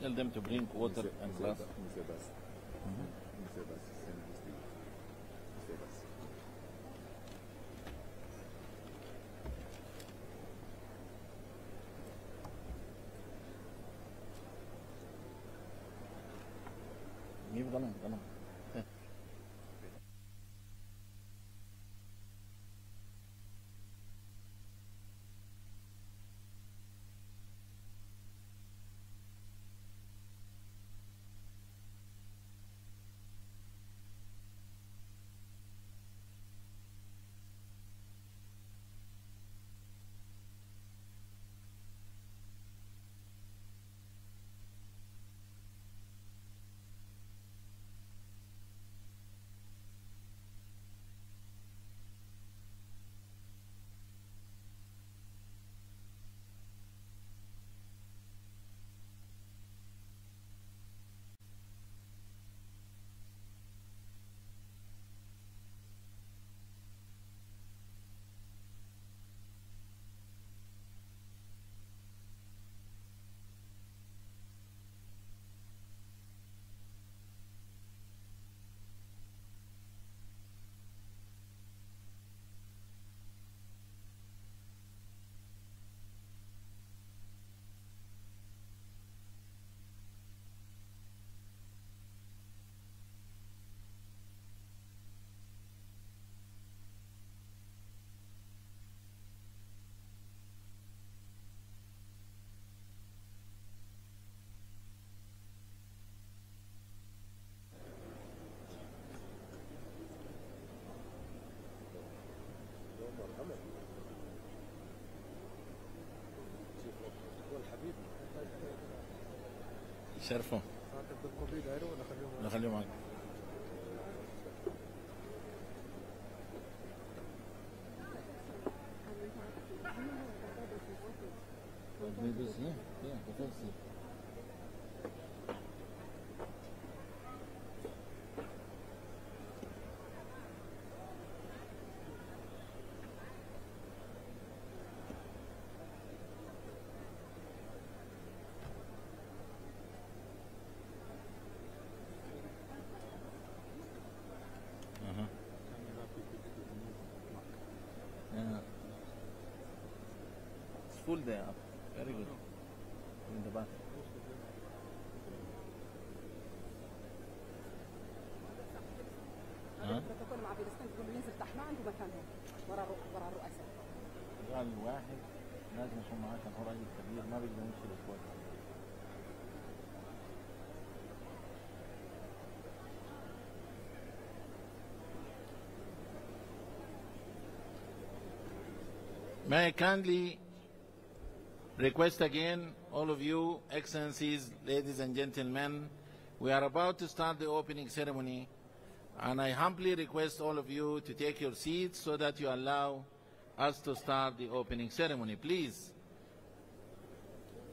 Tell them to bring water and glass. Give them. شرفهم نخليه معك. Full there. Very good. In the back. البروتوكول مع فلسطين بيقول ينزل تحت ما عنده مكان هون ورا الرؤساء. قال الواحد لازم يكون معاه عشان هو راجل كبير ما بيقدر يمشي بسهولة. May I kindly request again, all of you, Excellencies, ladies and gentlemen, we are about to start the opening ceremony, and I humbly request all of you to take your seats so that you allow us to start the opening ceremony, please.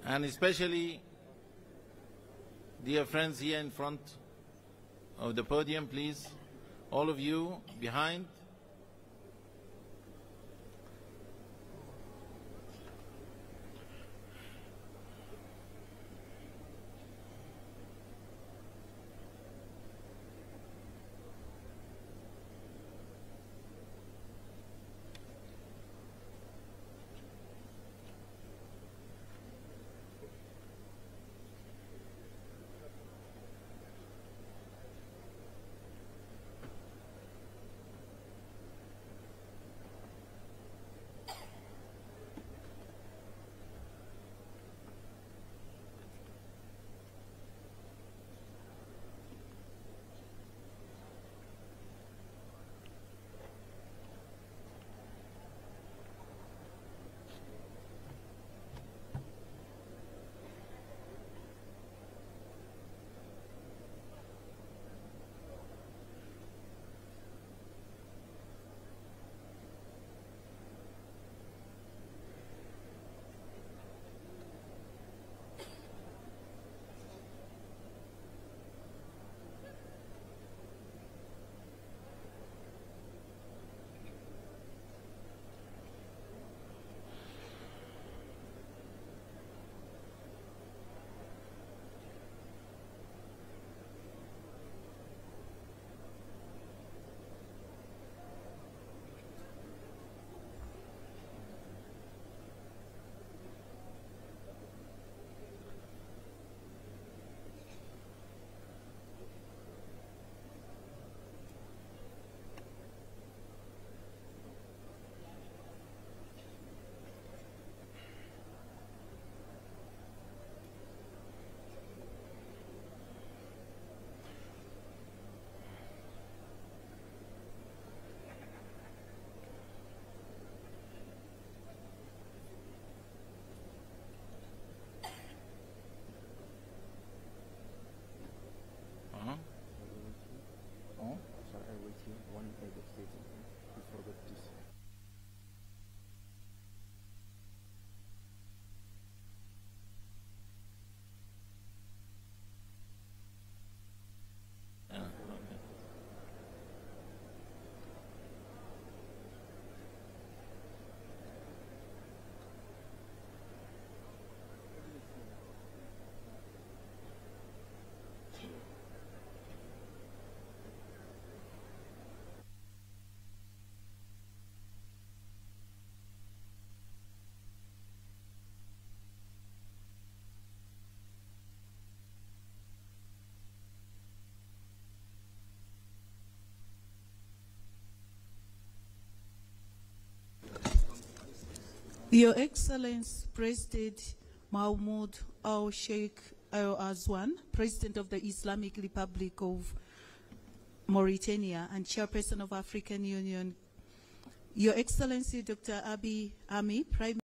And especially, dear friends here in front of the podium, please, all of you behind, Your Excellency President Mahmoud al-Sheikh al-Azwan, President of the Islamic Republic of Mauritania and Chairperson of African Union, Your Excellency Dr. Abiy Ahmed, Prime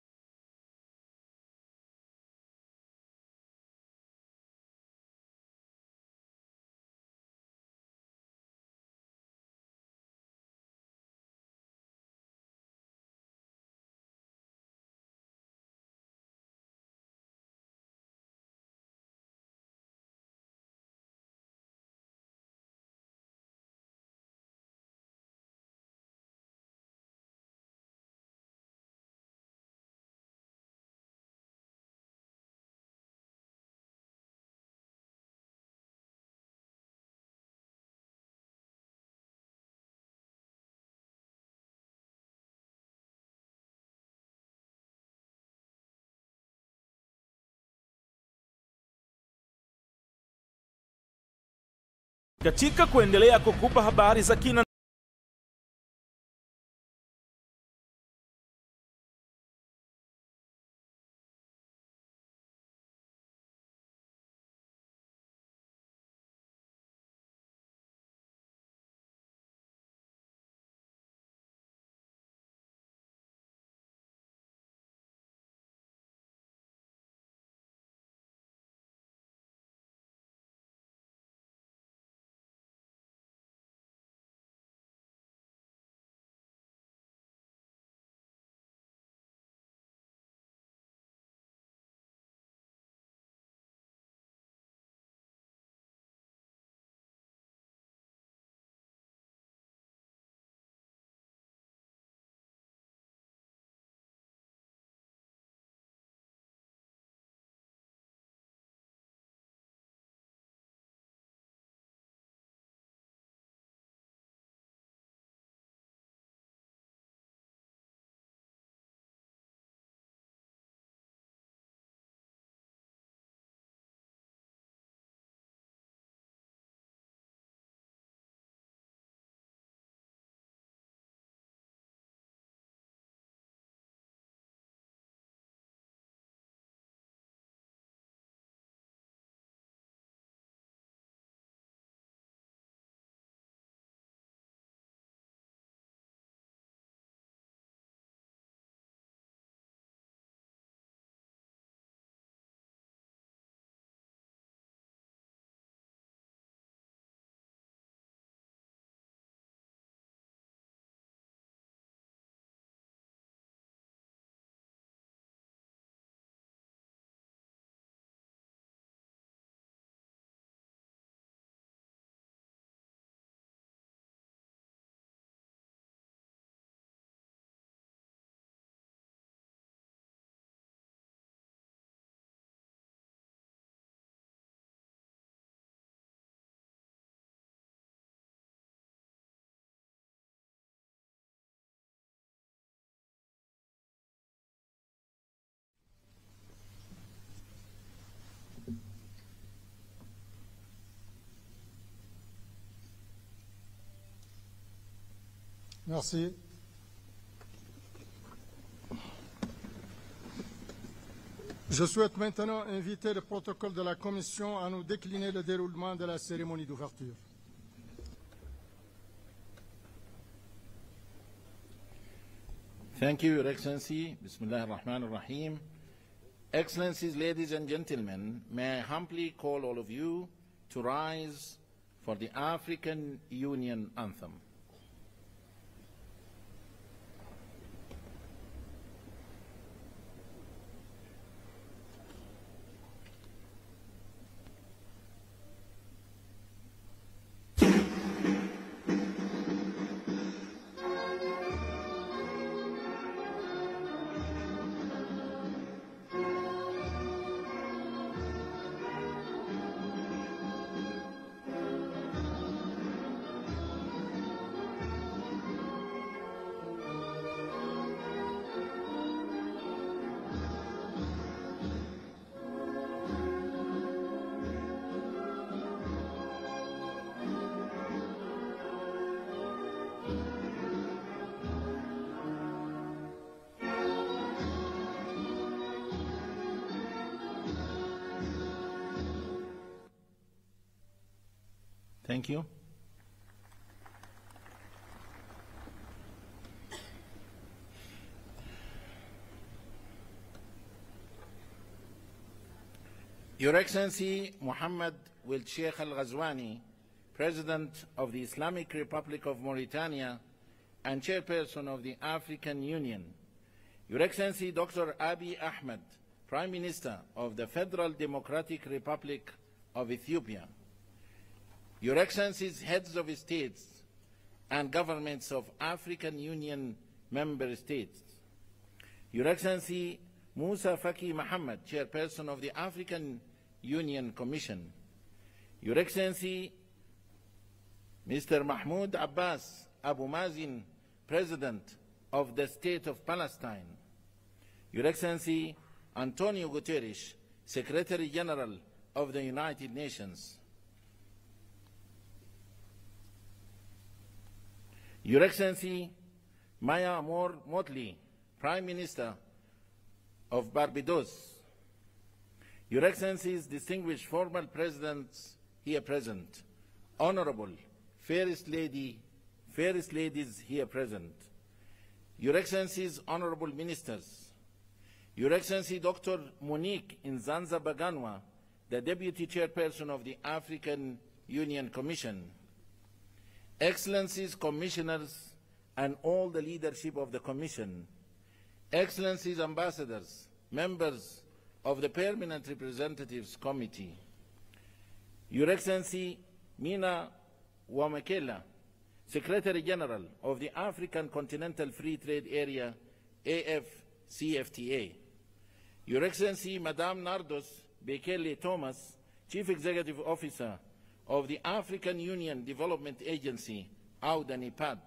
Katika kuendelea kukupa habari za kina Merci. Je souhaite maintenant inviter le protocole de la Commission à nous décliner le déroulement de la cérémonie d'ouverture. Thank you, Your Excellency. Bismillah ar-Rahman ar-Rahim. Excellencies, ladies and gentlemen, may I humbly call all of you to rise for the African Union Anthem. Thank you. Your Excellency Mohammed Wild Sheikh Al Ghazwani, President of the Islamic Republic of Mauritania and Chairperson of the African Union, Your Excellency Dr. Abiy Ahmed, Prime Minister of the Federal Democratic Republic of Ethiopia, Your Excellencies, Heads of States and Governments of African Union Member States, Your Excellency Musa Faki Mohammed, Chairperson of the African Union Commission, Your Excellency Mr. Mahmoud Abbas Abu Mazin, President of the State of Palestine, Your Excellency Antonio Guterres, Secretary General of the United Nations, Your Excellency Maya Motley, Prime Minister of Barbados, Your Excellencies, distinguished former presidents here present, Honorable Fairest Ladies here present, Your Excellencies, Honorable Ministers, Your Excellency Dr. Monique Nzanza Baganwa, the Deputy Chairperson of the African Union Commission, Excellencies, Commissioners, and all the leadership of the Commission, Excellencies, Ambassadors, members of the Permanent Representatives Committee, Your Excellency Mina Wamakela, Secretary General of the African Continental Free Trade Area, AFCFTA, Your Excellency Madame Nardos Bekele Thomas, Chief Executive Officer of the African Union Development Agency, AUDA-NIPAD,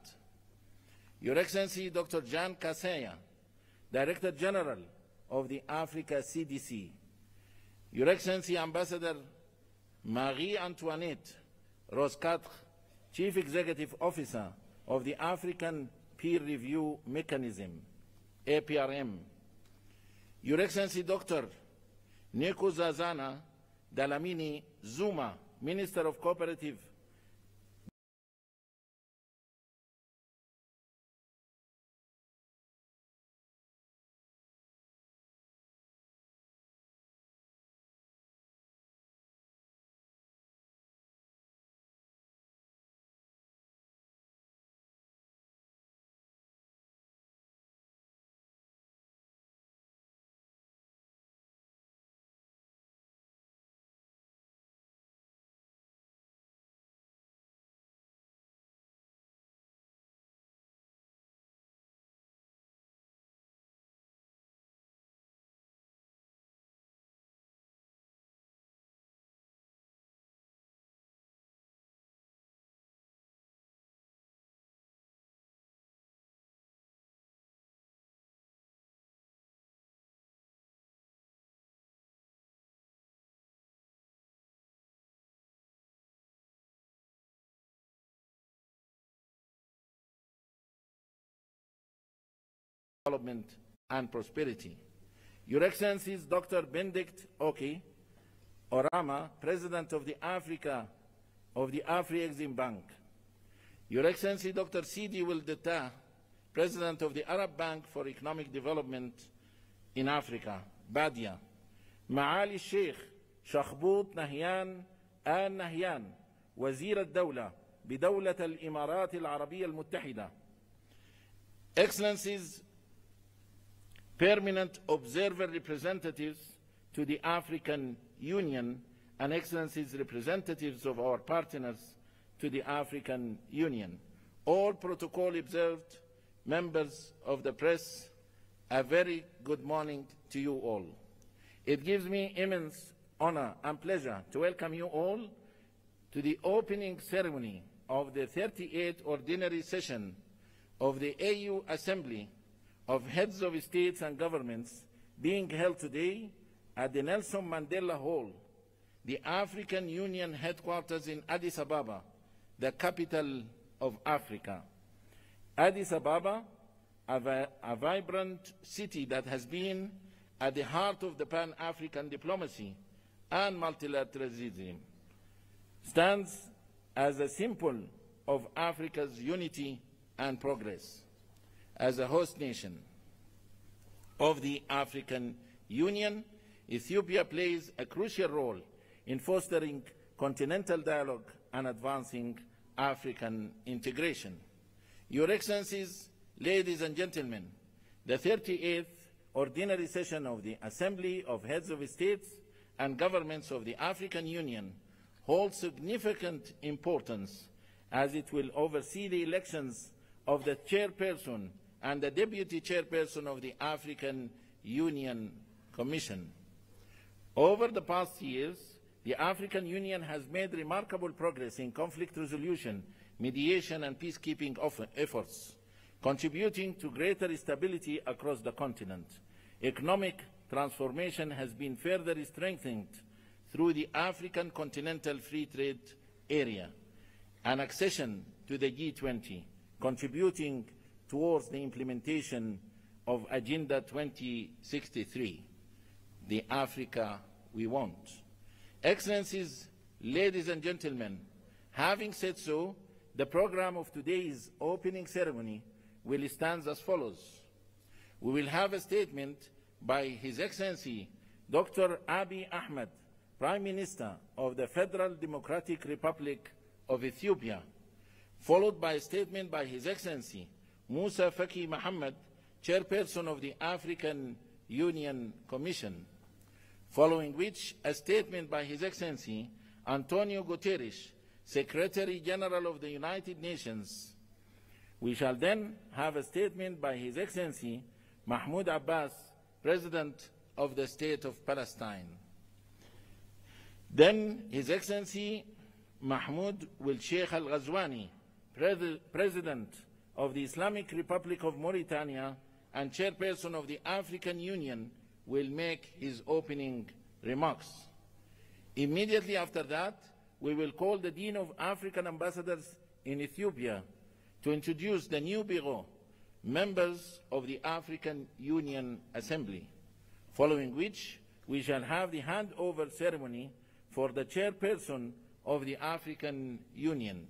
Your Excellency Dr. Jan Kaseya, Director General of the Africa CDC, Your Excellency Ambassador Marie-Antoinette Roscatre, Chief Executive Officer of the African Peer Review Mechanism, APRM, Your Excellency Dr. Nkosazana Dlamini Zuma, Minister of Cooperative Development and Prosperity, Your Excellencies Dr. Benedict Oki Orama, President of the Afri-Exim Bank, Your Excellency Dr. Sidi Wildeta, President of the Arab Bank for Economic Development in Africa, BADIA, معالي الشيخ شخبوط نهيان آل نهيان وزير الدولة بدولة الإمارات العربية المتحدة, Excellencies, Permanent Observer Representatives to the African Union, and Excellencies, representatives of our partners to the African Union, all protocol observed, members of the press, a very good morning to you all. It gives me immense honor and pleasure to welcome you all to the opening ceremony of the 38th Ordinary Session of the AU Assembly of Heads of States and Governments being held today at the Nelson Mandela Hall, the African Union headquarters in Addis Ababa, the capital of Africa. Addis Ababa, a vibrant city that has been at the heart of the Pan-African diplomacy and multilateralism, stands as a symbol of Africa's unity and progress. As a host nation of the African Union, Ethiopia plays a crucial role in fostering continental dialogue and advancing African integration. Your Excellencies, ladies and gentlemen, the 38th Ordinary Session of the Assembly of Heads of States and Governments of the African Union holds significant importance as it will oversee the elections of the chairperson and the deputy chairperson of the African Union Commission. Over the past years, the African Union has made remarkable progress in conflict resolution, mediation and peacekeeping efforts, contributing to greater stability across the continent. Economic transformation has been further strengthened through the African Continental Free Trade Area and accession to the G20, contributing towards the implementation of Agenda 2063, the Africa we want. Excellencies, ladies and gentlemen, having said so, the program of today's opening ceremony will stand as follows. We will have a statement by His Excellency Dr. Abiy Ahmed, Prime Minister of the Federal Democratic Republic of Ethiopia, followed by a statement by His Excellency Musa Faki Mohammed, Chairperson of the African Union Commission, following which a statement by His Excellency Antonio Guterres, Secretary General of the United Nations. We shall then have a statement by His Excellency Mahmoud Abbas, President of the State of Palestine. Then His Excellency Mahmoud will Sheikh Al-Ghazwani, President of the Islamic Republic of Mauritania and Chairperson of the African Union, will make his opening remarks. Immediately after that, we will call the Dean of African Ambassadors in Ethiopia to introduce the new Bureau, members of the African Union Assembly, following which we shall have the handover ceremony for the Chairperson of the African Union.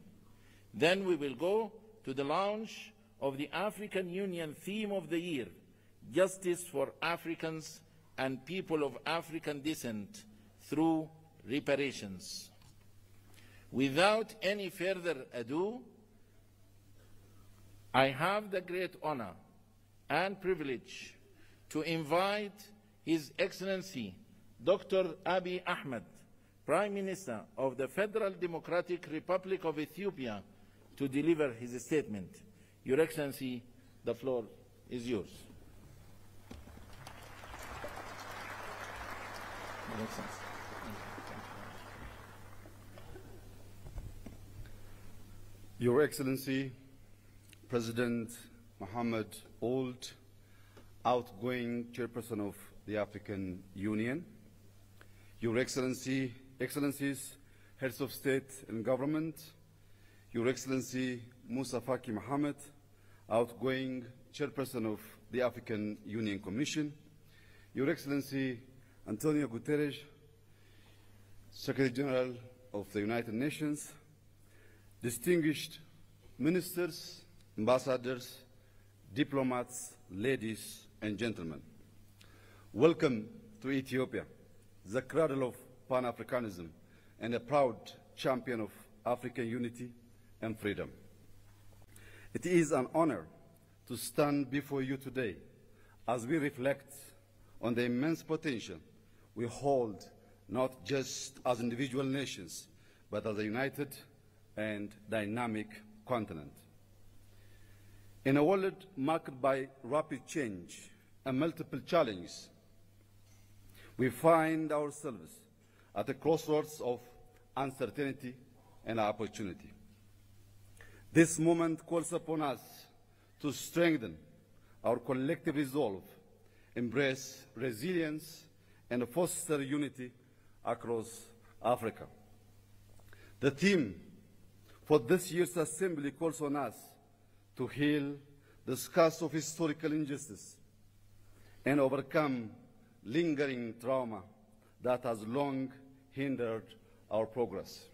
Then we will go to the launch of the African Union theme of the year, Justice for Africans and People of African Descent through Reparations. Without any further ado, I have the great honor and privilege to invite His Excellency Dr. Abiy Ahmed, Prime Minister of the Federal Democratic Republic of Ethiopia, to deliver his statement. Your Excellency, the floor is yours. Your Excellency. Your Excellency, President Mohammed Ould, outgoing Chairperson of the African Union, Your Excellency, Excellencies, Heads of State and Government, Your Excellency Musa Faki Mohammed, outgoing Chairperson of the African Union Commission, Your Excellency Antonio Guterres, Secretary General of the United Nations, distinguished ministers, ambassadors, diplomats, ladies and gentlemen. Welcome to Ethiopia, the cradle of Pan-Africanism and a proud champion of African unity and freedom. It is an honor to stand before you today as we reflect on the immense potential we hold, not just as individual nations, but as a united and dynamic continent. In a world marked by rapid change and multiple challenges, we find ourselves at a crossroads of uncertainty and opportunity. This moment calls upon us to strengthen our collective resolve, embrace resilience, and foster unity across Africa. The theme for this year's Assembly calls on us to heal the scars of historical injustice and overcome lingering trauma that has long hindered our progress.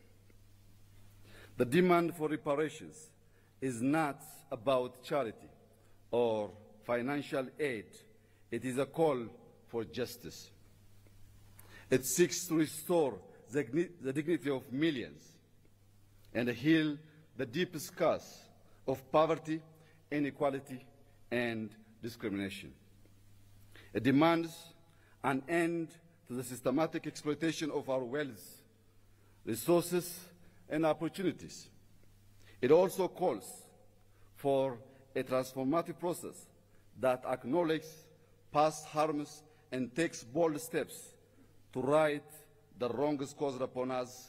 The demand for reparations is not about charity or financial aid. It is a call for justice. It seeks to restore the dignity of millions and heal the deep scars of poverty, inequality, and discrimination. It demands an end to the systematic exploitation of our wealth, resources, and opportunities. It also calls for a transformative process that acknowledges past harms and takes bold steps to right the wrongs caused upon us,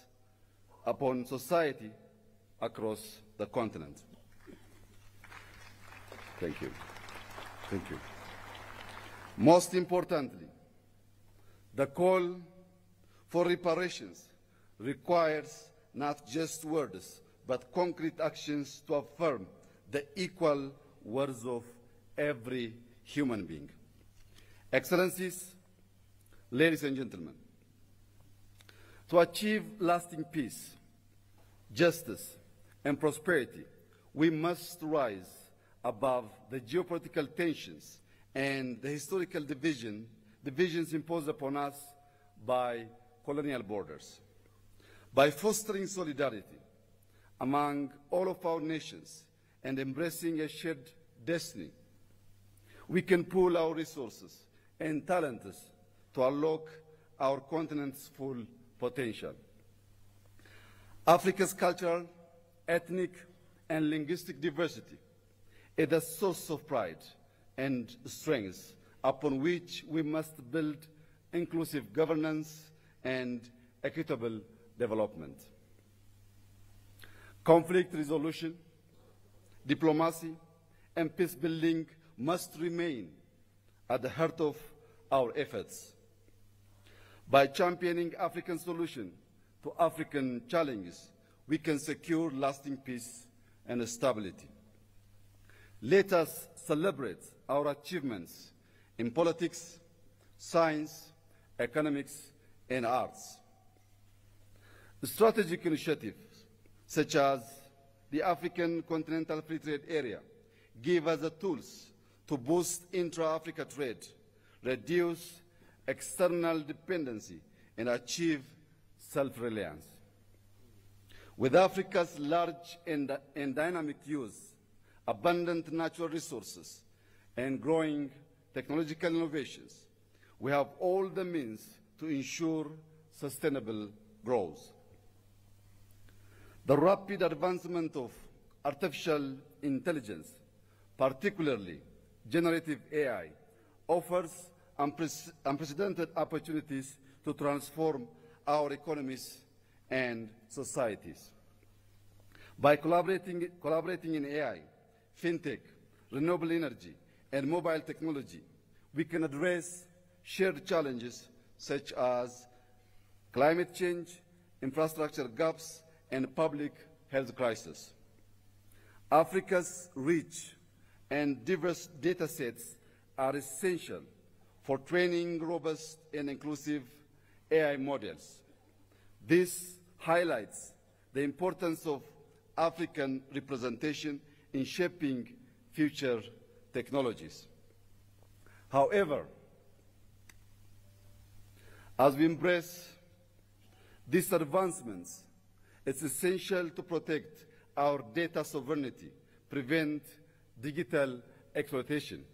upon society across the continent. Thank you. Thank you. Most importantly, the call for reparations requires not just words, but concrete actions to affirm the equal worth of every human being. Excellencies, ladies and gentlemen, to achieve lasting peace, justice, and prosperity, we must rise above the geopolitical tensions and the historical divisions imposed upon us by colonial borders. By fostering solidarity among all of our nations and embracing a shared destiny, we can pool our resources and talents to unlock our continent's full potential. Africa's cultural, ethnic, and linguistic diversity is a source of pride and strength upon which we must build inclusive governance and equitable development. Conflict resolution, diplomacy, and peace building must remain at the heart of our efforts. By championing African solutions to African challenges, we can secure lasting peace and stability. Let us celebrate our achievements in politics, science, economics, and arts. Strategic initiatives such as the African Continental Free Trade Area give us the tools to boost intra-Africa trade, reduce external dependency, and achieve self-reliance. With Africa's large and dynamic use, abundant natural resources, and growing technological innovations, we have all the means to ensure sustainable growth. The rapid advancement of artificial intelligence, particularly generative AI, offers unprecedented opportunities to transform our economies and societies. By collaborating in AI, fintech, renewable energy, and mobile technology, we can address shared challenges such as climate change, infrastructure gaps, and public health crisis. Africa's rich and diverse data sets are essential for training robust and inclusive AI models. This highlights the importance of African representation in shaping future technologies. However, as we embrace these advancements, it's essential to protect our data sovereignty, prevent digital exploitation,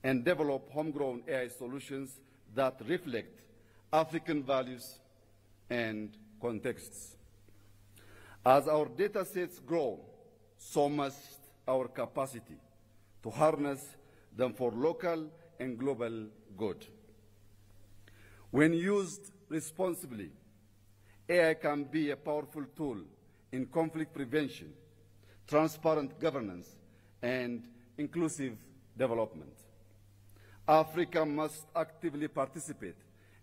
and develop homegrown AI solutions that reflect African values and contexts. As our data sets grow, so must our capacity to harness them for local and global good. When used responsibly, AI can be a powerful tool in conflict prevention, transparent governance, and inclusive development. Africa must actively participate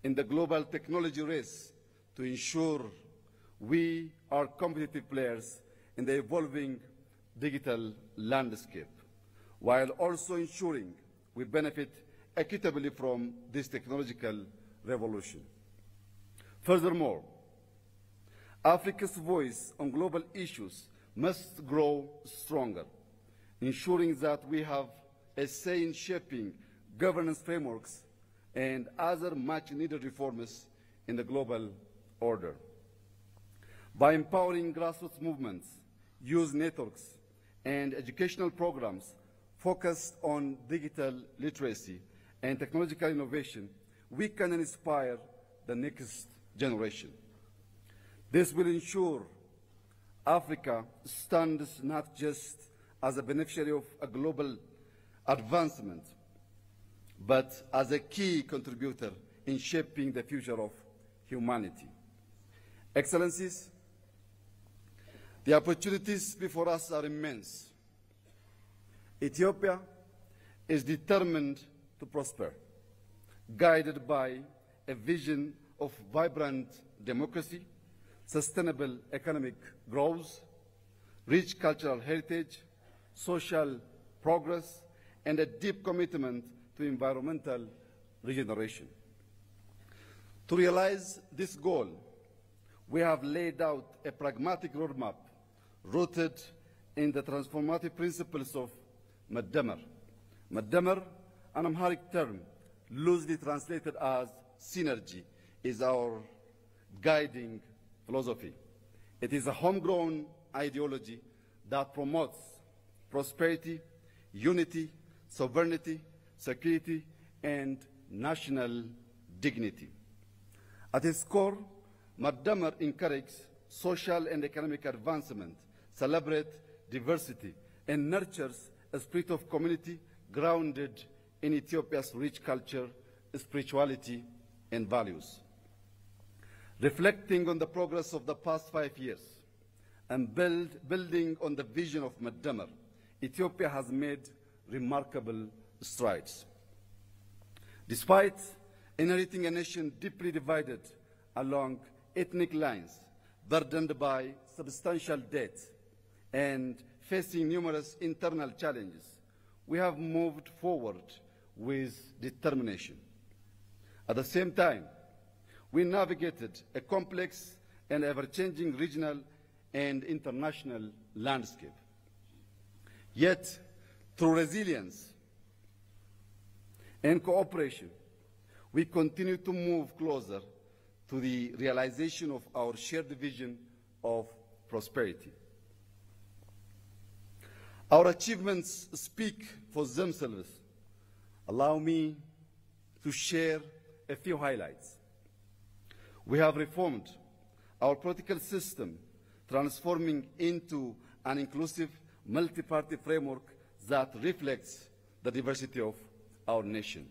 in the global technology race to ensure we are competitive players in the evolving digital landscape, while also ensuring we benefit equitably from this technological revolution. Furthermore, Africa's voice on global issues must grow stronger, ensuring that we have a say in shaping governance frameworks and other much-needed reforms in the global order. By empowering grassroots movements, youth networks, and educational programs focused on digital literacy and technological innovation, we can inspire the next generation. This will ensure Africa stands not just as a beneficiary of a global advancement, but as a key contributor in shaping the future of humanity. Excellencies, the opportunities before us are immense. Ethiopia is determined to prosper, guided by a vision of vibrant democracy, sustainable economic growth, rich cultural heritage, social progress, and a deep commitment to environmental regeneration. To realize this goal, we have laid out a pragmatic roadmap rooted in the transformative principles of Madamar. Madamar, an Amharic term loosely translated as synergy, is our guiding philosophy. It is a homegrown ideology that promotes prosperity, unity, sovereignty, security, and national dignity. At its core, Madamar encourages social and economic advancement, celebrates diversity, and nurtures a spirit of community grounded in Ethiopia's rich culture, spirituality, and values. Reflecting on the progress of the past 5 years and building on the vision of Madamar, Ethiopia has made remarkable strides. Despite inheriting a nation deeply divided along ethnic lines, burdened by substantial debt, and facing numerous internal challenges, we have moved forward with determination. At the same time, we navigated a complex and ever-changing regional and international landscape. Yet, through resilience and cooperation, we continue to move closer to the realization of our shared vision of prosperity. Our achievements speak for themselves. Allow me to share a few highlights. We have reformed our political system, transforming into an inclusive multi-party framework that reflects the diversity of our nation.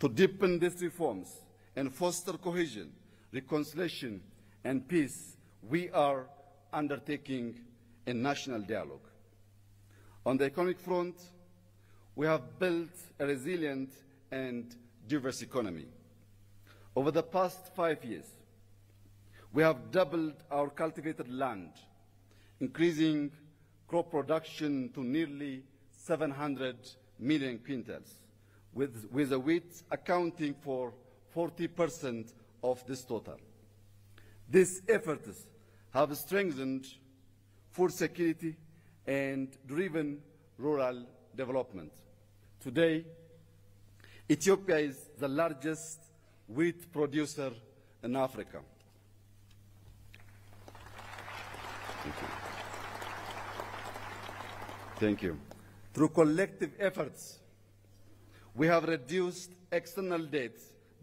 To deepen these reforms and foster cohesion, reconciliation, and peace, we are undertaking a national dialogue. On the economic front, we have built a resilient and diverse economy. Over the past 5 years, we have doubled our cultivated land, increasing crop production to nearly 700 million quintals, with the wheat accounting for 40% of this total. These efforts have strengthened food security and driven rural development. Today, Ethiopia is the largest wheat producer in Africa. Thank you. Through collective efforts, we have reduced external debt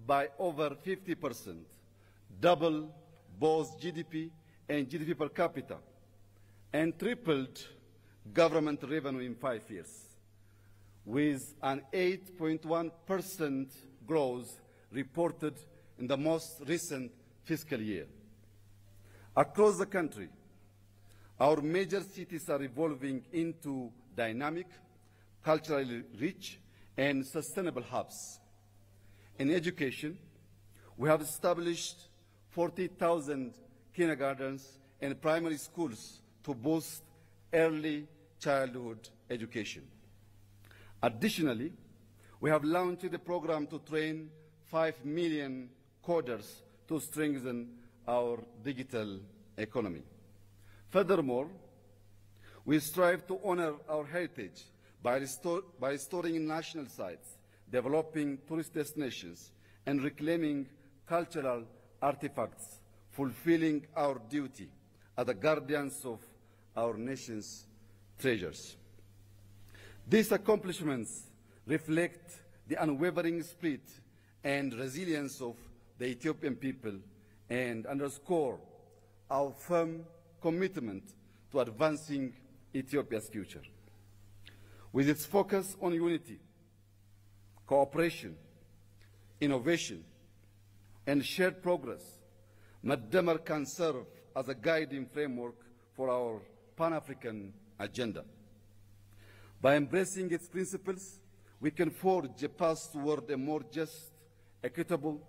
by over 50%, double both GDP and GDP per capita, and tripled government revenue in 5 years, with an 8.1% growth reported in the most recent fiscal year. Across the country, our major cities are evolving into dynamic, culturally rich, and sustainable hubs. In education, we have established 40,000 kindergartens and primary schools to boost early childhood education. Additionally, we have launched a program to train 5 million coders to strengthen our digital economy. Furthermore, we strive to honor our heritage by restoring national sites, developing tourist destinations, and reclaiming cultural artifacts, fulfilling our duty as the guardians of our nation's treasures. These accomplishments reflect the unwavering spirit and resilience of the Ethiopian people and underscore our firm commitment to advancing Ethiopia's future. With its focus on unity, cooperation, innovation, and shared progress, Madamar can serve as a guiding framework for our Pan-African agenda. By embracing its principles, we can forge a path toward a more just, equitable,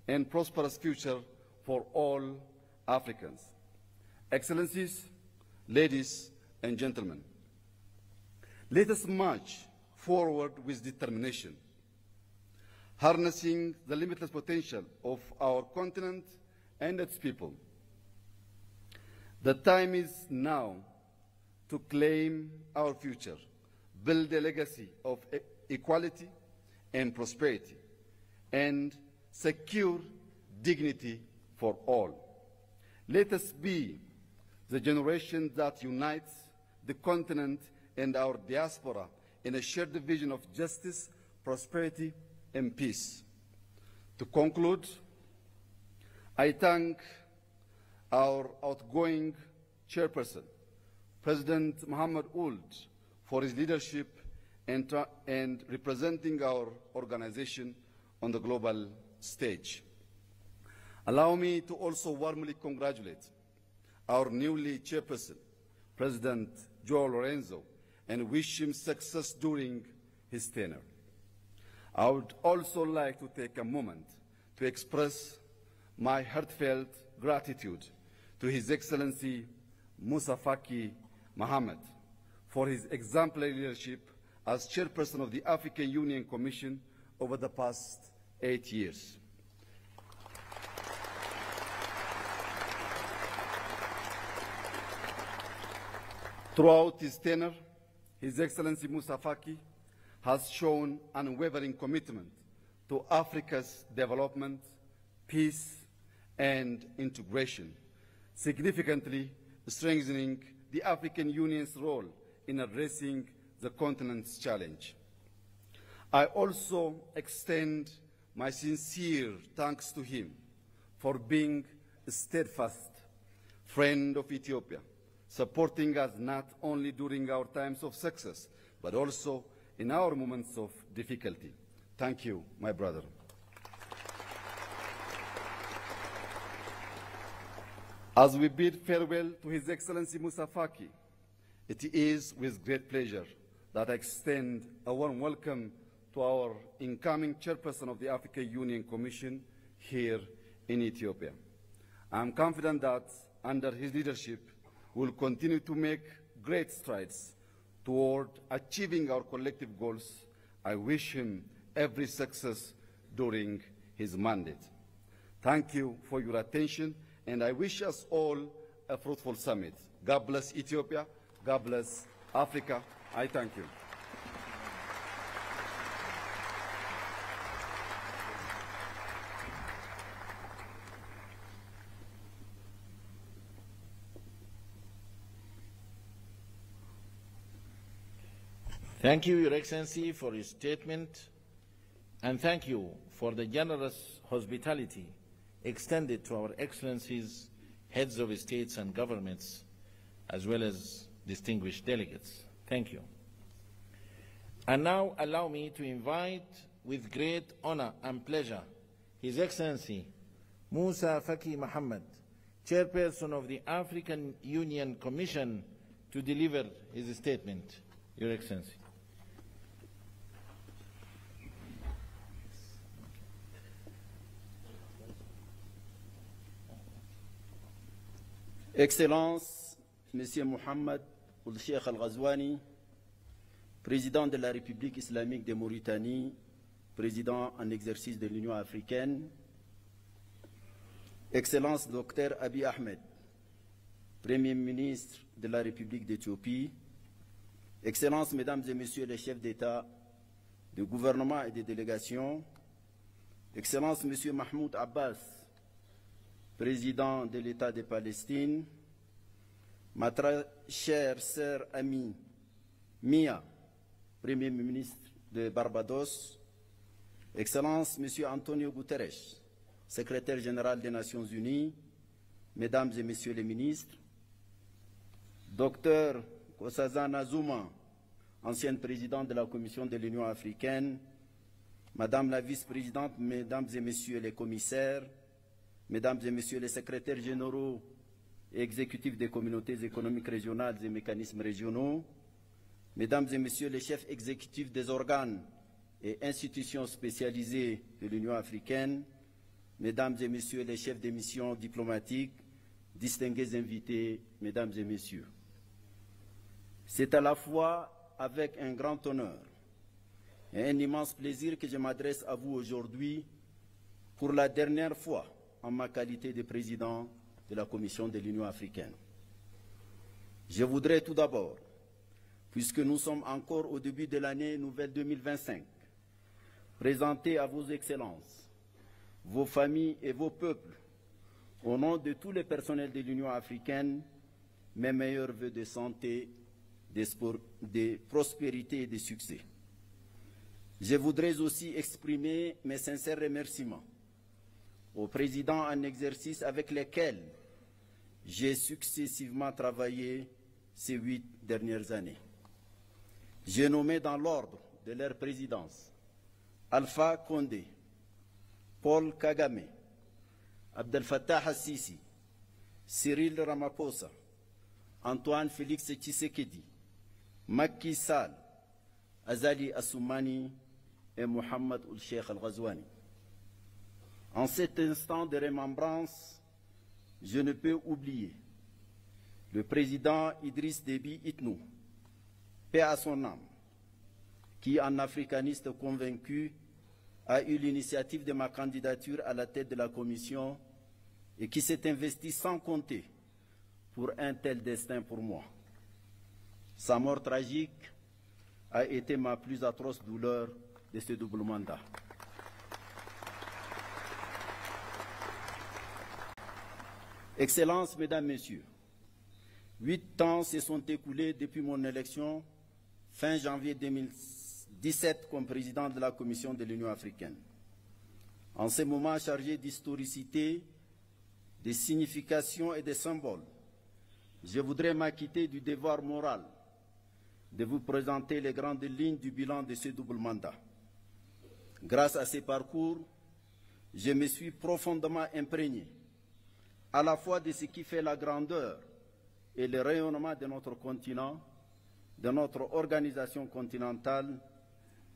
and prosperous future for all Africans. Excellencies, ladies and gentlemen, let us march forward with determination, harnessing the limitless potential of our continent and its people. The time is now to claim our future, build a legacy of equality and prosperity, and secure dignity for all. Let us be the generation that unites the continent and our diaspora in a shared vision of justice, prosperity, and peace. To conclude, I thank our outgoing chairperson, President Mohammed Ould, for his leadership and representing our organization on the global stage. Allow me to also warmly congratulate our newly chairperson, President Joao Lorenzo, and wish him success during his tenure. I would also like to take a moment to express my heartfelt gratitude to His Excellency Musa Faki Mohammed for his exemplary leadership as chairperson of the African Union Commission over the past 8 years. Throughout his tenure, His Excellency Musa Faki has shown unwavering commitment to Africa's development, peace, and integration, significantly strengthening the African Union's role in addressing the continent's challenge. I also extend my sincere thanks to him for being a steadfast friend of Ethiopia, supporting us not only during our times of success, but also in our moments of difficulty. Thank you, my brother. As we bid farewell to His Excellency Musa Faki, it is with great pleasure that I extend a warm welcome to our incoming chairperson of the African Union Commission here in Ethiopia. I am confident that under his leadership, we will continue to make great strides toward achieving our collective goals. I wish him every success during his mandate. Thank you for your attention, and I wish us all a fruitful summit. God bless Ethiopia. God bless Africa. I thank you. Thank you, Your Excellency, for your statement, and thank you for the generous hospitality extended to our Excellencies, heads of states and governments, as well as distinguished delegates. Thank you. And now allow me to invite, with great honor and pleasure, His Excellency Musa Faki Mohammed, Chairperson of the African Union Commission, to deliver his statement. Your Excellency. Excellences, Monsieur Mohamed Ould Cheikh Al-Ghazouani, Président de la République islamique de Mauritanie, Président en exercice de l'Union africaine, Excellence Dr. Abiy Ahmed, Premier ministre de la République d'Éthiopie, Excellences, Mesdames et Messieurs les chefs d'État, de gouvernement et de délégation, Excellence Monsieur Mahmoud Abbas, Président de l'État de Palestine, ma très chère sœur amie Mia, Premier ministre de Barbados, Excellence Monsieur Antonio Guterres, Secrétaire général des Nations Unies, Mesdames et Messieurs les ministres, Dr. Nkosazana Zuma, ancienne présidente de la Commission de l'Union africaine, Madame la vice-présidente, Mesdames et Messieurs les commissaires, Mesdames et Messieurs les secrétaires généraux et exécutifs des communautés économiques régionales et mécanismes régionaux, Mesdames et Messieurs les chefs exécutifs des organes et institutions spécialisées de l'Union africaine, Mesdames et Messieurs les chefs des missions diplomatiques, distingués invités, Mesdames et Messieurs. C'est à la fois avec un grand honneur et un immense plaisir que je m'adresse à vous aujourd'hui pour la dernière fois en ma qualité de président de la Commission de l'Union africaine. Je voudrais tout d'abord, puisque nous sommes encore au début de l'année nouvelle 2025, présenter à vos excellences, vos familles et vos peuples, au nom de tous les personnels de l'Union africaine, mes meilleurs vœux de santé, de prospérité et de succès. Je voudrais aussi exprimer mes sincères remerciements aux présidents en exercice avec lesquels j'ai successivement travaillé ces 8 dernières années. J'ai nommé dans l'ordre de leur présidence Alpha Condé, Paul Kagame, Abdel Fattah al-Sisi, Cyril Ramaphosa, Antoine Félix Tshisekedi, Macky Sall, Azali Assoumani et Mohamed Ould-Cheikh Al-Ghazouani. En cet instant de remembrance, je ne peux oublier le président Idriss Déby Itnou, paix à son âme, qui, en africaniste convaincu, a eu l'initiative de ma candidature à la tête de la Commission et qui s'est investi sans compter pour un tel destin pour moi. Sa mort tragique a été ma plus atroce douleur de ce double mandat. Excellences, Mesdames, Messieurs, 8 ans se sont écoulés depuis mon élection fin janvier 2017 comme président de la Commission de l'Union africaine. En ces moments chargés d'historicité, de signification et de symboles, je voudrais m'acquitter du devoir moral de vous présenter les grandes lignes du bilan de ce double mandat. Grâce à ces parcours, je me suis profondément imprégné à la fois de ce qui fait la grandeur et le rayonnement de notre continent, de notre organisation continentale,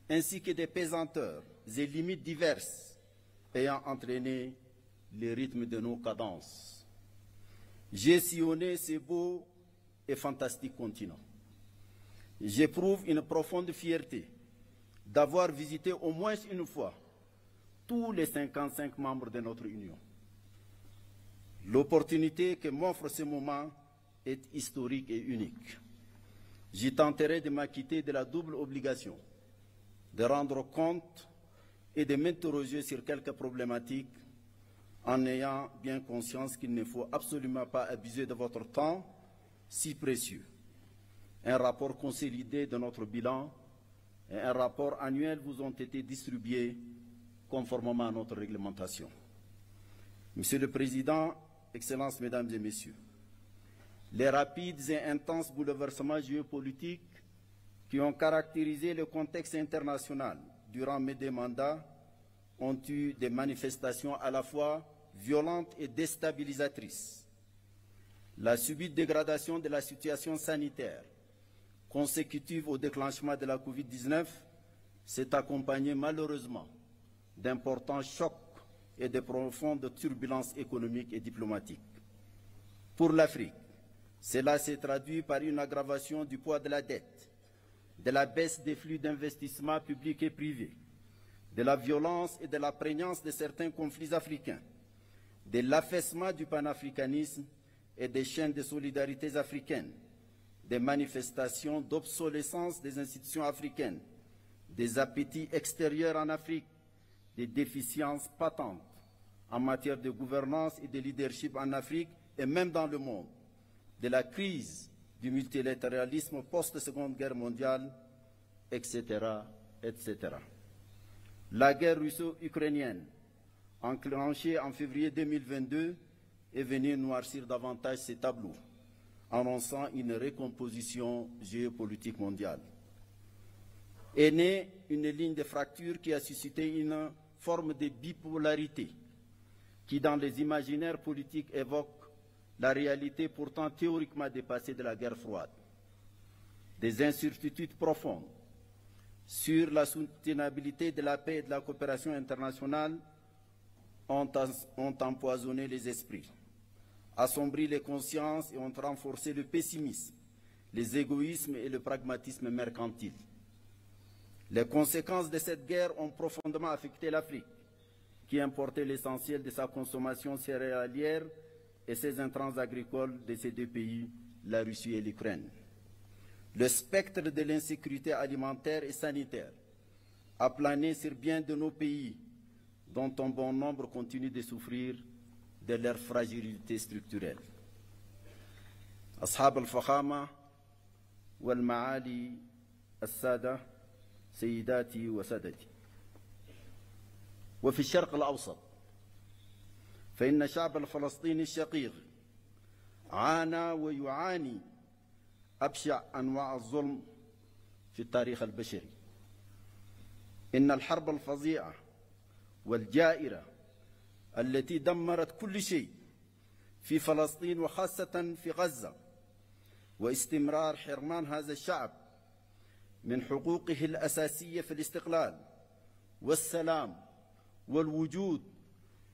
ainsi que des pesanteurs et limites diverses ayant entraîné le rythme de nos cadences. J'ai sillonné ce beau et fantastique continent. J'éprouve une profonde fierté d'avoir visité au moins une fois tous les 55 membres de notre Union. L'opportunité que m'offre ce moment est historique et unique. J'y tenterai de m'acquitter de la double obligation de rendre compte et de m'interroger sur quelques problématiques en ayant bien conscience qu'il ne faut absolument pas abuser de votre temps si précieux. Un rapport consolidé de notre bilan et un rapport annuel vous ont été distribués conformément à notre réglementation. Monsieur le Président, Excellences, Mesdames et Messieurs, les rapides et intenses bouleversements géopolitiques qui ont caractérisé le contexte international durant mes 2 mandats ont eu des manifestations à la fois violentes et déstabilisatrices. La subite dégradation de la situation sanitaire consécutive au déclenchement de la Covid-19 s'est accompagnée malheureusement d'importants chocs et de profondes turbulences économiques et diplomatiques. Pour l'Afrique, cela s'est traduit par une aggravation du poids de la dette, de la baisse des flux d'investissement publics et privés, de la violence et de la prégnance de certains conflits africains, de l'affaissement du panafricanisme et des chaînes de solidarités africaines, des manifestations d'obsolescence des institutions africaines, des appétits extérieurs en Afrique, des déficiences patentes en matière de gouvernance et de leadership en Afrique et même dans le monde, de la crise du multilatéralisme post-Seconde Guerre mondiale, etc., etc. La guerre russo-ukrainienne, enclenchée en février 2022, est venue noircir davantage ces tableaux, annonçant une recomposition géopolitique mondiale. Est née une ligne de fracture qui a suscité une forme de bipolarité qui, dans les imaginaires politiques, évoque la réalité pourtant théoriquement dépassée de la guerre froide. Des incertitudes profondes sur la soutenabilité de la paix et de la coopération internationale ont empoisonné les esprits, assombri les consciences et ont renforcé le pessimisme, les égoïsmes et le pragmatisme mercantile. Les conséquences de cette guerre ont profondément affecté l'Afrique, qui importait l'essentiel de sa consommation céréalière et ses intrants agricoles de ces deux pays, la Russie et l'Ukraine. Le spectre de l'insécurité alimentaire et sanitaire a plané sur bien de nos pays, dont un bon nombre continue de souffrir de leur fragilité structurelle. أصحاب الفخامة والمعالي السادة سيداتي وسادتي، وفي الشرق الأوسط فإن الشعب الفلسطيني الشقيق عانى ويعاني أبشع أنواع الظلم في التاريخ البشري. إن الحرب الفظيعة والجائرة التي دمرت كل شيء في فلسطين وخاصة في غزة، واستمرار حرمان هذا الشعب من حقوقه الأساسية في الاستقلال والسلام والوجود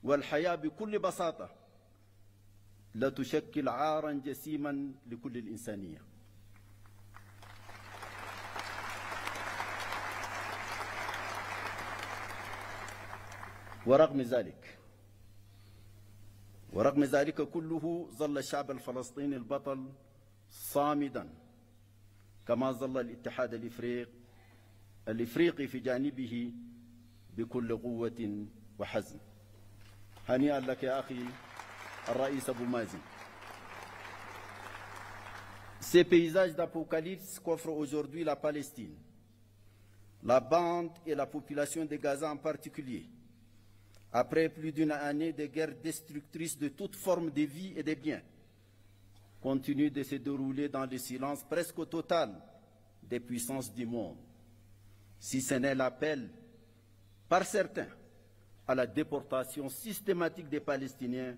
والحياة بكل بساطة، لا تشكل عارا جسيما لكل الإنسانية. ورغم ذلك كله ظل الشعب الفلسطيني البطل صامدا، كما ظل الاتحاد الإفريقي في جانبه بكل قوة وحزم. هنيئا لك يا أخي الرئيس أبو مازن. Ces paysages d'apocalypse qu'offre aujourd'hui la Palestine, la bande et la population de Gaza en particulier, après plus d'une année de guerre destructrice de toute forme de vie et de biens, continue de se dérouler dans le silence presque total des puissances du monde, si ce n'est l'appel par certains à la déportation systématique des Palestiniens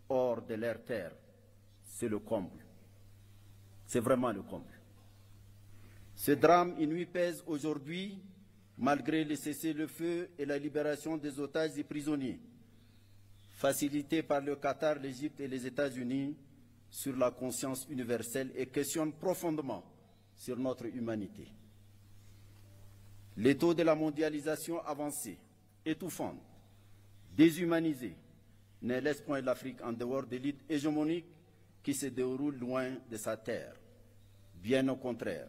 hors de leurs terres. C'est le comble. C'est vraiment le comble. Ce drame inouï pèse aujourd'hui, malgré le cessez-le-feu et la libération des otages et prisonniers, facilité par le Qatar, l'Égypte et les États-Unis, sur la conscience universelle et questionne profondément sur notre humanité. Les taux de la mondialisation avancée, étouffante, déshumanisée, ne laissent point l'Afrique en dehors de l'élite hégémonique qui se déroule loin de sa terre. Bien au contraire,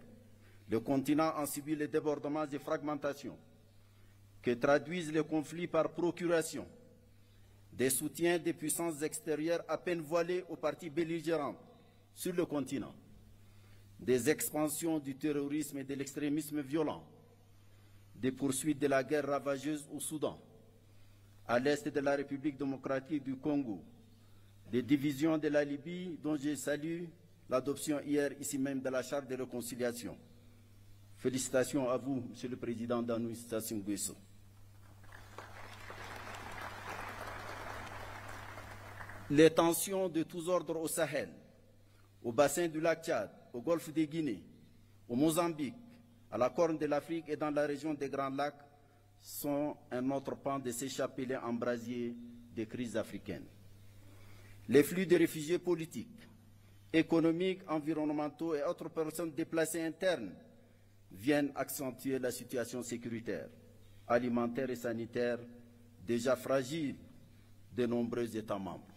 le continent en subit les débordements et fragmentations que traduisent les conflits par procuration, des soutiens des puissances extérieures à peine voilées aux parties belligérantes sur le continent, des expansions du terrorisme et de l'extrémisme violent, des poursuites de la guerre ravageuse au Soudan, à l'est de la République démocratique du Congo, des divisions de la Libye dont je salue l'adoption hier ici même de la charte de réconciliation. Félicitations à vous, Monsieur le Président Danou Sassou Nguesso. Les tensions de tous ordres au Sahel, au bassin du lac Tchad, au golfe de Guinée, au Mozambique, à la Corne de l'Afrique et dans la région des Grands Lacs sont un autre pan de ces chapelets embrasiers des crises africaines. Les flux de réfugiés politiques, économiques, environnementaux et autres personnes déplacées internes viennent accentuer la situation sécuritaire, alimentaire et sanitaire déjà fragile de nombreux États membres.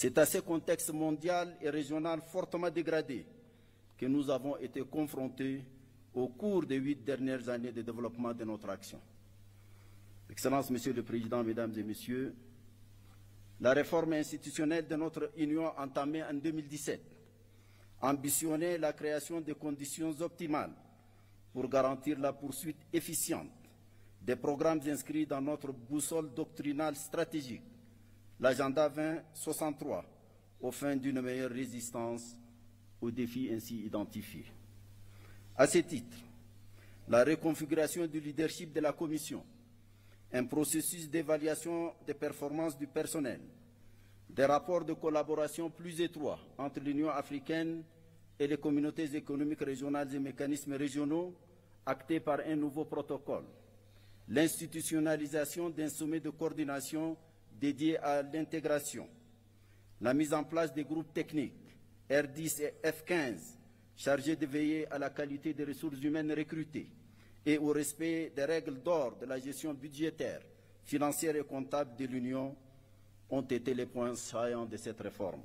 C'est à ce contexte mondial et régional fortement dégradé que nous avons été confrontés au cours des 8 dernières années de développement de notre action. Excellences, Monsieur le Président, Mesdames et Messieurs, la réforme institutionnelle de notre Union entamée en 2017 ambitionnait la création de conditions optimales pour garantir la poursuite efficiente des programmes inscrits dans notre boussole doctrinale stratégique, l'agenda 2063, aux fins d'une meilleure résistance aux défis ainsi identifiés. À ce titre, la reconfiguration du leadership de la Commission, un processus d'évaluation des performances du personnel, des rapports de collaboration plus étroits entre l'Union africaine et les communautés économiques régionales et mécanismes régionaux actés par un nouveau protocole, l'institutionnalisation d'un sommet de coordination dédié à l'intégration, la mise en place des groupes techniques R10 et F15 chargés de veiller à la qualité des ressources humaines recrutées et au respect des règles d'or de la gestion budgétaire, financière et comptable de l'Union ont été les points saillants de cette réforme.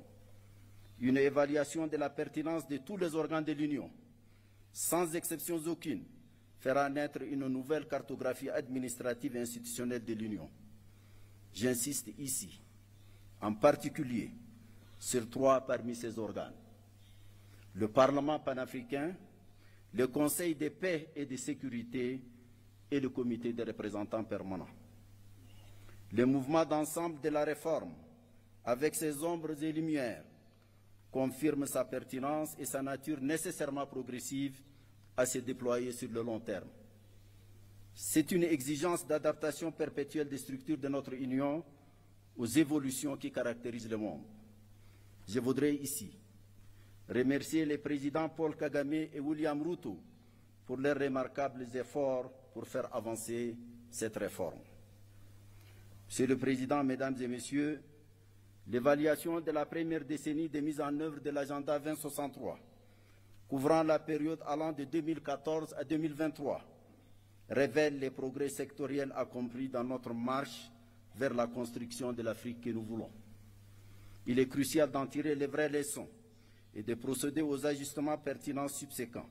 Une évaluation de la pertinence de tous les organes de l'Union, sans exception aucune, fera naître une nouvelle cartographie administrative et institutionnelle de l'Union. J'insiste ici, en particulier, sur 3 parmi ces organes. Le Parlement panafricain, le Conseil de paix et de sécurité et le Comité des représentants permanents. Le mouvement d'ensemble de la réforme, avec ses ombres et lumières, confirme sa pertinence et sa nature nécessairement progressive à se déployer sur le long terme. C'est une exigence d'adaptation perpétuelle des structures de notre Union aux évolutions qui caractérisent le monde. Je voudrais ici remercier les présidents Paul Kagame et William Ruto pour leurs remarquables efforts pour faire avancer cette réforme. Monsieur le Président, Mesdames et Messieurs, l'évaluation de la première décennie de mise en œuvre de l'agenda 2063, couvrant la période allant de 2014 à 2023, révèle les progrès sectoriels accomplis dans notre marche vers la construction de l'Afrique que nous voulons. Il est crucial d'en tirer les vraies leçons et de procéder aux ajustements pertinents subséquents.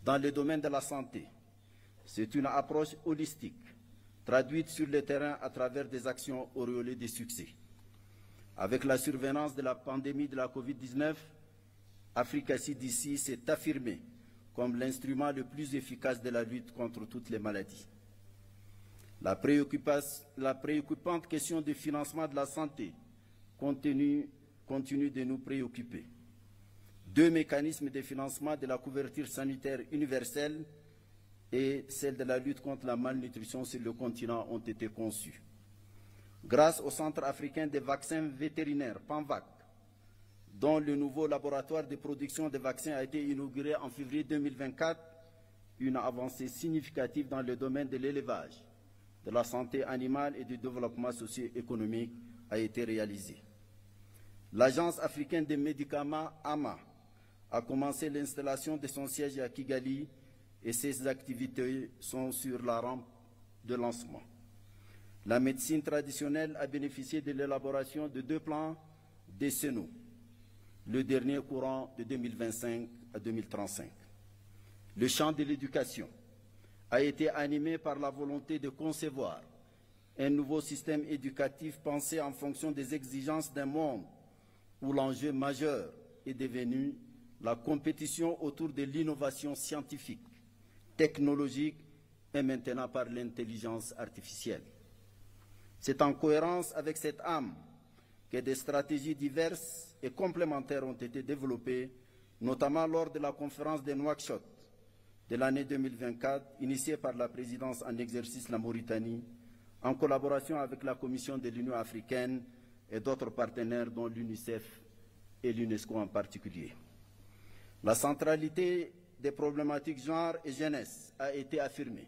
Dans le domaine de la santé, c'est une approche holistique, traduite sur le terrain à travers des actions auréolées de succès. Avec la survenance de la pandémie de la Covid-19, Africa CDC s'est affirmée comme l'instrument le plus efficace de la lutte contre toutes les maladies. La préoccupante question du financement de la santé continue de nous préoccuper. 2 mécanismes de financement de la couverture sanitaire universelle et celle de la lutte contre la malnutrition sur le continent ont été conçus. Grâce au Centre africain des vaccins vétérinaires, PANVAC, dont le nouveau laboratoire de production de vaccins a été inauguré en février 2024, une avancée significative dans le domaine de l'élevage, de la santé animale et du développement socio-économique a été réalisée. L'Agence africaine des médicaments, AMA, a commencé l'installation de son siège à Kigali et ses activités sont sur la rampe de lancement. La médecine traditionnelle a bénéficié de l'élaboration de 2 plans décennaux, le dernier courant de 2025 à 2035. Le champ de l'éducation a été animé par la volonté de concevoir un nouveau système éducatif pensé en fonction des exigences d'un monde où l'enjeu majeur est devenu la compétition autour de l'innovation scientifique, technologique et maintenant par l'intelligence artificielle. C'est en cohérence avec cette âme que des stratégies diverses et complémentaires ont été développées, notamment lors de la conférence de Nouakchott de l'année 2024, initiée par la présidence en exercice la Mauritanie, en collaboration avec la Commission de l'Union africaine et d'autres partenaires dont l'UNICEF et l'UNESCO en particulier. La centralité des problématiques genre et jeunesse a été affirmée.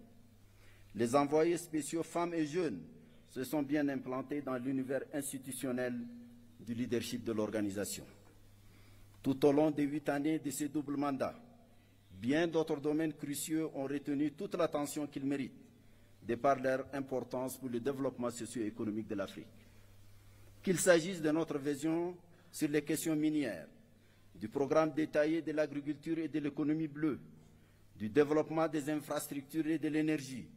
Les envoyés spéciaux femmes et jeunes se sont bien implantés dans l'univers institutionnel du leadership de l'organisation. Tout au long des 8 années de ce double mandat, bien d'autres domaines cruciaux ont retenu toute l'attention qu'ils méritent, de par leur importance pour le développement socio-économique de l'Afrique. qu'il s'agisse de notre vision sur les questions minières, du programme détaillé de l'agriculture et de l'économie bleue, du développement des infrastructures et de l'énergie,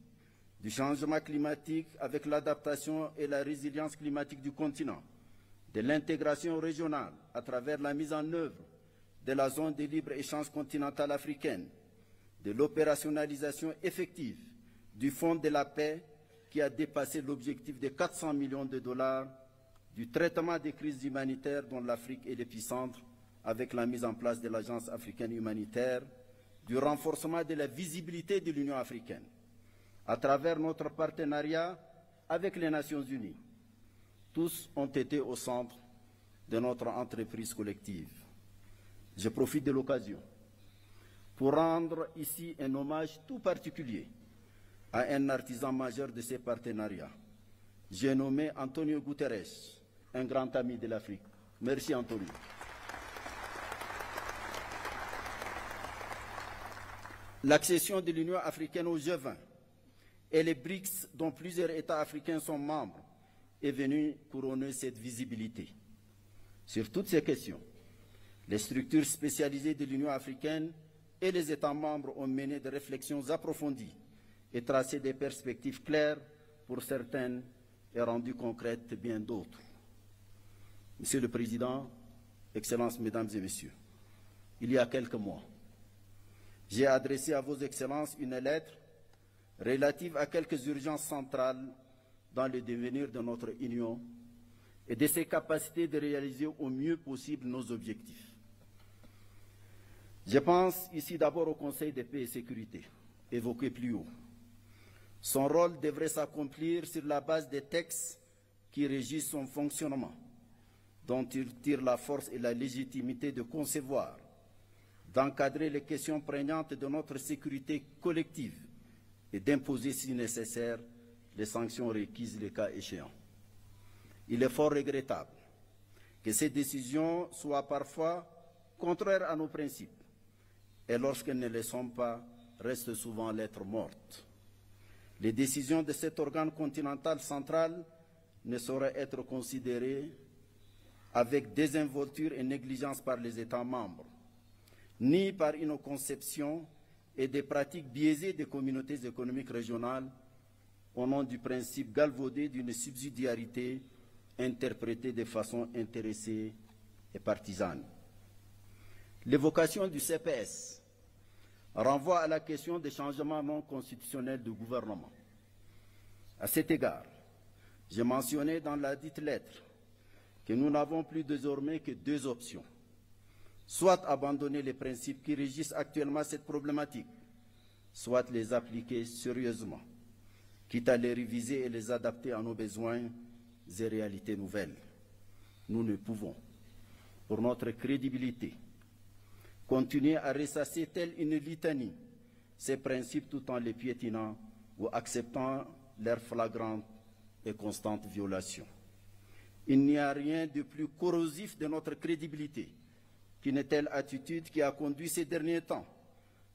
du changement climatique avec l'adaptation et la résilience climatique du continent, de l'intégration régionale à travers la mise en œuvre de la zone de libre-échange continentale africaine, de l'opérationnalisation effective du Fonds de la paix qui a dépassé l'objectif de 400 millions de dollars, du traitement des crises humanitaires dont l'Afrique est l'épicentre avec la mise en place de l'Agence africaine humanitaire, du renforcement de la visibilité de l'Union africaine à travers notre partenariat avec les Nations unies. Tous ont été au centre de notre entreprise collective. Je profite de l'occasion pour rendre ici un hommage tout particulier à un artisan majeur de ces partenariats. J'ai nommé Antonio Guterres, un grand ami de l'Afrique. Merci Antonio. L'accession de l'Union africaine au G20 et les BRICS, dont plusieurs États africains sont membres, est venue couronner cette visibilité. Sur toutes ces questions, les structures spécialisées de l'Union africaine et les États membres ont mené des réflexions approfondies et tracé des perspectives claires pour certaines et rendu concrètes bien d'autres. Monsieur le Président, Excellences, Mesdames et Messieurs, il y a quelques mois, j'ai adressé à vos Excellences une lettre relative à quelques urgences centrales dans le devenir de notre Union et de ses capacités de réaliser au mieux possible nos objectifs. Je pense ici d'abord au Conseil de paix et sécurité, évoqué plus haut. Son rôle devrait s'accomplir sur la base des textes qui régissent son fonctionnement, dont il tire la force et la légitimité de concevoir, d'encadrer les questions prégnantes de notre sécurité collective et d'imposer, si nécessaire, les sanctions requises le cas échéant. Il est fort regrettable que ces décisions soient parfois contraires à nos principes et lorsqu'elles ne le sont pas, restent souvent lettre morte. Les décisions de cet organe continental central ne sauraient être considérées avec désinvolture et négligence par les États membres, ni par une conception et des pratiques biaisées des communautés économiques régionales au nom du principe galvaudé d'une subsidiarité interprétée de façon intéressée et partisane. L'évocation du CPS renvoie à la question des changements non constitutionnels de gouvernement. À cet égard, j'ai mentionné dans la dite lettre que nous n'avons plus désormais que deux options. Soit abandonner les principes qui régissent actuellement cette problématique, soit les appliquer sérieusement, quitte à les réviser et les adapter à nos besoins et réalités nouvelles. Nous ne pouvons, pour notre crédibilité, continuer à ressasser telle une litanie ces principes tout en les piétinant ou acceptant leur flagrante et constante violation. Il n'y a rien de plus corrosif de notre crédibilité qu'une telle attitude qui a conduit ces derniers temps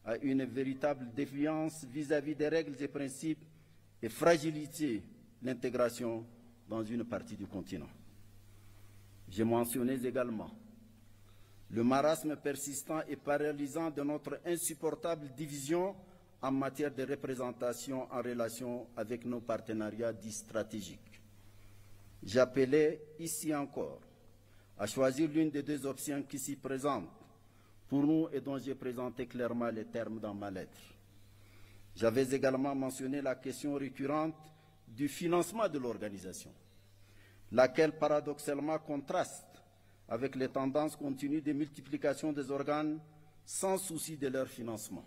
à une véritable défiance vis-à-vis des règles et principes et fragiliser l'intégration dans une partie du continent. J'ai mentionné également le marasme persistant et paralysant de notre insupportable division en matière de représentation en relation avec nos partenariats dits stratégiques. J'appelais ici encore à choisir l'une des deux options qui s'y présentent pour nous et dont j'ai présenté clairement les termes dans ma lettre. J'avais également mentionné la question récurrente du financement de l'organisation, laquelle paradoxalement contraste avec les tendances continues de multiplication des organes sans souci de leur financement.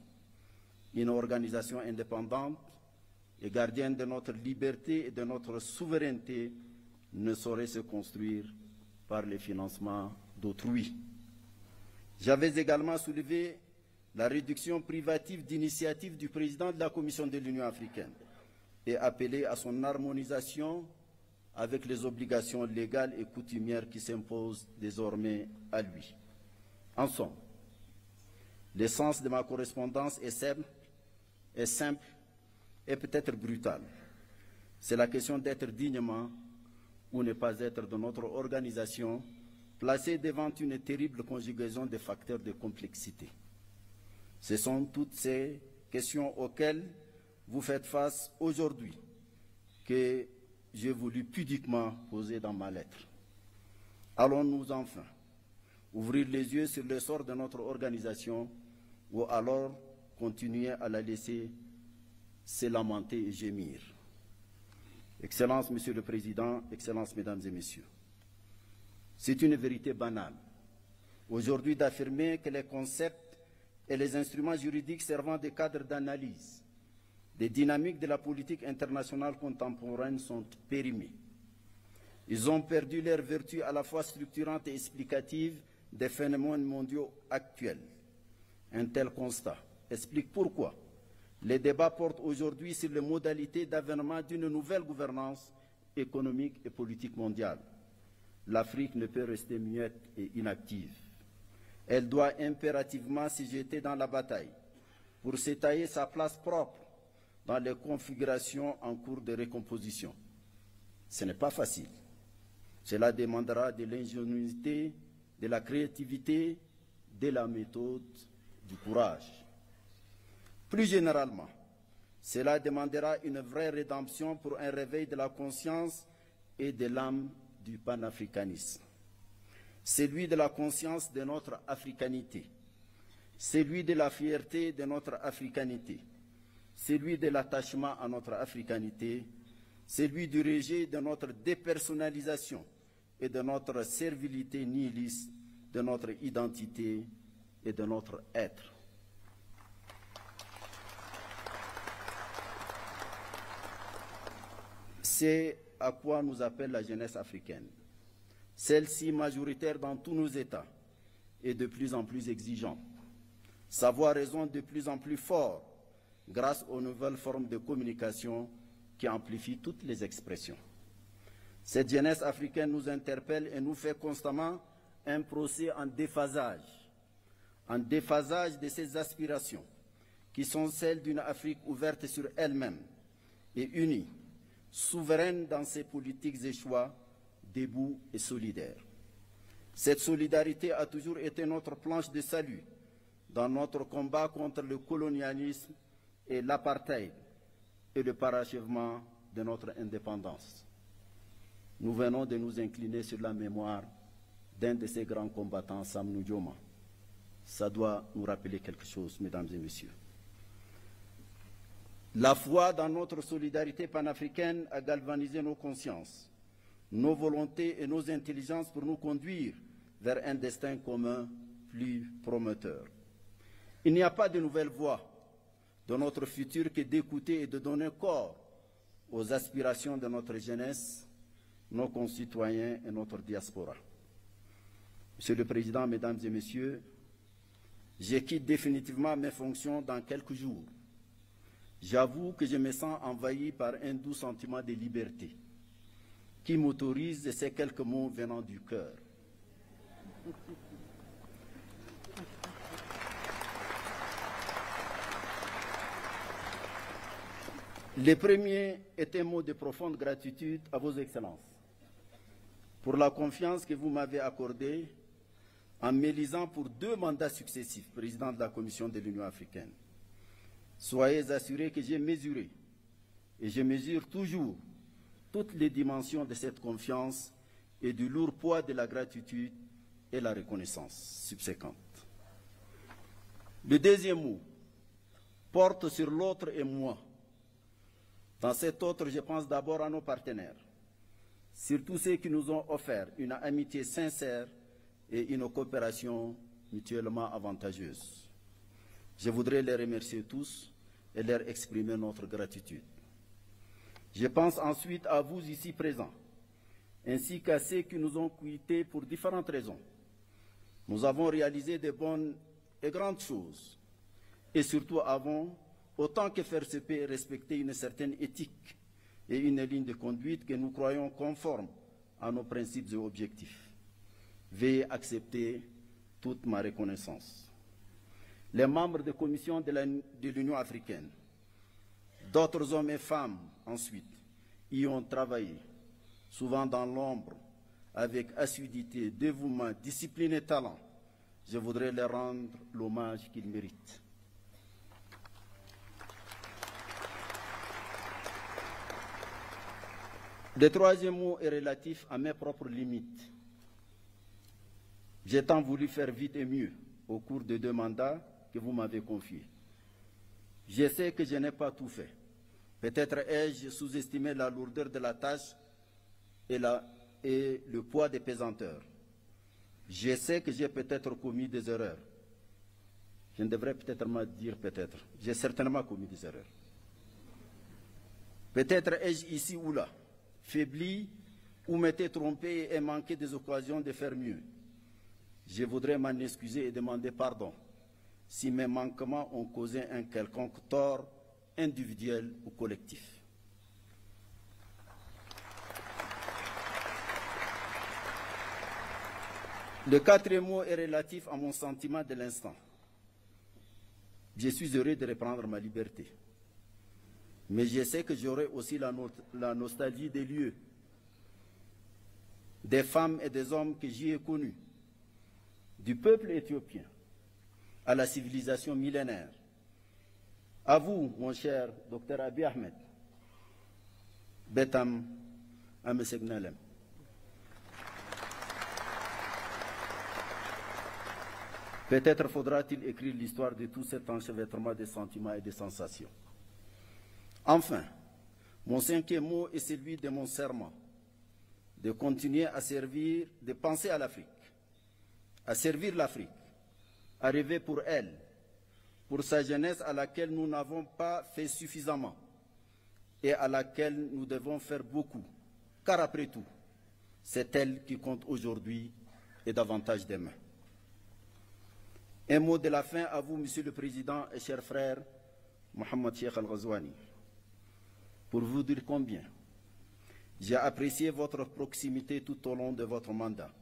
Une organisation indépendante et gardienne de notre liberté et de notre souveraineté ne saurait se construire par le financement d'autrui. J'avais également soulevé la réduction privative d'initiative du président de la Commission de l'Union africaine et appelé à son harmonisation avec les obligations légales et coutumières qui s'imposent désormais à lui. En somme, l'essence de ma correspondance est simple et peut-être brutale. C'est la question d'être dignement ou ne pas être de notre organisation, placés devant une terrible conjugaison de facteurs de complexité. Ce sont toutes ces questions auxquelles vous faites face aujourd'hui que j'ai voulu pudiquement poser dans ma lettre. Allons-nous enfin ouvrir les yeux sur le sort de notre organisation ou alors continuer à la laisser se lamenter et gémir? Excellences, Monsieur le Président, Excellences, Mesdames et Messieurs, c'est une vérité banale aujourd'hui d'affirmer que les concepts et les instruments juridiques servant de cadre d'analyse des dynamiques de la politique internationale contemporaine sont périmés. Ils ont perdu leur vertu à la fois structurante et explicative des phénomènes mondiaux actuels. Un tel constat explique pourquoi les débats portent aujourd'hui sur les modalités d'avènement d'une nouvelle gouvernance économique et politique mondiale. L'Afrique ne peut rester muette et inactive. Elle doit impérativement s'y jeter dans la bataille pour se tailler sa place propre dans les configurations en cours de recomposition. Ce n'est pas facile. Cela demandera de l'ingéniosité, de la créativité, de la méthode, du courage. Plus généralement, cela demandera une vraie rédemption pour un réveil de la conscience et de l'âme du panafricanisme. Celui de la conscience de notre africanité, celui de la fierté de notre africanité, celui de l'attachement à notre africanité, celui du rejet de notre dépersonnalisation et de notre servilité nihiliste, de notre identité et de notre être. C'est à quoi nous appelle la jeunesse africaine. Celle-ci, majoritaire dans tous nos États, est de plus en plus exigeante. Sa voix résonne de plus en plus fort grâce aux nouvelles formes de communication qui amplifient toutes les expressions. Cette jeunesse africaine nous interpelle et nous fait constamment un procès en déphasage de ses aspirations, qui sont celles d'une Afrique ouverte sur elle-même et unie, souveraine dans ses politiques et choix, debout et solidaire. Cette solidarité a toujours été notre planche de salut dans notre combat contre le colonialisme et l'apartheid et le parachèvement de notre indépendance. Nous venons de nous incliner sur la mémoire d'un de ces grands combattants, Sam Nujoma. Ça doit nous rappeler quelque chose, mesdames et messieurs. La foi dans notre solidarité panafricaine a galvanisé nos consciences, nos volontés et nos intelligences pour nous conduire vers un destin commun plus prometteur. Il n'y a pas de nouvelle voie de notre futur que d'écouter et de donner corps aux aspirations de notre jeunesse, nos concitoyens et notre diaspora. Monsieur le Président, Mesdames et Messieurs, je quitte définitivement mes fonctions dans quelques jours. J'avoue que je me sens envahi par un doux sentiment de liberté qui m'autorise ces quelques mots venant du cœur. Le premier est un mot de profonde gratitude à vos excellences pour la confiance que vous m'avez accordée en m'élisant pour 2 mandats successifs, président de la Commission de l'Union africaine. Soyez assurés que j'ai mesuré et je mesure toujours toutes les dimensions de cette confiance et du lourd poids de la gratitude et la reconnaissance subséquente. Le deuxième mot porte sur l'autre et moi. Dans cet autre, je pense d'abord à nos partenaires, surtout ceux qui nous ont offert une amitié sincère et une coopération mutuellement avantageuse. Je voudrais les remercier tous et leur exprimer notre gratitude. Je pense ensuite à vous ici présents, ainsi qu'à ceux qui nous ont quittés pour différentes raisons. Nous avons réalisé de bonnes et grandes choses, et surtout avons, autant que faire se peut, respecter une certaine éthique et une ligne de conduite que nous croyons conforme à nos principes et objectifs. Veuillez accepter toute ma reconnaissance. Les membres de commission de l'Union africaine, d'autres hommes et femmes ensuite, y ont travaillé, souvent dans l'ombre, avec assiduité, dévouement, discipline et talent, je voudrais leur rendre l'hommage qu'ils méritent. Le troisième mot est relatif à mes propres limites. J'ai tant voulu faire vite et mieux au cours des 2 mandats que vous m'avez confiés. Je sais que je n'ai pas tout fait. Peut-être ai-je sous-estimé la lourdeur de la tâche et le poids des pesanteurs. Je sais que j'ai peut-être commis des erreurs. Je ne devrais peut-être pas dire peut-être. J'ai certainement commis des erreurs. Peut-être ai-je ici ou là faibli ou m'étais trompé et manqué des occasions de faire mieux. Je voudrais m'en excuser et demander pardon si mes manquements ont causé un quelconque tort individuel ou collectif. Le 4e mot est relatif à mon sentiment de l'instant. Je suis heureux de reprendre ma liberté. Mais je sais que j'aurai aussi la nostalgie des lieux, des femmes et des hommes que j'y ai connus, du peuple éthiopien à la civilisation millénaire. À vous, mon cher Dr. Abiy Ahmed, Betam Amesegnalem. Peut-être faudra-t-il écrire l'histoire de tout cet enchevêtrement de sentiments et de sensations. Enfin, mon 5e mot est celui de mon serment, de continuer à servir, de penser à l'Afrique, à servir l'Afrique, à rêver pour elle, pour sa jeunesse à laquelle nous n'avons pas fait suffisamment et à laquelle nous devons faire beaucoup, car après tout, c'est elle qui compte aujourd'hui et davantage demain. Un mot de la fin à vous, Monsieur le Président et cher frère Mohamed Cheikh Al-Ghazouani, pour vous dire combien j'ai apprécié votre proximité tout au long de votre mandat.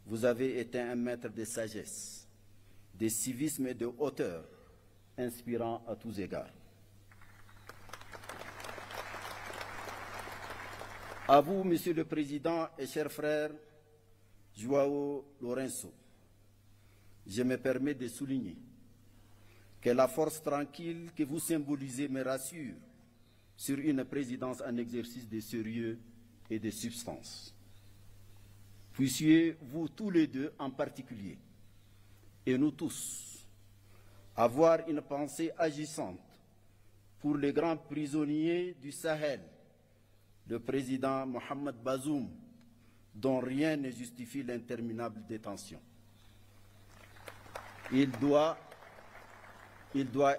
Vous avez été un maître de sagesse, de civisme et de hauteur, inspirant à tous égards. À vous, Monsieur le Président et cher frère João Lourenço, je me permets de souligner que la force tranquille que vous symbolisez me rassure sur une présidence en exercice de sérieux et de substance. Puissiez-vous tous les deux en particulier, et nous tous, avoir une pensée agissante pour les grands prisonniers du Sahel, le président Mohamed Bazoum, dont rien ne justifie l'interminable détention. Il doit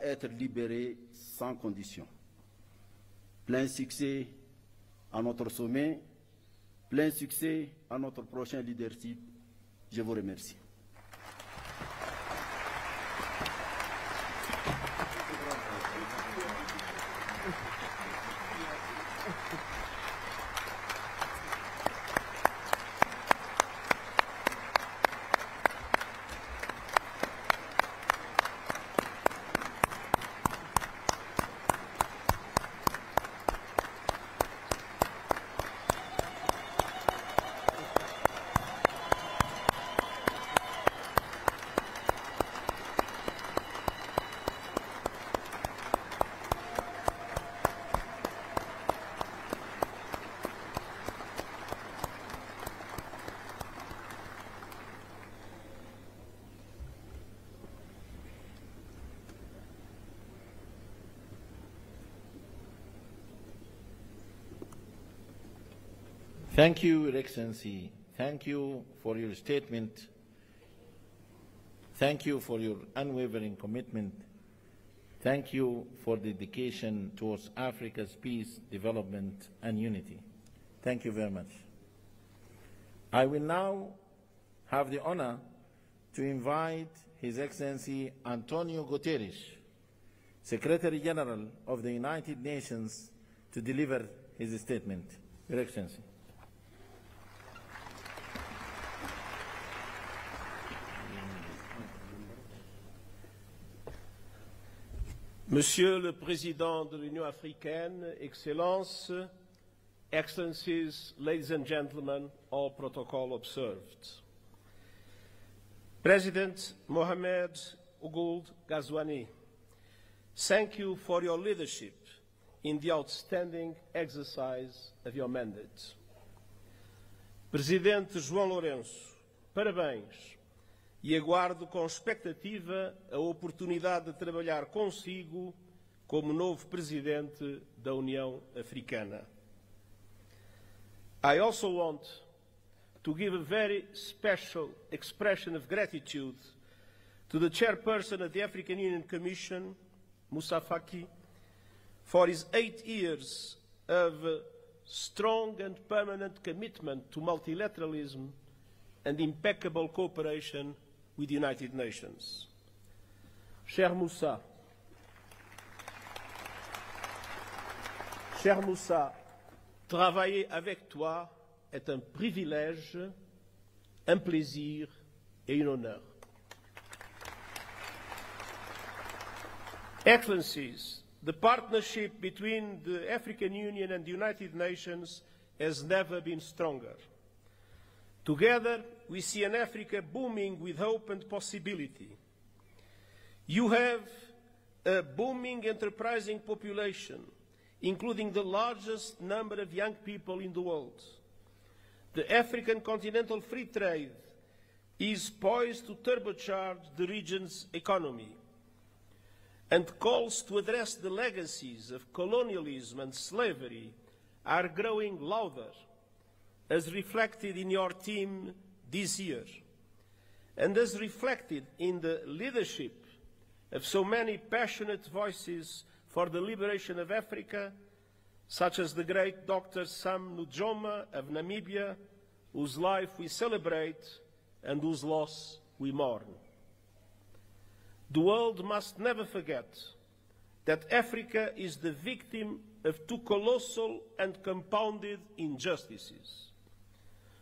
être libéré sans condition. Plein succès à notre sommet, plein succès à notre prochain leadership. Je vous remercie. Thank you, Your Excellency. Thank you for your statement. Thank you for your unwavering commitment. Thank you for dedication towards Africa's peace, development, and unity. Thank you very much. I will now have the honor to invite His Excellency Antonio Guterres, Secretary General of the United Nations, to deliver his statement. Your Excellency. Monsieur le Président de l'Union africaine, Excellences, Excellencies, ladies and gentlemen, all protocol observed. President Mohamed Ould Ghazouani, thank you for your leadership in the outstanding exercise of your mandate. Presidente João Lourenço, parabéns e aguardo com expectativa a oportunidade de trabalhar consigo como novo Presidente da União Africana. I also want to give a very special expression of gratitude to the Chairperson of the African Union Commission, Moussa Faki, for his 8 years of strong and permanent commitment to multilateralism and impeccable cooperation with the United Nations. Cher Moussa, travailler avec toi est un privilège, un plaisir et un honneur. Excellencies, the partnership between the African Union and the United Nations has never been stronger. Together, we see an Africa booming with hope and possibility. You have a booming, enterprising population, including the largest number of young people in the world. The African continental free trade is poised to turbocharge the region's economy, and calls to address the legacies of colonialism and slavery are growing louder, as reflected in your theme this year, and as reflected in the leadership of so many passionate voices for the liberation of Africa, such as the great Dkt.Sam of Namibia, whose life we celebrate and whose loss we mourn. The world must never forget that Africa is the victim of two colossal and compounded injustices.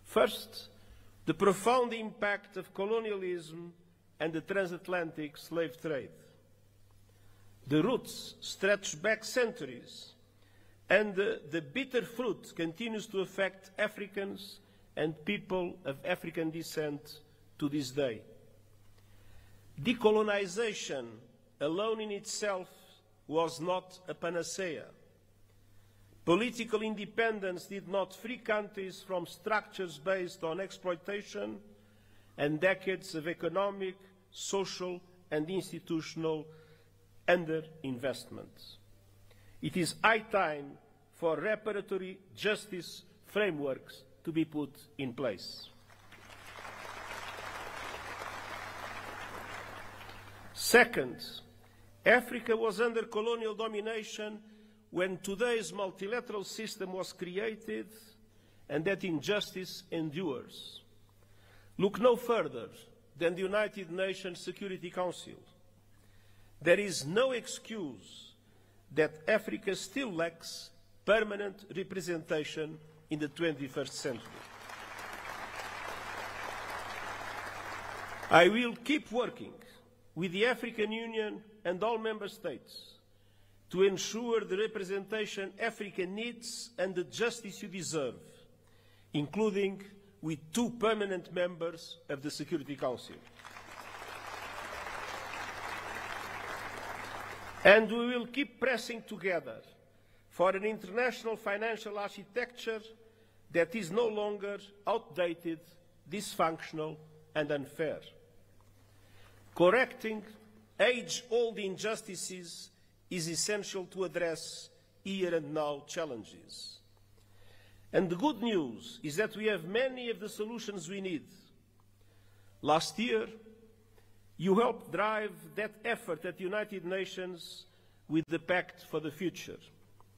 First, the profound impact of colonialism and the transatlantic slave trade. The roots stretch back centuries, and the bitter fruit continues to affect Africans and people of African descent to this day. Decolonization alone in itself was not a panacea. Political independence did not free countries from structures based on exploitation and decades of economic, social, and institutional underinvestment. It is high time for reparatory justice frameworks to be put in place. Second, Africa was under colonial domination when today's multilateral system was created, and that injustice endures. Look no further than the United Nations Security Council. There is no excuse that Africa still lacks permanent representation in the 21st century. I will keep working with the African Union and all member states to ensure the representation Africa needs and the justice you deserve, including with 2 permanent members of the Security Council. And we will keep pressing together for an international financial architecture that is no longer outdated, dysfunctional, and unfair. Correcting age-old injustices is essential to address here and now challenges. And the good news is that we have many of the solutions we need. Last year, you helped drive that effort at the United Nations with the Pact for the Future.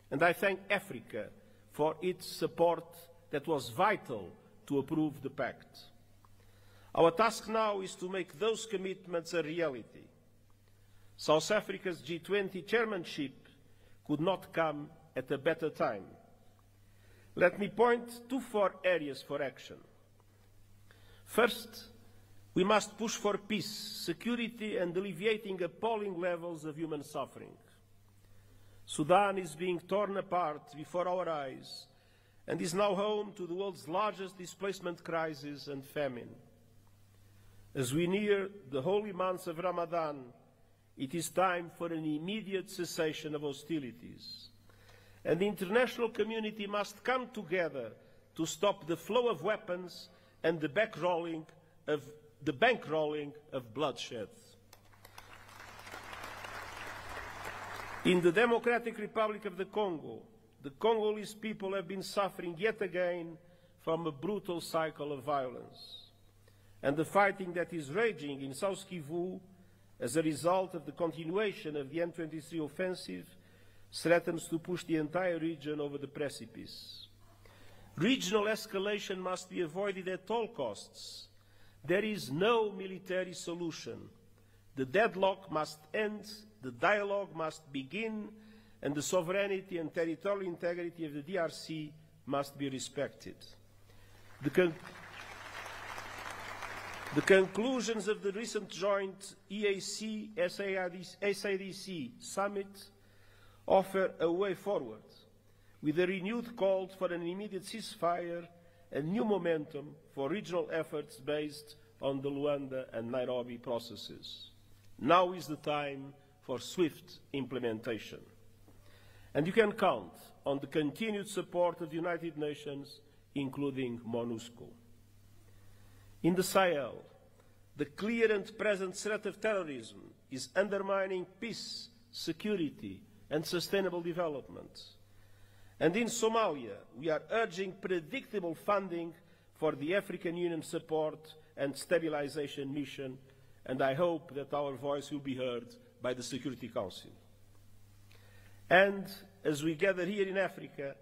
And I thank Africa for its support that was vital to approve the Pact. Our task now is to make those commitments a reality. South Africa's G20 chairmanship could not come at a better time. Let me point to 4 areas for action. First, we must push for peace, security, and alleviating appalling levels of human suffering. Sudan is being torn apart before our eyes, and is now home to the world's largest displacement crisis and famine. As we near the holy months of Ramadan, it is time for an immediate cessation of hostilities. And the international community must come together to stop the flow of weapons and the bankrolling of bloodshed. In the Democratic Republic of the Congolese people have been suffering yet again from a brutal cycle of violence. And the fighting that is raging in South Kivu as a result of the continuation of the M23 offensive threatens to push the entire region over the precipice. Regional escalation must be avoided at all costs. There is no military solution. The deadlock must end, the dialogue must begin, and the sovereignty and territorial integrity of the DRC must be respected. The conclusions of the recent joint EAC-SADC summit offer a way forward, with a renewed call for an immediate ceasefire and new momentum for regional efforts based on the Luanda and Nairobi processes. Now is the time for swift implementation. And you can count on the continued support of the United Nations, including MONUSCO. In the Sahel, the clear and present threat of terrorism is undermining peace, security, and sustainable development. And in Somalia, we are urging predictable funding for the African Union support and stabilization mission, and I hope that our voice will be heard by the Security Council. And as we gather here in Africa,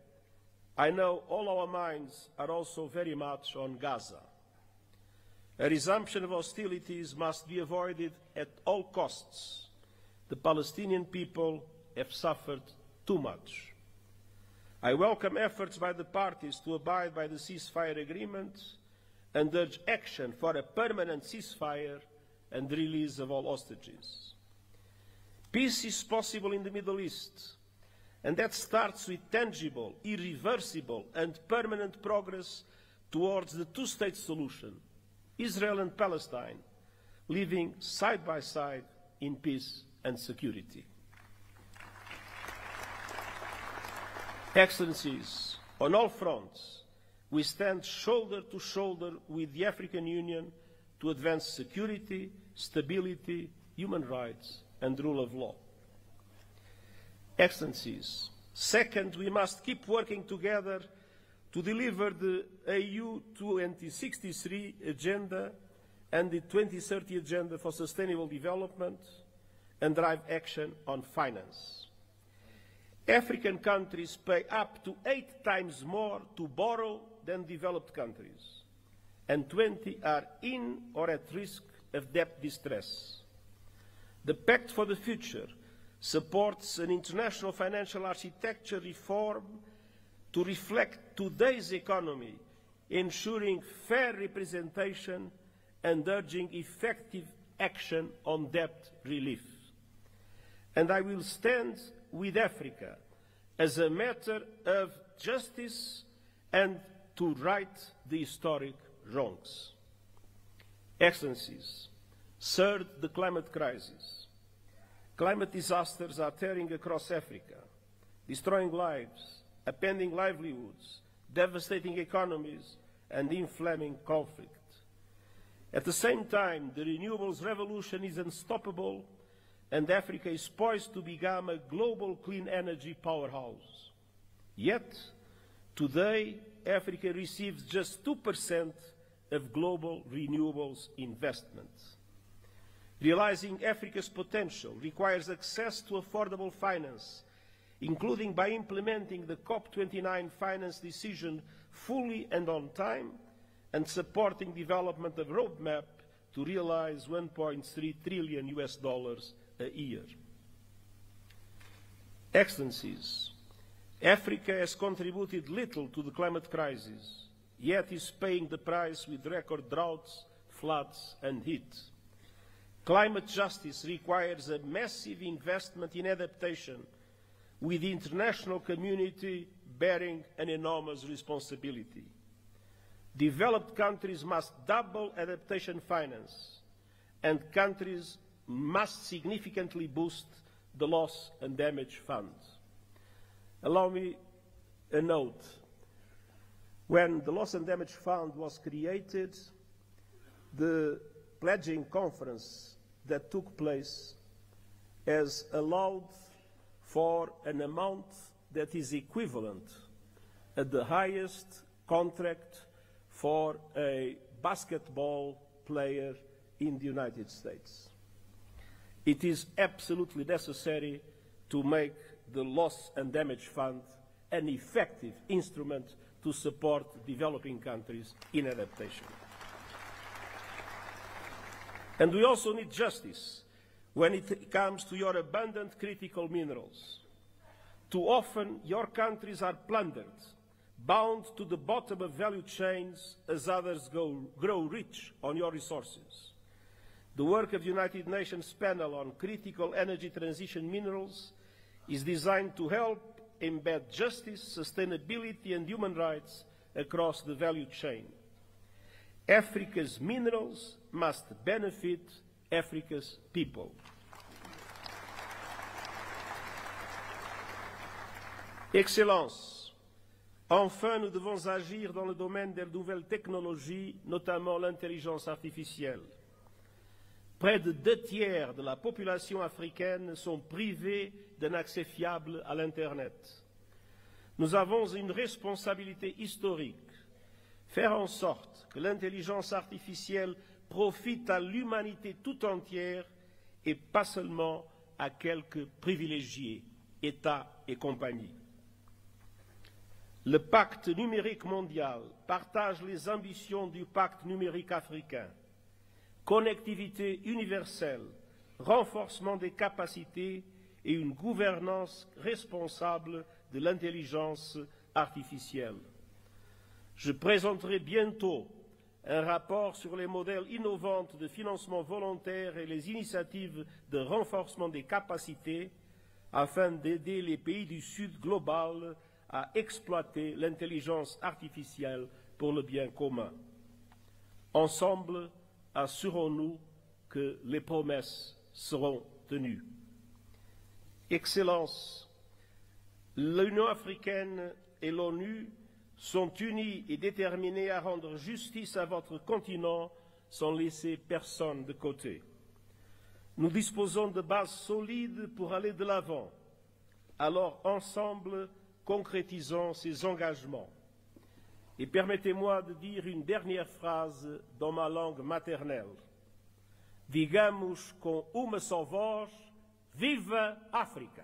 I know all our minds are also very much on Gaza. A resumption of hostilities must be avoided at all costs. The Palestinian people have suffered too much. I welcome efforts by the parties to abide by the ceasefire agreement and urge action for a permanent ceasefire and the release of all hostages. Peace is possible in the Middle East, and that starts with tangible, irreversible, and permanent progress towards the two-state solution, Israel and Palestine, living side by side in peace and security. Excellencies, on all fronts, we stand shoulder to shoulder with the African Union to advance security, stability, human rights, and rule of law. Excellencies, second, we must keep working together to deliver the AU 2063 agenda and the 2030 agenda for sustainable development and drive action on finance. African countries pay up to 8 times more to borrow than developed countries, and 20 are in or at risk of debt distress. The Pact for the Future supports an international financial architecture reform to reflect today's economy, ensuring fair representation and urging effective action on debt relief. And I will stand with Africa as a matter of justice and to right the historic wrongs. Excellencies, third, the climate crisis. Climate disasters are tearing across Africa, destroying lives, upending livelihoods, devastating economies, and inflaming conflict. At the same time, the renewables revolution is unstoppable, and Africa is poised to become a global clean energy powerhouse. Yet, today, Africa receives just 2% of global renewables investment. Realizing Africa's potential requires access to affordable finance, including by implementing the COP29 finance decision fully and on time, and supporting development of a roadmap to realize $1.3 trillion a year. Excellencies, Africa has contributed little to the climate crisis, yet is paying the price with record droughts, floods, and heat. Climate justice requires a massive investment in adaptation, with the international community bearing an enormous responsibility. Developed countries must double adaptation finance, and countries must significantly boost the loss and damage fund. Allow me a note. When the Loss and Damage Fund was created, the pledging conference that took place has allowed for an amount that is equivalent at the highest contract for a basketball player in the United States. It is absolutely necessary to make the Loss and Damage Fund an effective instrument to support developing countries in adaptation. And we also need justice when it comes to your abundant critical minerals. Too often, your countries are plundered, bound to the bottom of value chains as others grow rich on your resources. The work of the United Nations panel on critical energy transition minerals is designed to help embed justice, sustainability and human rights across the value chain. Africa's minerals must benefit Africa's people. Excellences, enfin nous devons agir dans le domaine des nouvelles technologies, notamment l'intelligence artificielle. Près de 2/3 de la population africaine sont privés d'un accès fiable à l'Internet. Nous avons une responsabilité historique, faire en sorte que l'intelligence artificielle profite à l'humanité tout entière et pas seulement à quelques privilégiés, États et compagnie. Le pacte numérique mondial partage les ambitions du pacte numérique africain. Connectivité universelle, renforcement des capacités et une gouvernance responsable de l'intelligence artificielle. Je présenterai bientôt un rapport sur les modèles innovants de financement volontaire et les initiatives de renforcement des capacités afin d'aider les pays du Sud global à exploiter l'intelligence artificielle pour le bien commun. Ensemble, assurons-nous que les promesses seront tenues. Excellences, l'Union africaine et l'ONU sont unis et déterminés à rendre justice à votre continent sans laisser personne de côté. Nous disposons de bases solides pour aller de l'avant. Alors, ensemble, concrétisons ces engagements. Et permettez-moi de dire une dernière phrase dans ma langue maternelle. Digamos com uma só voz, viva África!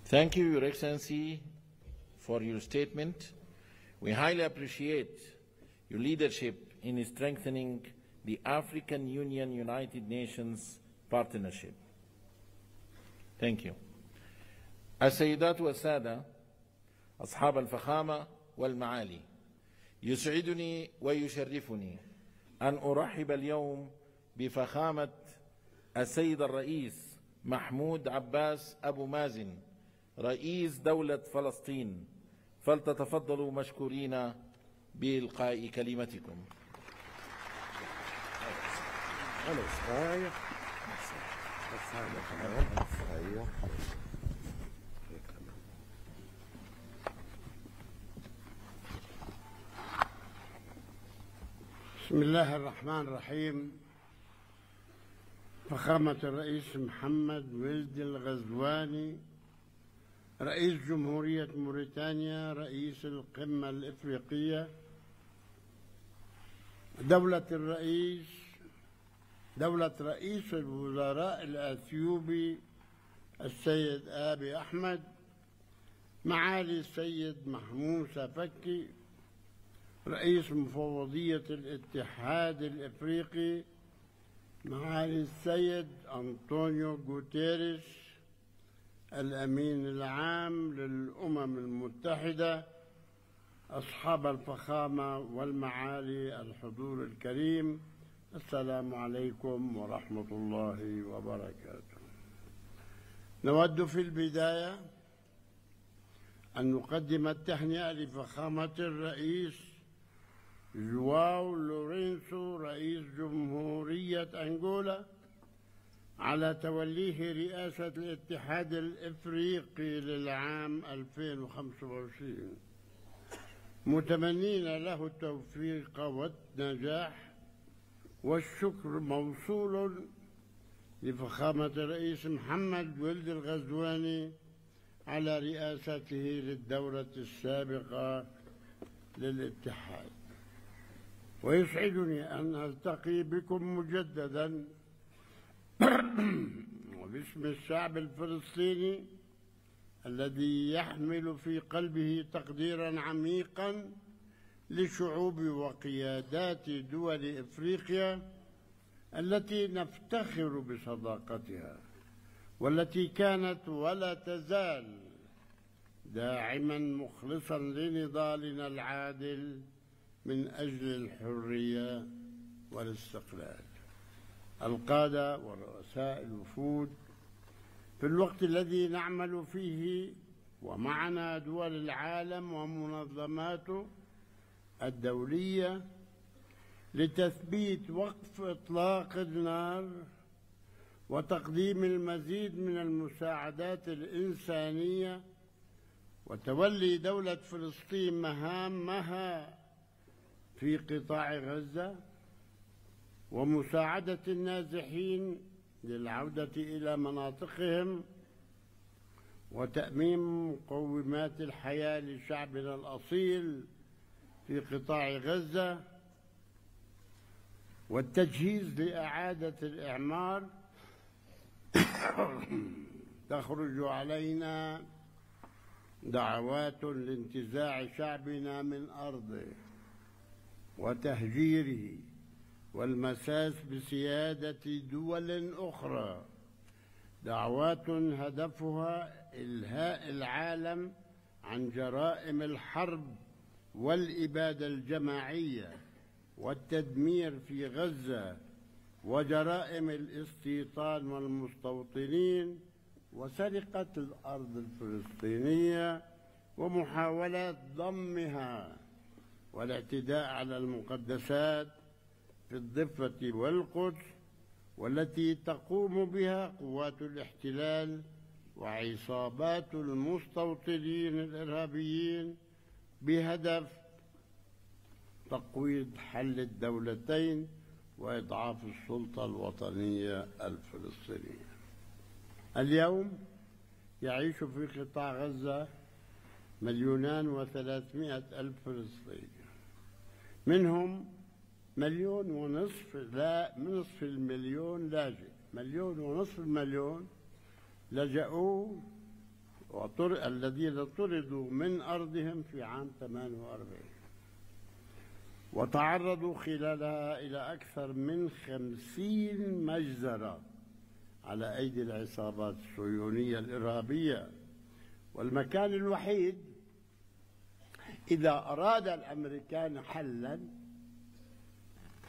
Thank you, Your Excellency, for your statement. We highly appreciate your leadership in strengthening the African Union-United Nations partnership. Thank you. السيدات والسادة أصحاب الفخامة والمعالي، يسعدني ويشرفني أن أرحب اليوم بفخامة السيد الرئيس محمود عباس أبو مازن رئيس دولة فلسطين، فلتتفضلوا مشكورين بإلقاء كلمتكم. بسم الله الرحمن الرحيم. فخامة الرئيس محمد ولد الغزواني رئيس جمهورية موريتانيا، رئيس القمة الإفريقية، دولة رئيس الوزراء الأثيوبي السيد آبي أحمد، معالي السيد محمود سفكي، رئيس مفوضية الاتحاد الإفريقي معالي السيد أنطونيو غوتيريش، الأمين العام للأمم المتحدة، أصحاب الفخامة والمعالي، الحضور الكريم، السلام عليكم ورحمة الله وبركاته. نود في البداية أن نقدم التهنئة لفخامة الرئيس جواو لورينسو رئيس جمهورية أنغولا على توليه رئاسة الاتحاد الإفريقي للعام 2025، متمنين له التوفيق والنجاح، والشكر موصول لفخامة الرئيس محمد ولد الغزواني على رئاسته للدورة السابقة للاتحاد. ويسعدني أن ألتقي بكم مجددا وباسم الشعب الفلسطيني الذي يحمل في قلبه تقديرا عميقا لشعوب وقيادات دول إفريقيا التي نفتخر بصداقتها، والتي كانت ولا تزال داعما مخلصا لنضالنا العادل من أجل الحرية والاستقلال. القادة ورؤساء الوفود، في الوقت الذي نعمل فيه ومعنا دول العالم ومنظماته الدولية لتثبيت وقف إطلاق النار وتقديم المزيد من المساعدات الإنسانية وتولي دولة فلسطين مهامها في قطاع غزة ومساعدة النازحين للعودة إلى مناطقهم وتأمين مقومات الحياة لشعبنا الأصيل في قطاع غزة والتجهيز لإعادة الإعمار، تخرج علينا دعوات لانتزاع شعبنا من أرضه وتهجيره والمساس بسيادة دول أخرى، دعوات هدفها إلهاء العالم عن جرائم الحرب والإبادة الجماعية والتدمير في غزة وجرائم الاستيطان والمستوطنين وسرقة الأرض الفلسطينية ومحاولات ضمها والاعتداء على المقدسات في الضفة والقدس والتي تقوم بها قوات الاحتلال وعصابات المستوطنين الإرهابيين بهدف تقويض حل الدولتين وإضعاف السلطة الوطنية الفلسطينية. اليوم يعيش في قطاع غزة 2,300,000 فلسطيني، منهم 1,500,000 نصف المليون لاجئ، 1,500,000 لجأوا الذين طردوا من أرضهم في عام 48 وتعرضوا خلالها إلى أكثر من 50 مجزرة على أيدي العصابات الصهيونية الإرهابية. والمكان الوحيد إذا أراد الأمريكان حلا،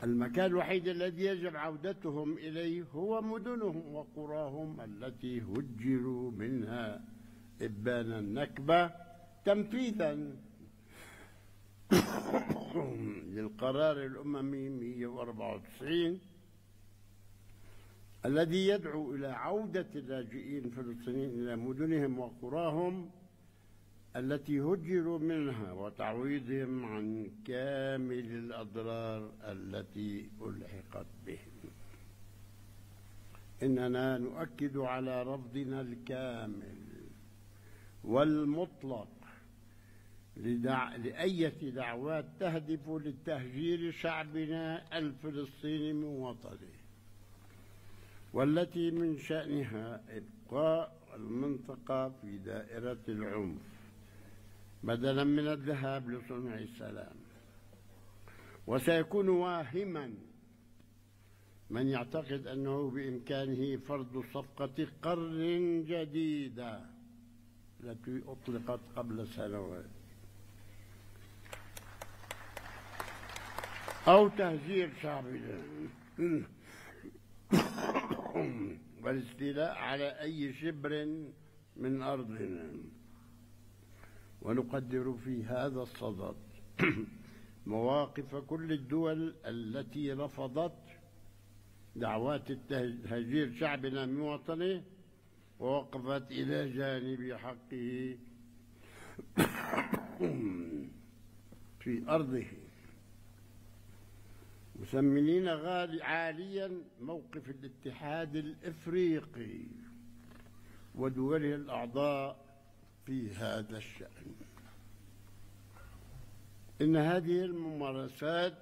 المكان الوحيد الذي يجب عودتهم إليه هو مدنهم وقراهم التي هجروا منها إبان النكبة تنفيذا للقرار الأممي 194 الذي يدعو إلى عودة اللاجئين الفلسطينيين إلى مدنهم وقراهم التي هجروا منها وتعويضهم عن كامل الأضرار التي ألحقت بهم. إننا نؤكد على رفضنا الكامل والمطلق لأية دعوات تهدف لتهجير شعبنا الفلسطيني من وطنه، والتي من شأنها إبقاء المنطقة في دائرة العنف بدلا من الذهاب لصنع السلام. وسيكون واهما من يعتقد أنه بإمكانه فرض صفقة قرن جديدة التي أطلقت قبل سنوات أو تهجير شعبنا والاستيلاء على أي شبر من أرضنا. ونقدر في هذا الصدد مواقف كل الدول التي رفضت دعوات تهجير شعبنا من وطنه ووقفت إلى جانب حقه في أرضه، مثمنين عاليا موقف الاتحاد الإفريقي ودوله الأعضاء في هذا الشأن. إن هذه الممارسات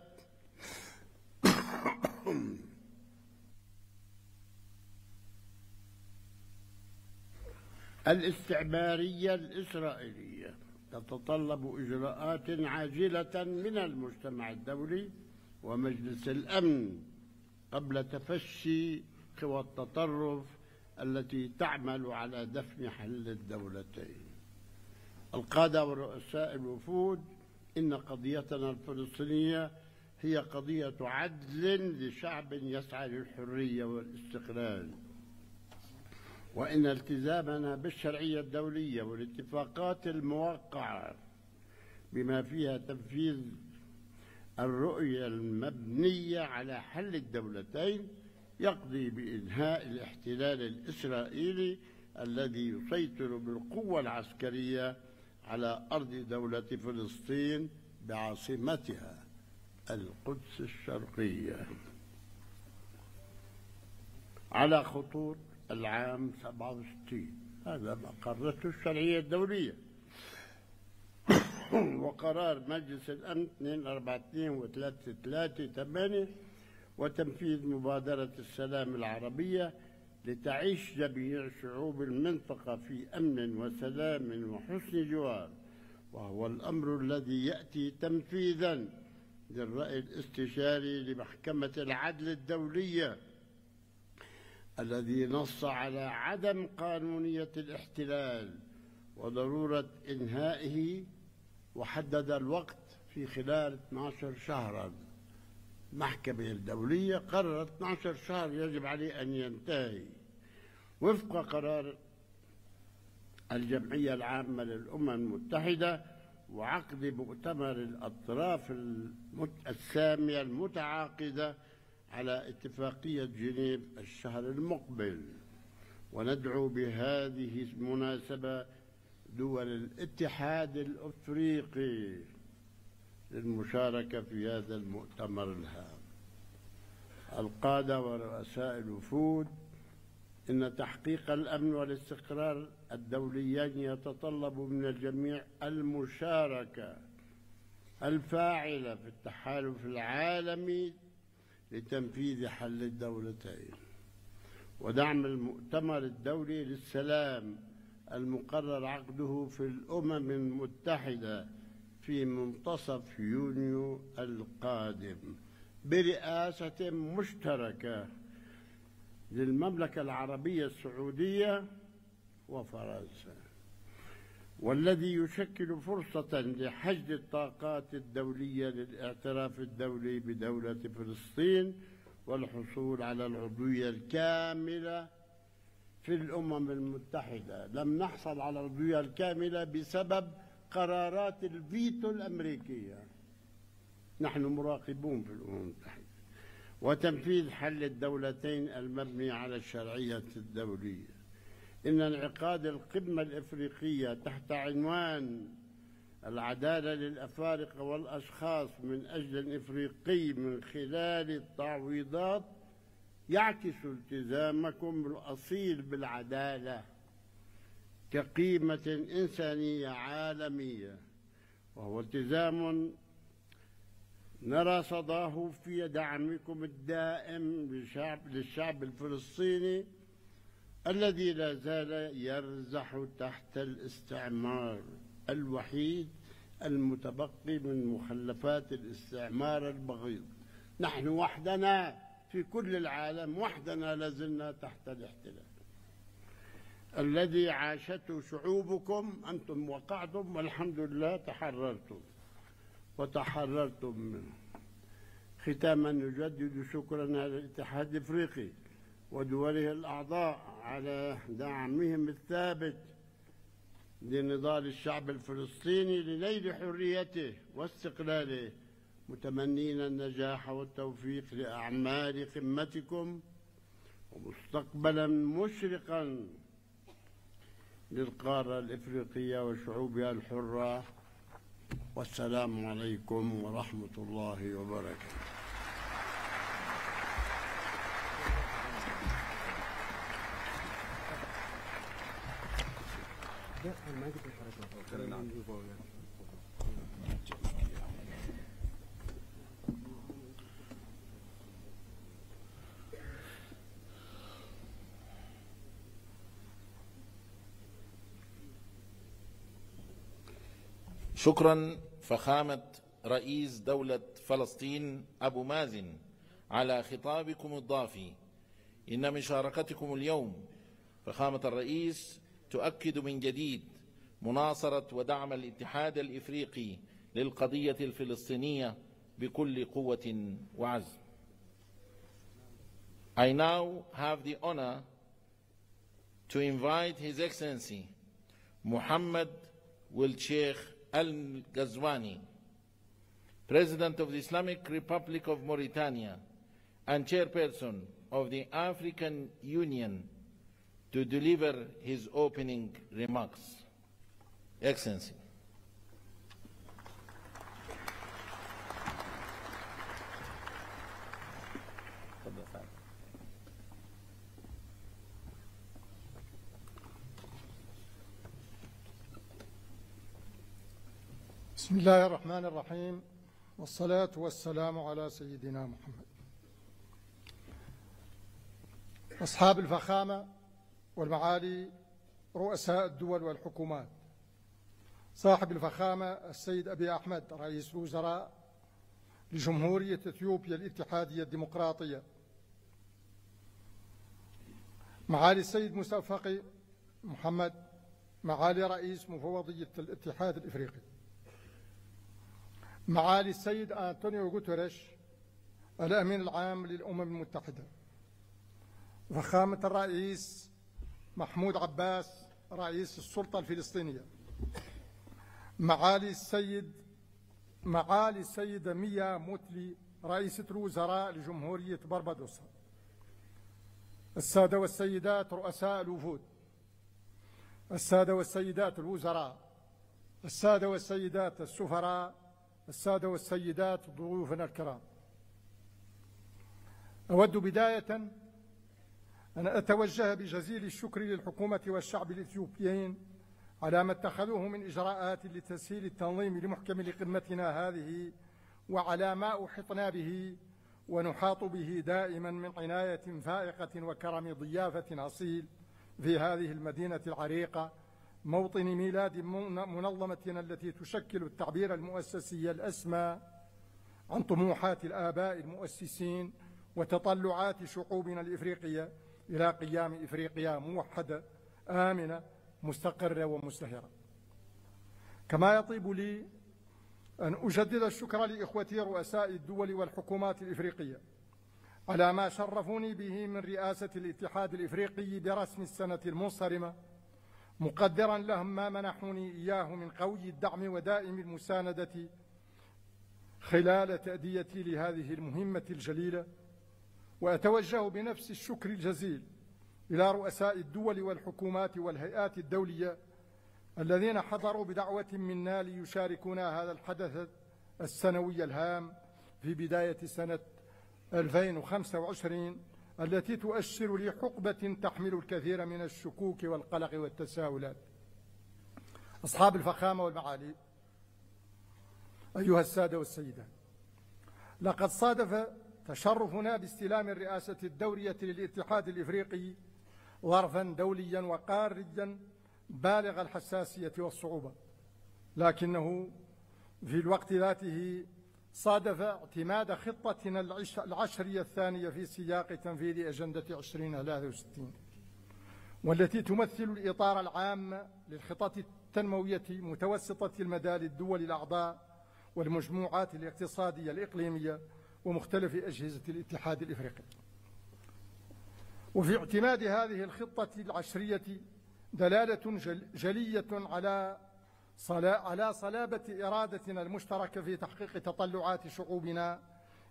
الاستعمارية الإسرائيلية تتطلب إجراءات عاجلة من المجتمع الدولي ومجلس الأمن قبل تفشي قوى التطرف التي تعمل على دفن حل الدولتين. القادة ورؤساء الوفود، إن قضيتنا الفلسطينية هي قضية عدل لشعب يسعى للحرية والاستقلال، وإن التزامنا بالشرعية الدولية والاتفاقات الموقعة بما فيها تنفيذ الرؤية المبنية على حل الدولتين يقضي بإنهاء الاحتلال الإسرائيلي الذي يسيطر بالقوة العسكرية على أرض دولة فلسطين بعاصمتها القدس الشرقية على خطوط العام 67. هذا ما قررته الشرعية الدولية وقرار مجلس الأمن 242 و338 وتنفيذ مبادرة السلام العربية لتعيش جميع شعوب المنطقة في أمن وسلام وحسن جوار، وهو الأمر الذي يأتي تنفيذا للرأي الاستشاري لمحكمة العدل الدولية الذي نص على عدم قانونية الاحتلال وضرورة إنهائه، وحدد الوقت في خلال 12 شهرا. المحكمة الدولية قررت 12 شهر يجب عليه أن ينتهي وفق قرار الجمعية العامة للأمم المتحدة وعقد مؤتمر الأطراف السامية المتعاقدة على اتفاقية جنيف الشهر المقبل. وندعو بهذه المناسبة دول الاتحاد الأفريقي للمشاركة في هذا المؤتمر الهام. القادة ورؤساء الوفود، إن تحقيق الأمن والاستقرار الدوليين يتطلب من الجميع المشاركة الفاعلة في التحالف العالمي لتنفيذ حل الدولتين ودعم المؤتمر الدولي للسلام المقرر عقده في الأمم المتحدة في منتصف يونيو القادم برئاسة مشتركة للمملكة العربية السعودية وفرنسا، والذي يشكل فرصة لحشد الطاقات الدولية للاعتراف الدولي بدولة فلسطين والحصول على العضوية الكاملة في الأمم المتحدة. لم نحصل على العضوية الكاملة بسبب قرارات الفيتو الأمريكية، نحن مراقبون في الأمم المتحدة، وتنفيذ حل الدولتين المبني على الشرعية الدولية. إن انعقاد القمة الإفريقية تحت عنوان العدالة للأفارقة والأشخاص من أجل الإفريقي من خلال التعويضات يعكس التزامكم الأصيل بالعدالة كقيمة إنسانية عالمية، وهو التزام نرى صداه في دعمكم الدائم للشعب الفلسطيني الذي لا زال يرزح تحت الاستعمار الوحيد المتبقي من مخلفات الاستعمار البغيض. نحن وحدنا في كل العالم، وحدنا لازلنا تحت الاحتلال الذي عاشته شعوبكم. أنتم وقعتم والحمد لله تحررتم وتحررتم منه. ختاما نجدد شكرنا للاتحاد الافريقي ودوله الاعضاء على دعمهم الثابت لنضال الشعب الفلسطيني لنيل حريته واستقلاله، متمنين النجاح والتوفيق لاعمال قمتكم ومستقبلا مشرقا للقاره الافريقيه وشعوبها الحره. والسلام عليكم ورحمة الله وبركاته. شكرا فخامة رئيس دولة فلسطين أبو مازن على خطابكم الضافي. إن مشاركتكم اليوم فخامة الرئيس تؤكد من جديد مناصرة ودعم الاتحاد الإفريقي للقضية الفلسطينية بكل قوة وعزم. I now have the honor to invite His Excellency Mohammed Ould Sheikh Al-Ghazwani, President of the Islamic Republic of Mauritania and Chairperson of the African Union, to deliver his opening remarks. Excellency. بسم الله الرحمن الرحيم، والصلاة والسلام على سيدنا محمد. أصحاب الفخامة والمعالي رؤساء الدول والحكومات، صاحب الفخامة السيد أبي أحمد رئيس الوزراء لجمهورية إثيوبيا الاتحادية الديمقراطية، معالي السيد موسى محمد معالي رئيس مفوضية الاتحاد الإفريقي، معالي السيد أنطونيو غوتيريش الأمين العام للأمم المتحدة، فخامة الرئيس محمود عباس رئيس السلطة الفلسطينية، معالي السيدة ميا موتلي رئيسة الوزراء لجمهورية بربادوس، السادة والسيدات رؤساء الوفود، السادة والسيدات الوزراء، السادة والسيدات السفراء، السادة والسيدات ضيوفنا الكرام، أود بداية أن أتوجه بجزيل الشكر للحكومة والشعب الإثيوبيين على ما اتخذوه من إجراءات لتسهيل التنظيم لمحكم لقمتنا هذه، وعلى ما أحطنا به ونحاط به دائما من عناية فائقة وكرم ضيافة أصيل في هذه المدينة العريقة، موطن ميلاد منظمتنا التي تشكل التعبير المؤسسي الأسمى عن طموحات الآباء المؤسسين وتطلعات شعوبنا الإفريقية إلى قيام إفريقيا موحدة آمنة مستقرة ومزدهرة. كما يطيب لي أن أجدد الشكر لإخوتي رؤساء الدول والحكومات الإفريقية على ما شرفوني به من رئاسة الاتحاد الإفريقي برسم السنة المنصرمة، مقدرا لهم ما منحوني إياه من قوي الدعم ودائم المساندة خلال تأديتي لهذه المهمة الجليلة. وأتوجه بنفس الشكر الجزيل إلى رؤساء الدول والحكومات والهيئات الدولية الذين حضروا بدعوة منا ليشاركونا هذا الحدث السنوي الهام في بداية سنة 2025 التي تؤشر لحقبة تحمل الكثير من الشكوك والقلق والتساؤلات. أصحاب الفخامة والمعالي، أيها السادة والسيدات، لقد صادف تشرفنا باستلام الرئاسة الدورية للاتحاد الإفريقي ظرفا دوليا وقاريا بالغ الحساسية والصعوبة، لكنه في الوقت ذاته صادف اعتماد خطتنا العشرية الثانية في سياق تنفيذ أجندة 2063، والتي تمثل الإطار العام للخطط التنموية متوسطة المدى للدول الأعضاء والمجموعات الاقتصادية الإقليمية ومختلف أجهزة الاتحاد الإفريقي. وفي اعتماد هذه الخطة العشرية دلالة جلية على صلابة إرادتنا المشتركة في تحقيق تطلعات شعوبنا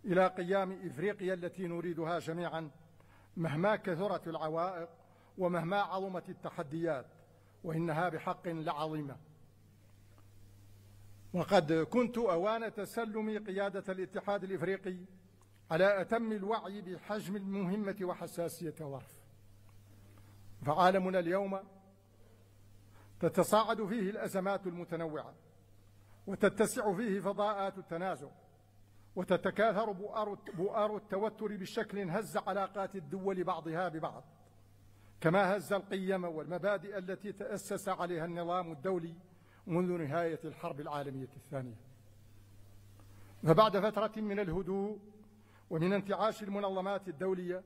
إلى قيام إفريقيا التي نريدها جميعا، مهما كثرت العوائق ومهما عظمت التحديات، وإنها بحق لعظيمة. وقد كنت أوان تسلم قيادة الاتحاد الإفريقي على أتم الوعي بحجم المهمة وحساسية الظرف. فعالمنا اليوم تتصاعد فيه الأزمات المتنوعة، وتتسع فيه فضاءات التنازع، وتتكاثر بؤر التوتر بشكل هز علاقات الدول بعضها ببعض، كما هز القيم والمبادئ التي تأسس عليها النظام الدولي منذ نهاية الحرب العالمية الثانية. فبعد فترة من الهدوء ومن انتعاش المنظمات الدولية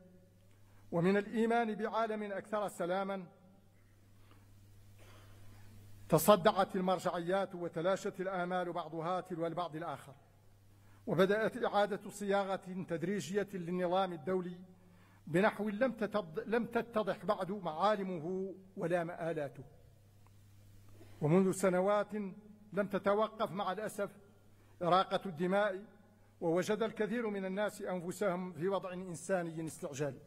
ومن الإيمان بعالم أكثر سلاما، تصدعت المرجعيات وتلاشت الآمال بعضها تلو البعض الآخر، وبدأت إعادة صياغة تدريجية للنظام الدولي بنحو لم تتضح بعد معالمه ولا مآلاته. ومنذ سنوات لم تتوقف مع الأسف إراقة الدماء، ووجد الكثير من الناس أنفسهم في وضع إنساني استعجالي.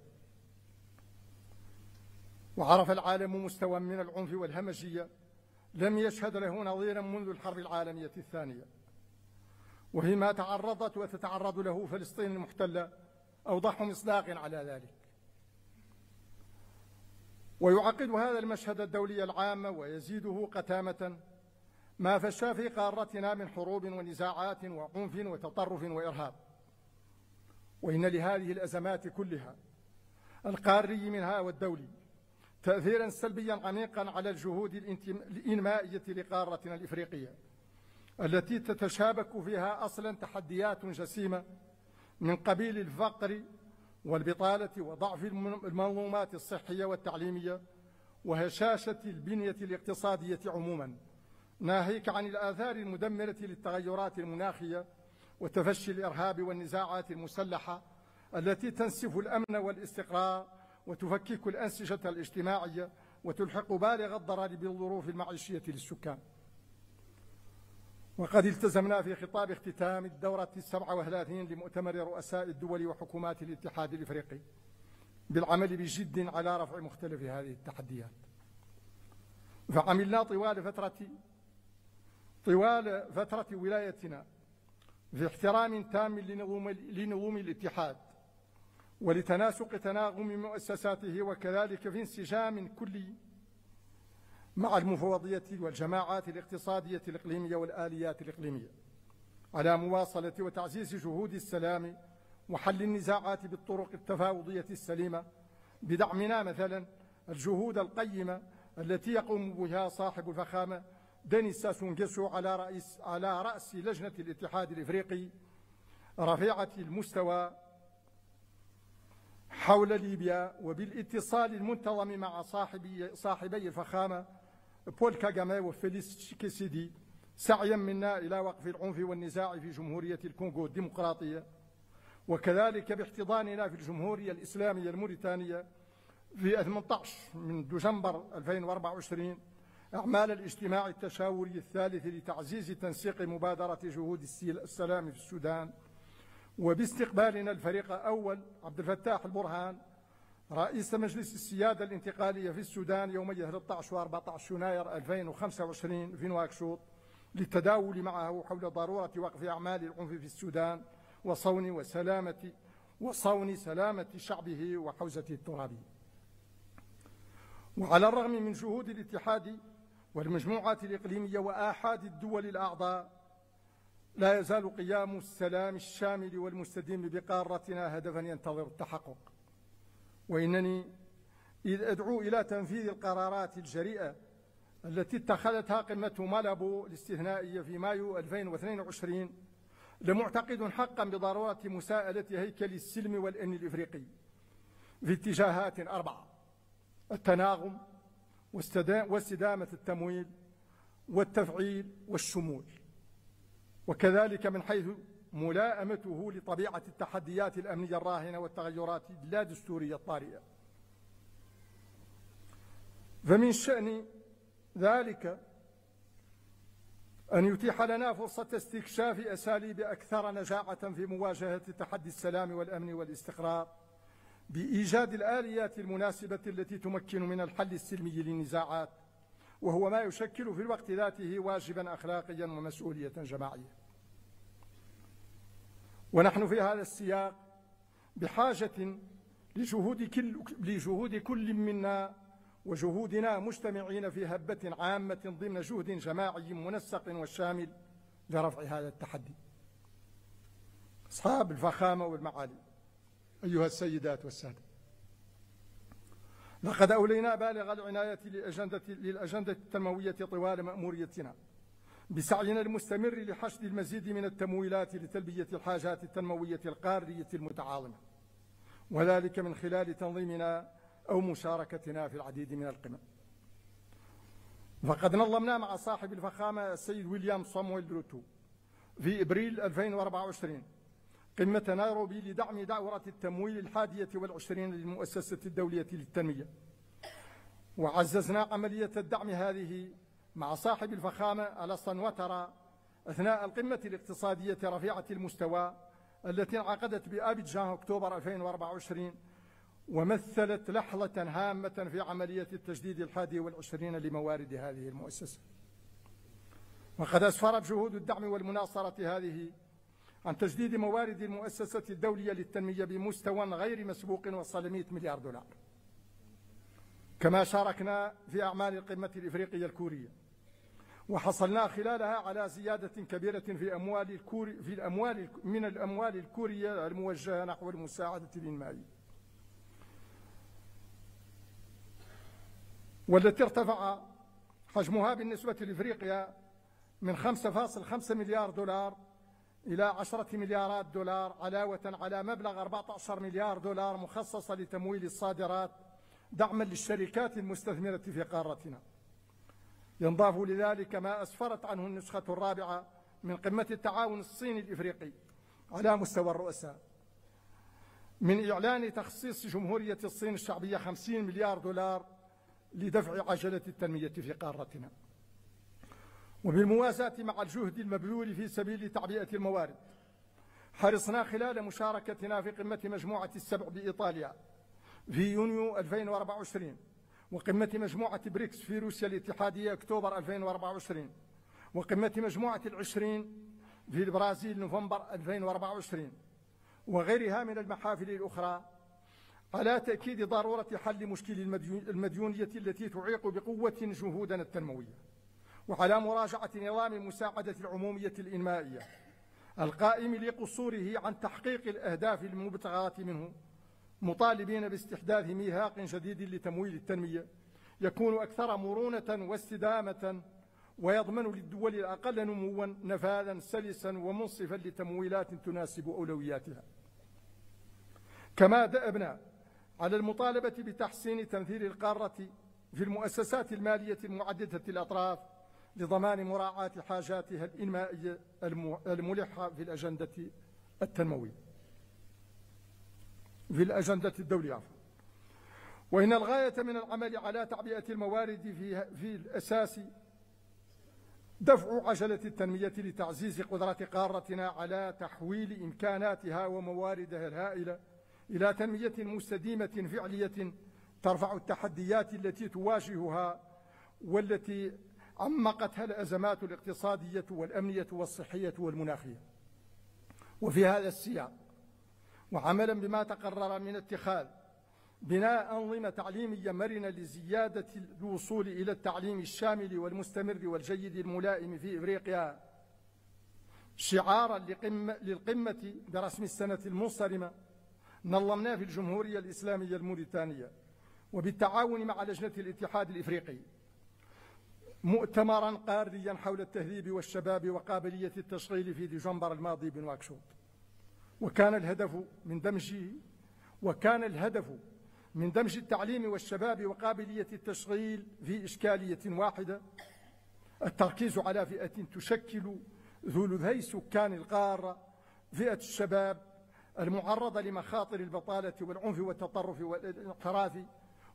وعرف العالم مستوى من العنف والهمجية لم يشهد له نظيرا منذ الحرب العالمية الثانية، وفيما تعرضت وتتعرض له فلسطين المحتلة أوضح مصداق على ذلك. ويعقد هذا المشهد الدولي العام ويزيده قتامة ما فشى في قارتنا من حروب ونزاعات وعنف وتطرف وإرهاب. وإن لهذه الأزمات كلها القاري منها والدولي تأثيرا سلبيا عميقا على الجهود الإنمائية لقارتنا الإفريقية، التي تتشابك فيها أصلا تحديات جسيمة من قبيل الفقر والبطالة وضعف المنظومات الصحية والتعليمية وهشاشة البنية الاقتصادية عموما، ناهيك عن الآثار المدمرة للتغيرات المناخية وتفشي الإرهاب والنزاعات المسلحة التي تنسف الأمن والاستقرار وتفكك الأنسجة الاجتماعية وتلحق بالغ الضرر بالظروف المعيشية للسكان. وقد التزمنا في خطاب اختتام الدورة 37 لمؤتمر رؤساء الدول وحكومات الاتحاد الإفريقي بالعمل بجد على رفع مختلف هذه التحديات. فعملنا طوال فترة ولايتنا في احترام تام لنظم الاتحاد ولتناسق تناغم مؤسساته، وكذلك في انسجام كلي مع المفوضية والجماعات الاقتصادية الإقليمية والآليات الإقليمية، على مواصلة وتعزيز جهود السلام وحل النزاعات بالطرق التفاوضية السليمة، بدعمنا مثلا الجهود القيمة التي يقوم بها صاحب الفخامة دينيس ساسو نغيسو على رأس لجنة الاتحاد الإفريقي رفيعة المستوى حول ليبيا، وبالاتصال المنتظم مع صاحبي الفخامة بول كاغامي وفيليكس تشيكيسيدي، سعيا منا إلى وقف العنف والنزاع في جمهورية الكونغو الديمقراطية، وكذلك باحتضاننا في الجمهورية الإسلامية الموريتانية في 18 من دجنبر 2024 أعمال الاجتماع التشاوري الثالث لتعزيز تنسيق مبادرة جهود السلام في السودان، وباستقبالنا الفريق أول عبد الفتاح البرهان رئيس مجلس السيادة الانتقالية في السودان يومي 13 و 14 يناير 2025 في نواكشوط، للتداول معه حول ضرورة وقف أعمال العنف في السودان وصون سلامة شعبه وحوزته الترابية. وعلى الرغم من جهود الاتحاد والمجموعات الإقليمية وآحاد الدول الأعضاء، لا يزال قيام السلام الشامل والمستديم بقارتنا هدفا ينتظر التحقق. وإنني إذ أدعو إلى تنفيذ القرارات الجريئة التي اتخذتها قمة مالابو الاستثنائية في مايو 2022 لمعتقد حقا بضرورة مساءلة هيكل السلم والأمن الإفريقي في اتجاهات 4: التناغم واستدامة التمويل والتفعيل والشمول، وكذلك من حيث ملائمته لطبيعة التحديات الأمنية الراهنة والتغيرات اللادستورية الطارئة. فمن شأن ذلك أن يتيح لنا فرصة استكشاف أساليب أكثر نجاعة في مواجهة تحدي السلام والأمن والاستقرار بإيجاد الآليات المناسبة التي تمكن من الحل السلمي للنزاعات، وهو ما يشكل في الوقت ذاته واجبا أخلاقيا ومسؤولية جماعية. ونحن في هذا السياق بحاجة لجهود كل منا وجهودنا مجتمعين في هبة عامة ضمن جهد جماعي منسق وشامل لرفع هذا التحدي. أصحاب الفخامة والمعالي، أيها السيدات والسادة، لقد أولينا بالغ العناية للأجندة التنموية طوال مأموريتنا بسعينا المستمر لحشد المزيد من التمويلات لتلبية الحاجات التنموية القارية المتعاظمة، وذلك من خلال تنظيمنا أو مشاركتنا في العديد من القمم. فقد نظمنا مع صاحب الفخامة السيد ويليام صامويل بروتو في إبريل 2024 قمة نيروبي لدعم دورة التمويل 21 للمؤسسة الدولية للتنمية، وعززنا عملية الدعم هذه مع صاحب الفخامة ألسن وترا أثناء القمة الاقتصادية رفيعة المستوى التي انعقدت بأبيجان أكتوبر 2024، ومثلت لحظة هامة في عملية التجديد 21 لموارد هذه المؤسسة. وقد أسفرت جهود الدعم والمناصرة هذه عن تجديد موارد المؤسسة الدولية للتنمية بمستوى غير مسبوق وصل 100 مليار دولار. كما شاركنا في أعمال القمة الإفريقية الكورية، وحصلنا خلالها على زيادة كبيرة في الأموال الكورية الموجهة نحو المساعدة الإنمائية، والتي ارتفع حجمها بالنسبة لإفريقيا من 5.5 مليار دولار إلى 10 مليارات دولار، علاوة على مبلغ 14 مليار دولار مخصصة لتمويل الصادرات دعما للشركات المستثمرة في قارتنا. ينضاف لذلك ما أسفرت عنه النسخة الرابعة من قمة التعاون الصيني الإفريقي على مستوى الرؤساء من إعلان تخصيص جمهورية الصين الشعبية 50 مليار دولار لدفع عجلة التنمية في قارتنا. وبالموازاة مع الجهد المبذول في سبيل تعبئة الموارد، حرصنا خلال مشاركتنا في قمة مجموعة السبع بإيطاليا في يونيو 2024، وقمة مجموعة بريكس في روسيا الاتحادية أكتوبر 2024، وقمة مجموعة العشرين في البرازيل نوفمبر 2024، وغيرها من المحافل الأخرى، على تأكيد ضرورة حل مشكل المديونية التي تعيق بقوة جهودنا التنموية، وعلى مراجعة نظام المساعدة العمومية الإنمائية القائم لقصوره عن تحقيق الأهداف المبتغاة منه، مطالبين باستحداث ميثاق جديد لتمويل التنمية يكون أكثر مرونة واستدامة، ويضمن للدول الأقل نموا نفاذا سلسا ومنصفا لتمويلات تناسب أولوياتها. كما دأبنا على المطالبة بتحسين تمثيل القارة في المؤسسات المالية المعددة الأطراف لضمان مراعاة حاجاتها الإنمائية الملحة في الأجندة التنموية في الأجندة الدولية. وإن الغاية من العمل على تعبئة الموارد في الأساس دفع عجلة التنمية لتعزيز قدرة قارتنا على تحويل إمكاناتها ومواردها الهائلة إلى تنمية مستديمة فعلية ترفع التحديات التي تواجهها والتي عمقتها الأزمات الاقتصادية والأمنية والصحية والمناخية. وفي هذا السياق، وعملا بما تقرر من اتخاذ بناء أنظمة تعليمية مرنة لزيادة الوصول إلى التعليم الشامل والمستمر والجيد الملائم في إفريقيا، شعارا للقمة برسم السنة المنصرمة، نظمنا في الجمهورية الإسلامية الموريتانية وبالتعاون مع لجنة الاتحاد الإفريقي مؤتمرا قاريا حول التهذيب والشباب وقابلية التشغيل في ديسمبر الماضي بنواكشوط، وكان الهدف من دمج التعليم والشباب وقابلية التشغيل في إشكالية واحدة، التركيز على فئة تشكل ثلثي سكان القارة، فئة الشباب المعرضة لمخاطر البطالة والعنف والتطرف والانحراف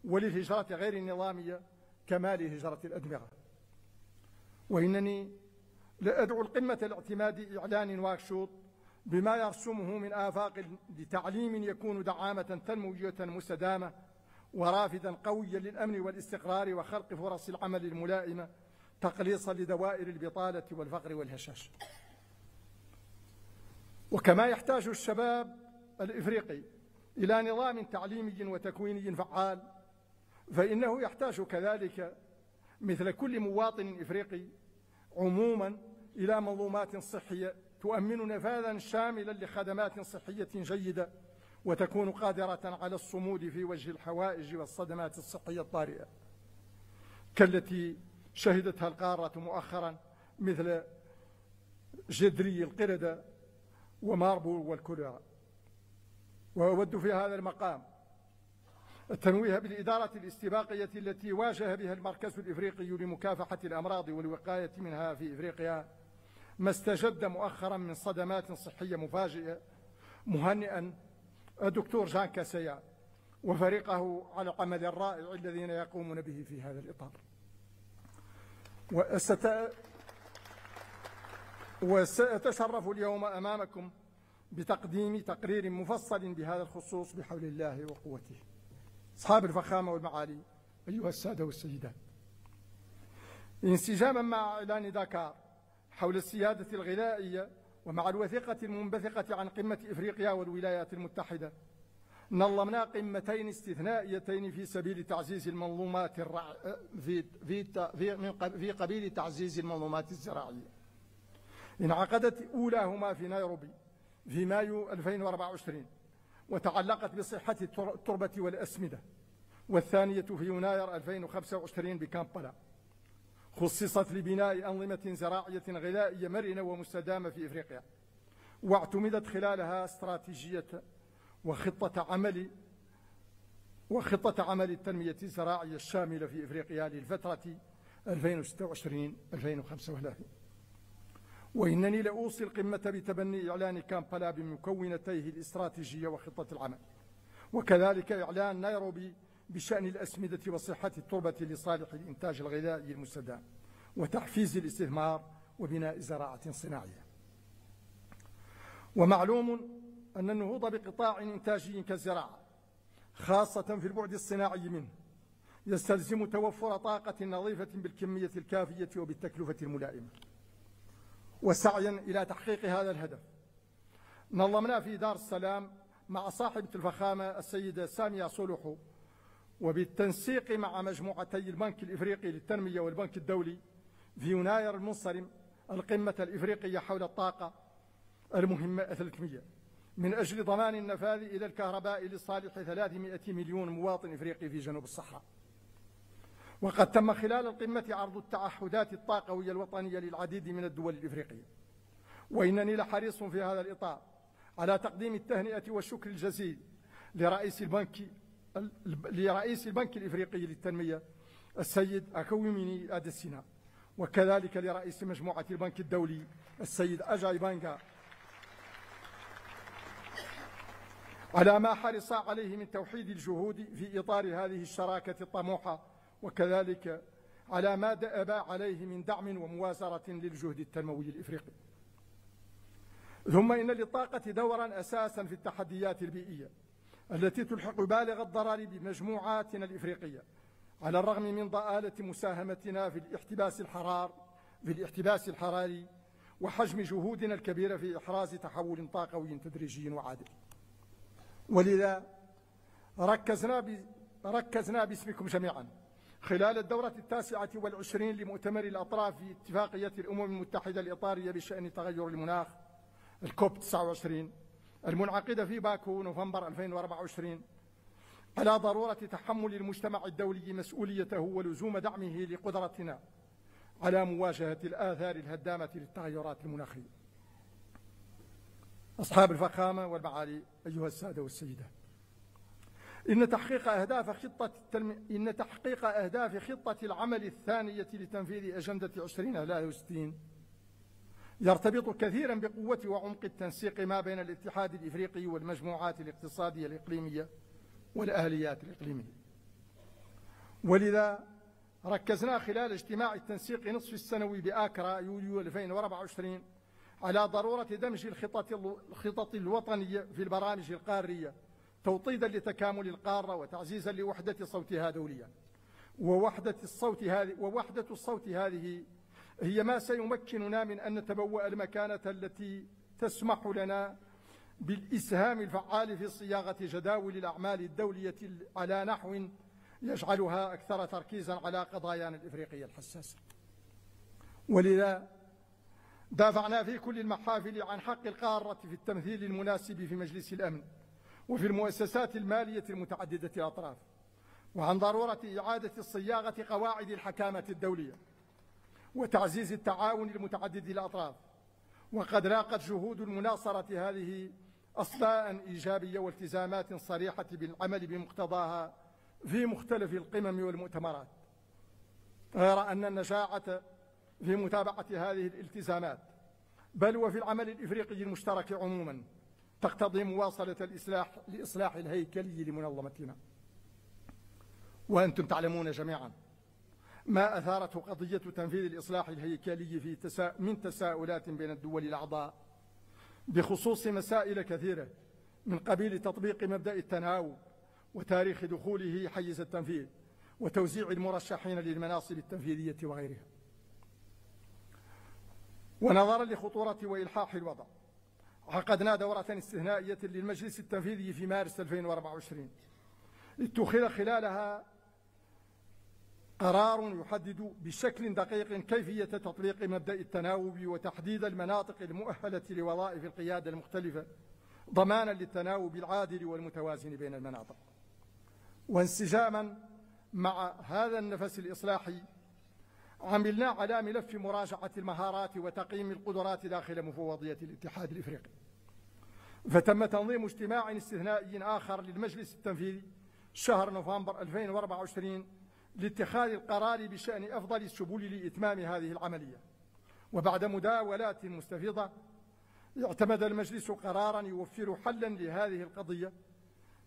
وللهجرة غير النظامية كما لهجرة الأدمغة. وإنني لأدعو القمة لاعتماد إعلان نواكشوط بما يرسمه من آفاق لتعليم يكون دعامة تنموية مستدامة ورافدا قويا للأمن والاستقرار وخلق فرص العمل الملائمة تقليصا لدوائر البطالة والفقر والهشاشة. وكما يحتاج الشباب الإفريقي إلى نظام تعليمي وتكويني فعال، فإنه يحتاج كذلك مثل كل مواطن إفريقي عموما إلى منظومات صحية تؤمن نفاذا شاملا لخدمات صحية جيدة وتكون قادرة على الصمود في وجه الحوائج والصدمات الصحية الطارئة كالتي شهدتها القارة مؤخرا مثل جدري القردة وماربول والكوليرا. وأود في هذا المقام التنويه بالإدارة الاستباقية التي واجه بها المركز الإفريقي لمكافحة الأمراض والوقاية منها في إفريقيا ما استجد مؤخرا من صدمات صحية مفاجئة، مهنئا الدكتور جان كاسيا وفريقه على العمل الرائع الذين يقومون به في هذا الإطار. وسأتشرف اليوم أمامكم بتقديم تقرير مفصل بهذا الخصوص بحول الله وقوته. أصحاب الفخامة والمعالي، أيها السادة والسيدات، انسجاما مع إعلان داكار حول السيادة الغذائية ومع الوثيقة المنبثقة عن قمة إفريقيا والولايات المتحدة، نظمنا قمتين استثنائيتين في سبيل تعزيز المنظومات في قبيل تعزيز المنظومات الزراعية. انعقدت أولاهما في نيروبي في مايو 2024 وتعلقت بصحة التربة والأسمدة، والثانية في يناير 2025 بكامبالا خصصت لبناء أنظمة زراعية غذائية مرنة ومستدامة في إفريقيا، واعتمدت خلالها استراتيجية وخطة عمل التنمية الزراعية الشاملة في إفريقيا للفترة 2026-2035. وإنني لأوصي القمة بتبني إعلان كامبالا بمكونتيه الاستراتيجية وخطة العمل، وكذلك إعلان نيروبي بشأن الأسمدة وصحة التربة لصالح الإنتاج الغذائي المستدام وتحفيز الاستثمار وبناء زراعة صناعية. ومعلوم أن النهوض بقطاع إنتاجي كالزراعة خاصة في البعد الصناعي منه يستلزم توفر طاقة نظيفة بالكمية الكافية وبالتكلفة الملائمة. وسعيا إلى تحقيق هذا الهدف نظمنا في دار السلام مع صاحبة الفخامة السيدة سامية صلوحو وبالتنسيق مع مجموعتي البنك الإفريقي للتنمية والبنك الدولي في يناير المنصرم القمة الإفريقية حول الطاقة المهمة 300 من أجل ضمان النفاذ إلى الكهرباء لصالح 300 مليون مواطن إفريقي في جنوب الصحراء. وقد تم خلال القمة عرض التعهدات الطاقوية الوطنية للعديد من الدول الإفريقية، وإنني لحريص في هذا الإطار على تقديم التهنئة والشكر الجزيل لرئيس البنك الإفريقي للتنمية السيد أكويميني أديسينا، وكذلك لرئيس مجموعة البنك الدولي السيد أجاي بانغا على ما حرص عليه من توحيد الجهود في إطار هذه الشراكة الطموحة، وكذلك على ما دأب عليه من دعم وموازرة للجهد التنموي الإفريقي. ثم إن للطاقة دورا أساسا في التحديات البيئية التي تلحق بالغ الضرر بمجموعاتنا الإفريقية، على الرغم من ضآلة مساهمتنا في الاحتباس الحراري وحجم جهودنا الكبيرة في إحراز تحول طاقوي تدريجي وعادل. ولذا ركزنا باسمكم جميعا خلال الدورة 29 لمؤتمر الأطراف في اتفاقية الأمم المتحدة الإطارية بشأن تغير المناخ الكوب 29 المنعقدة في باكو نوفمبر 2024 على ضرورة تحمل المجتمع الدولي مسؤوليته ولزوم دعمه لقدرتنا على مواجهة الآثار الهدامة للتغيرات المناخية. أصحاب الفخامة والمعالي أيها السادة والسيدات، إن تحقيق أهداف خطة العمل الثانية لتنفيذ أجندة 2063 يرتبط كثيرا بقوة وعمق التنسيق ما بين الاتحاد الإفريقي والمجموعات الاقتصادية الإقليمية والآليات الإقليمية. ولذا ركزنا خلال اجتماع التنسيق نصف السنوي بآكرا يوليو 2024 على ضرورة دمج الخطط الوطنية في البرامج القارية توطيدا لتكامل القارة وتعزيزا لوحدة صوتها دوليا. ووحدة الصوت هذه هي ما سيمكننا من أن نتبوأ المكانة التي تسمح لنا بالإسهام الفعال في صياغة جداول الأعمال الدولية على نحو يجعلها أكثر تركيزا على قضايانا الإفريقية الحساسة. ولذا دافعنا في كل المحافل عن حق القارة في التمثيل المناسب في مجلس الأمن وفي المؤسسات المالية المتعددة الأطراف، وعن ضرورة إعادة صياغة قواعد الحكامة الدولية وتعزيز التعاون المتعدد الأطراف. وقد لاقت جهود المناصرة هذه أصداء إيجابية والتزامات صريحة بالعمل بمقتضاها في مختلف القمم والمؤتمرات، غير أن النجاعة في متابعة هذه الالتزامات بل وفي العمل الإفريقي المشترك عموما تقتضي مواصلة الإصلاح الهيكلي لمنظمتنا. وأنتم تعلمون جميعا ما أثارته قضية تنفيذ الإصلاح الهيكلي من تساؤلات بين الدول الأعضاء بخصوص مسائل كثيرة من قبيل تطبيق مبدأ التناوب وتاريخ دخوله حيز التنفيذ وتوزيع المرشحين للمناصب التنفيذية وغيرها. ونظرا لخطورة وإلحاح الوضع عقدنا دورة استثنائية للمجلس التنفيذي في مارس 2024 اتخذ خلالها قرار يحدد بشكل دقيق كيفية تطبيق مبدأ التناوب وتحديد المناطق المؤهلة لوظائف القيادة المختلفة ضمانا للتناوب العادل والمتوازن بين المناطق. وانسجاما مع هذا النفس الإصلاحي عملنا على ملف مراجعة المهارات وتقييم القدرات داخل مفوضية الاتحاد الإفريقي، فتم تنظيم اجتماع استثنائي آخر للمجلس التنفيذي شهر نوفمبر 2024 لاتخاذ القرار بشأن أفضل السبل لإتمام هذه العملية. وبعد مداولات مستفيضة اعتمد المجلس قرارا يوفر حلا لهذه القضية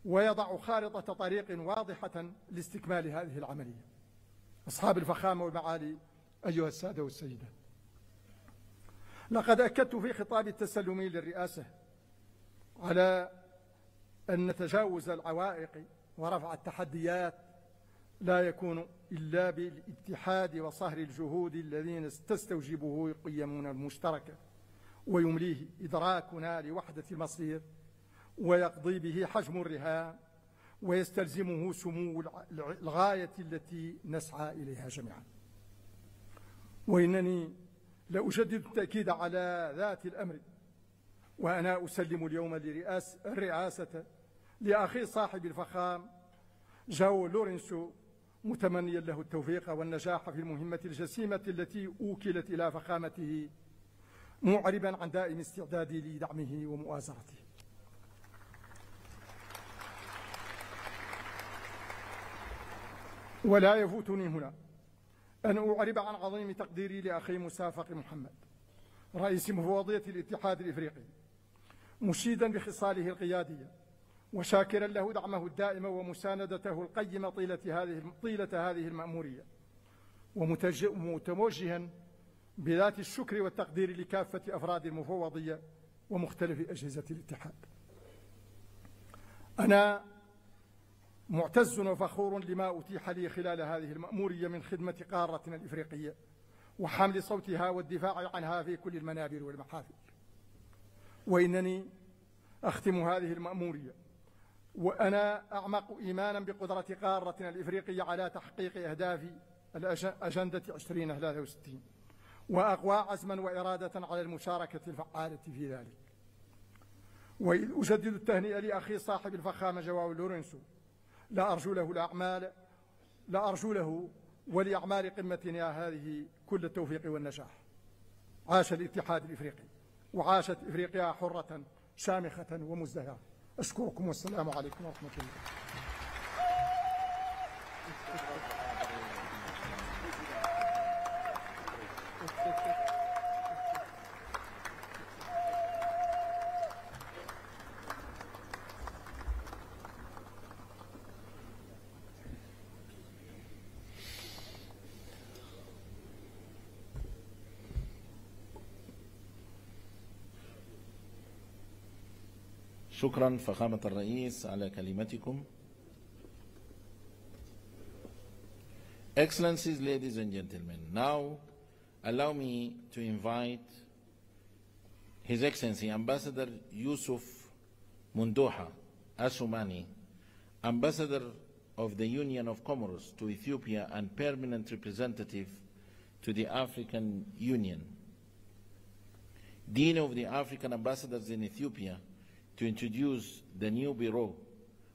ويضع خارطة طريق واضحة لاستكمال هذه العملية. أصحاب الفخامة والمعالي أيها السادة والسيدات، لقد أكدت في خطابي التسلمي للرئاسة على أن تجاوز العوائق ورفع التحديات لا يكون إلا بالاتحاد وصهر الجهود الذين تستوجبه قيمنا المشتركة ويمليه إدراكنا لوحدة المصير ويقضي به حجم الرهان ويستلزمه سمو الغاية التي نسعى إليها جميعا. وإنني لأجدد التأكيد على ذات الأمر وأنا أسلم اليوم الرئاسة لأخي صاحب الفخام جاو لورينسو متمنيا له التوفيق والنجاح في المهمة الجسيمة التي أوكلت إلى فخامته، معربا عن دائم استعدادي لدعمه ومؤازرته. ولا يفوتني هنا أن أعرب عن عظيم تقديري لأخي مسافق محمد رئيس مفوضية الاتحاد الإفريقي، مشيدا بخصاله القيادية وشاكرا له دعمه الدائم ومساندته القيمة طيلة هذه المأمورية، ومتوجها بذات الشكر والتقدير لكافة أفراد المفوضية ومختلف أجهزة الاتحاد. أنا معتز وفخور لما أتيح لي خلال هذه المأمورية من خدمة قارتنا الإفريقية وحمل صوتها والدفاع عنها في كل المنابر والمحافل. وإنني أختم هذه المأمورية وأنا أعمق إيمانا بقدرة قارتنا الإفريقية على تحقيق أهداف الأجندة 2063 وأقوى عزما وإرادة على المشاركة الفعالة في ذلك. وإذ أجدد التهنئة لأخي صاحب الفخامة جواو لورينسو لا أرجو له ولأعمال قمتنا هذه كل التوفيق والنجاح. عاش الاتحاد الإفريقي، وعاشت إفريقيا حرة شامخة ومزدهرة. أشكركم والسلام عليكم ورحمة الله. شكرا فخامة الرئيس على كلمتكم. Excellencies, ladies and gentlemen, now allow me to invite His Excellency Ambassador Yusuf Mundoha Asumani, Ambassador of the Union of Comoros to Ethiopia and Permanent Representative to the African Union, Dean of the African Ambassadors in Ethiopia, to introduce the new Bureau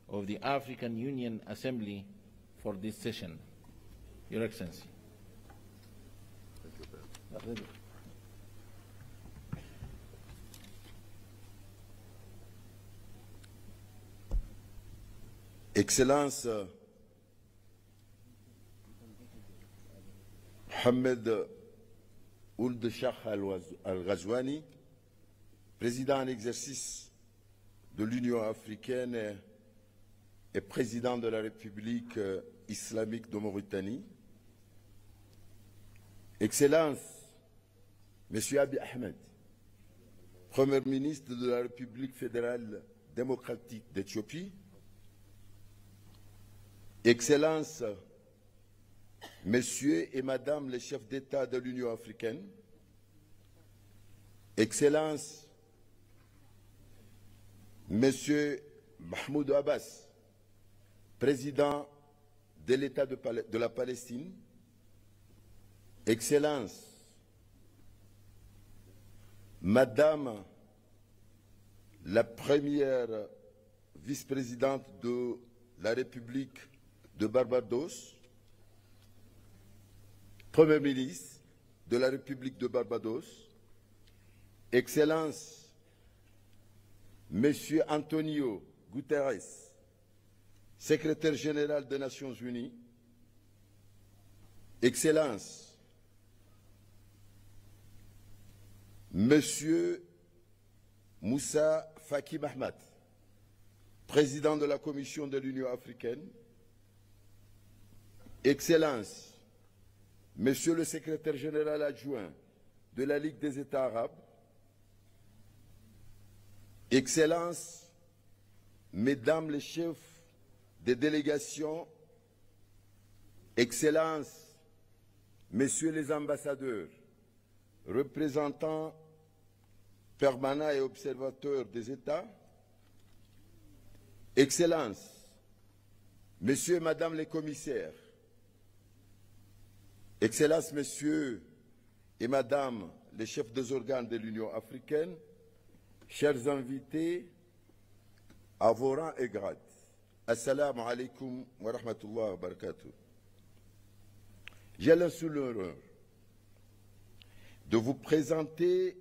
of the African Union Assembly for this session. Your Excellency. Excellence Mohamed Ould Shah Al-Ghazouani, président en exercice de l'Union africaine et président de la République islamique de Mauritanie, Excellence, Monsieur Abiy Ahmed, Premier ministre de la République fédérale démocratique d'Éthiopie, Excellence, Messieurs et Madame les chefs d'État de l'Union africaine, Excellence, Monsieur Mahmoud Abbas, président de l'État de la Palestine, Excellence, Madame la première vice-présidente de la République de Barbados, Premier ministre de la République de Barbados, Excellence, Monsieur Antonio Guterres, secrétaire général des Nations Unies, Excellence, Monsieur Moussa Faki Mahamat, président de la Commission de l'Union africaine, Excellence, Monsieur le secrétaire général adjoint de la Ligue des États arabes, Excellences, Mesdames les chefs des délégations, Excellences, Messieurs les ambassadeurs, représentants permanents et observateurs des États, Excellences, Messieurs et Madame les commissaires, Excellences, Messieurs et Madame les chefs des organes de l'Union africaine, chers invités, à vos rangs et grades, Assalamu alaikum wa rahmatullahi wa barakatuh. J'ai l'insolent honneur de vous présenter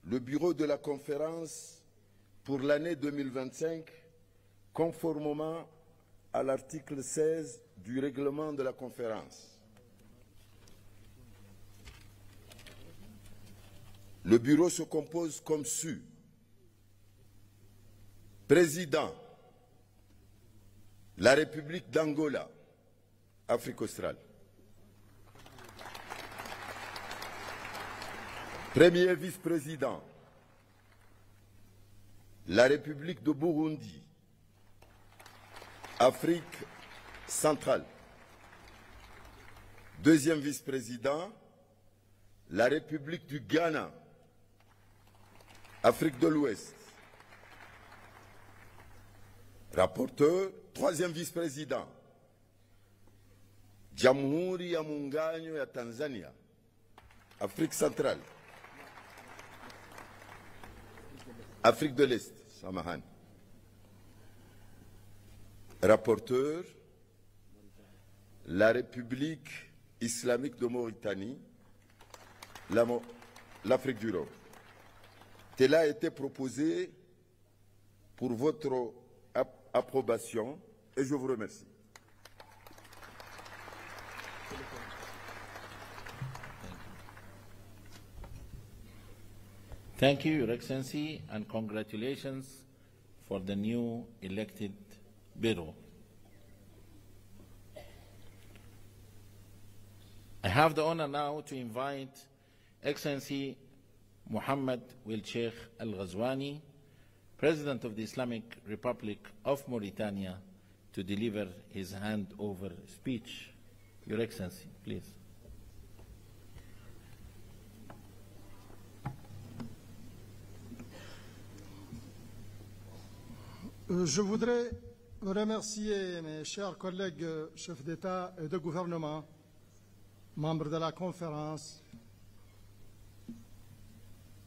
le bureau de la conférence pour l'année 2025, conformément à l'article 16 du règlement de la conférence. Le bureau se compose comme suit. Président, la République d'Angola, Afrique australe. Premier vice-président, la République de Burundi, Afrique centrale. Deuxième vice-président, la République du Ghana, Afrique de l'Ouest. Rapporteur, troisième vice-président, Jamhuri ya Muungano ya Tanzania, Afrique centrale. Afrique de l'Est, Samahan. Rapporteur, la République islamique de Mauritanie, l'Afrique du Nord. Tel a été proposé pour votre approbation et je vous remercie. Thank you, Your Excellency, and congratulations for the new elected Bureau. I have the honor now to invite Excellency Mohammed Wil Sheikh Al Ghazwani, President of the Islamic Republic of Mauritania, to deliver his handover speech. Your Excellency, please. Je voudrais remercier mes chers collègues chefs d'État et de gouvernement, membres de la conférence,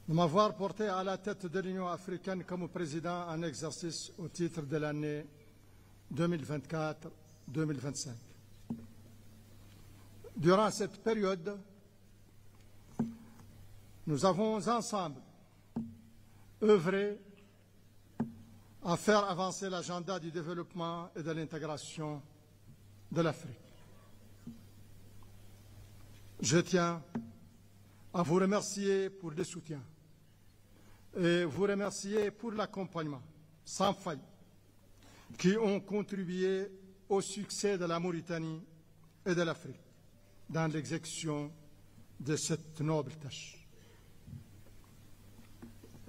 de m'avoir porté à la tête de l'Union africaine comme président en exercice au titre de l'année 2024-2025. Durant cette période, nous avons ensemble œuvré à faire avancer l'agenda du développement et de l'intégration de l'Afrique. Je tiens à vous remercier pour le soutien et vous remercier pour l'accompagnement sans faille qui ont contribué au succès de la Mauritanie et de l'Afrique dans l'exécution de cette noble tâche.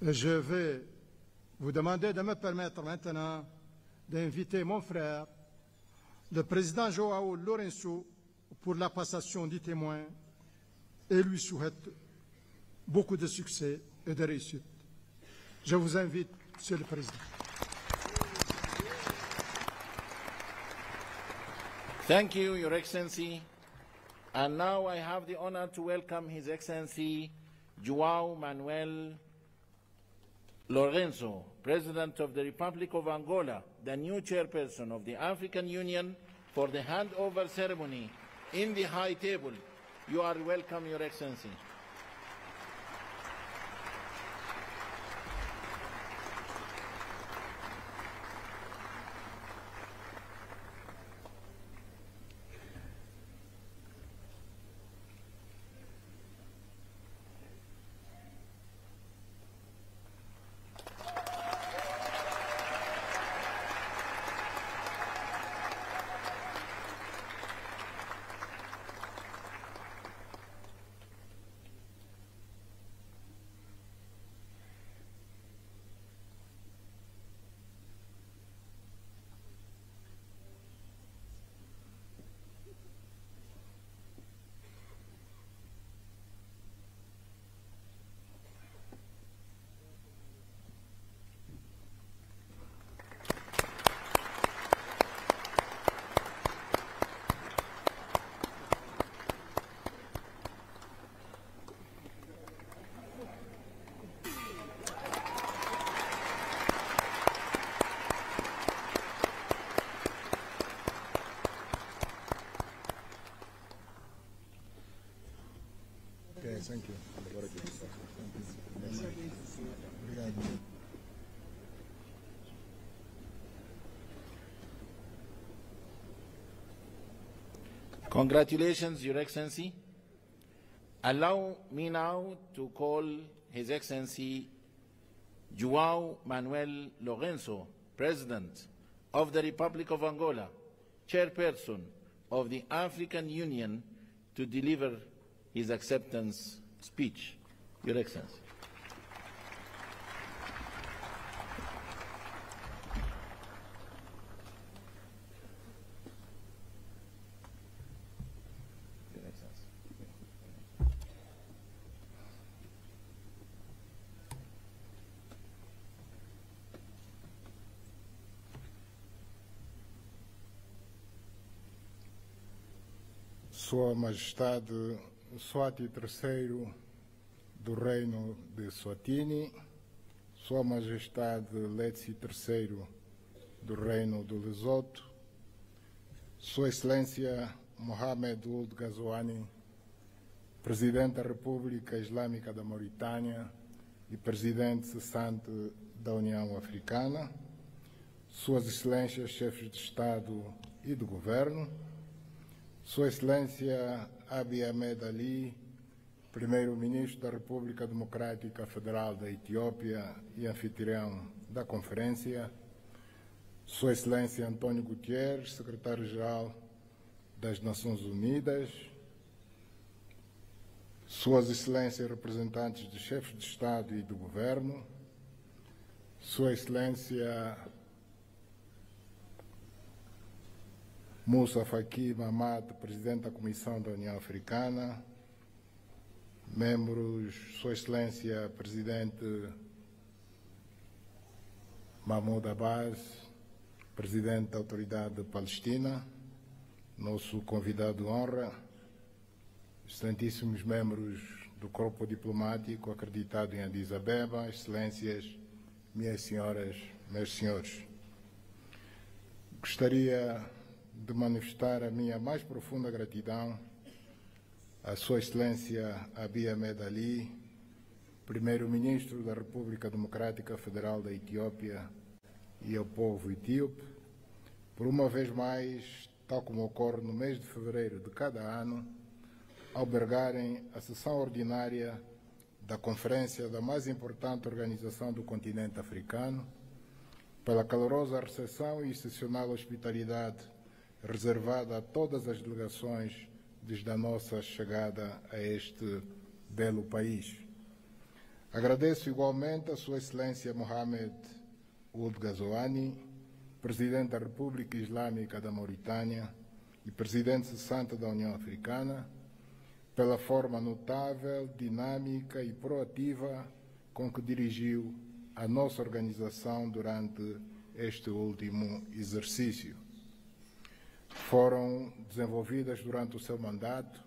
Et je vais vous demander de me permettre maintenant d'inviter mon frère, le président João Lourenço, pour la passation du témoin et lui souhaite beaucoup de succès et de réussite. Je vous invite, Monsieur le Président. Thank you, Your Excellency. And now I have the honor to welcome His Excellency João Manuel Lourenço, President of the Republic of Angola, the new chairperson of the African Union, for the handover ceremony in the High Table. You are welcome, Your Excellency. Thank you. Congratulations, Your Excellency. Allow me now to call His Excellency João Manuel Lourenço, President of the Republic of Angola, Chairperson of the African Union, to deliver his acceptance speech. Your Excellency. Sua Majestade Swati III do Reino de Swatini, Sua Majestade Letsi III do Reino do Lesoto, Sua Excelência Mohamed Ould Ghazouani, Presidente da República Islâmica da Mauritânia e Presidente cessante da União Africana, Suas Excelências Chefes de Estado e de Governo, Sua Excelência Abiy Ahmed Ali, Primeiro-Ministro da República Democrática Federal da Etiópia e anfitrião da Conferência, Sua Excelência António Guterres, Secretário-Geral das Nações Unidas, Suas Excelências representantes de chefes de Estado e de Governo, Sua Excelência Moussa Faki Mahamat, Presidente da Comissão da União Africana, membros, Sua Excelência Presidente Mahmoud Abbas, Presidente da Autoridade Palestina, nosso convidado de honra, excelentíssimos membros do corpo diplomático acreditado em Addis Abeba, excelências, minhas senhoras, meus senhores. Gostaria de manifestar a minha mais profunda gratidão à Sua Excelência Abiy Ahmed Ali, Primeiro-Ministro da República Democrática Federal da Etiópia, e ao povo etíope, por uma vez mais, tal como ocorre no mês de fevereiro de cada ano, albergarem a sessão ordinária da Conferência da mais importante organização do continente africano, pela calorosa recepção e excepcional hospitalidade reservada a todas as delegações desde a nossa chegada a este belo país. Agradeço igualmente a Sua Excelência Mohamed Ould Ghazouani, Presidente da República Islâmica da Mauritânia e Presidente cessante da União Africana, pela forma notável, dinâmica e proativa com que dirigiu a nossa organização durante este último exercício. Foram desenvolvidas durante o seu mandato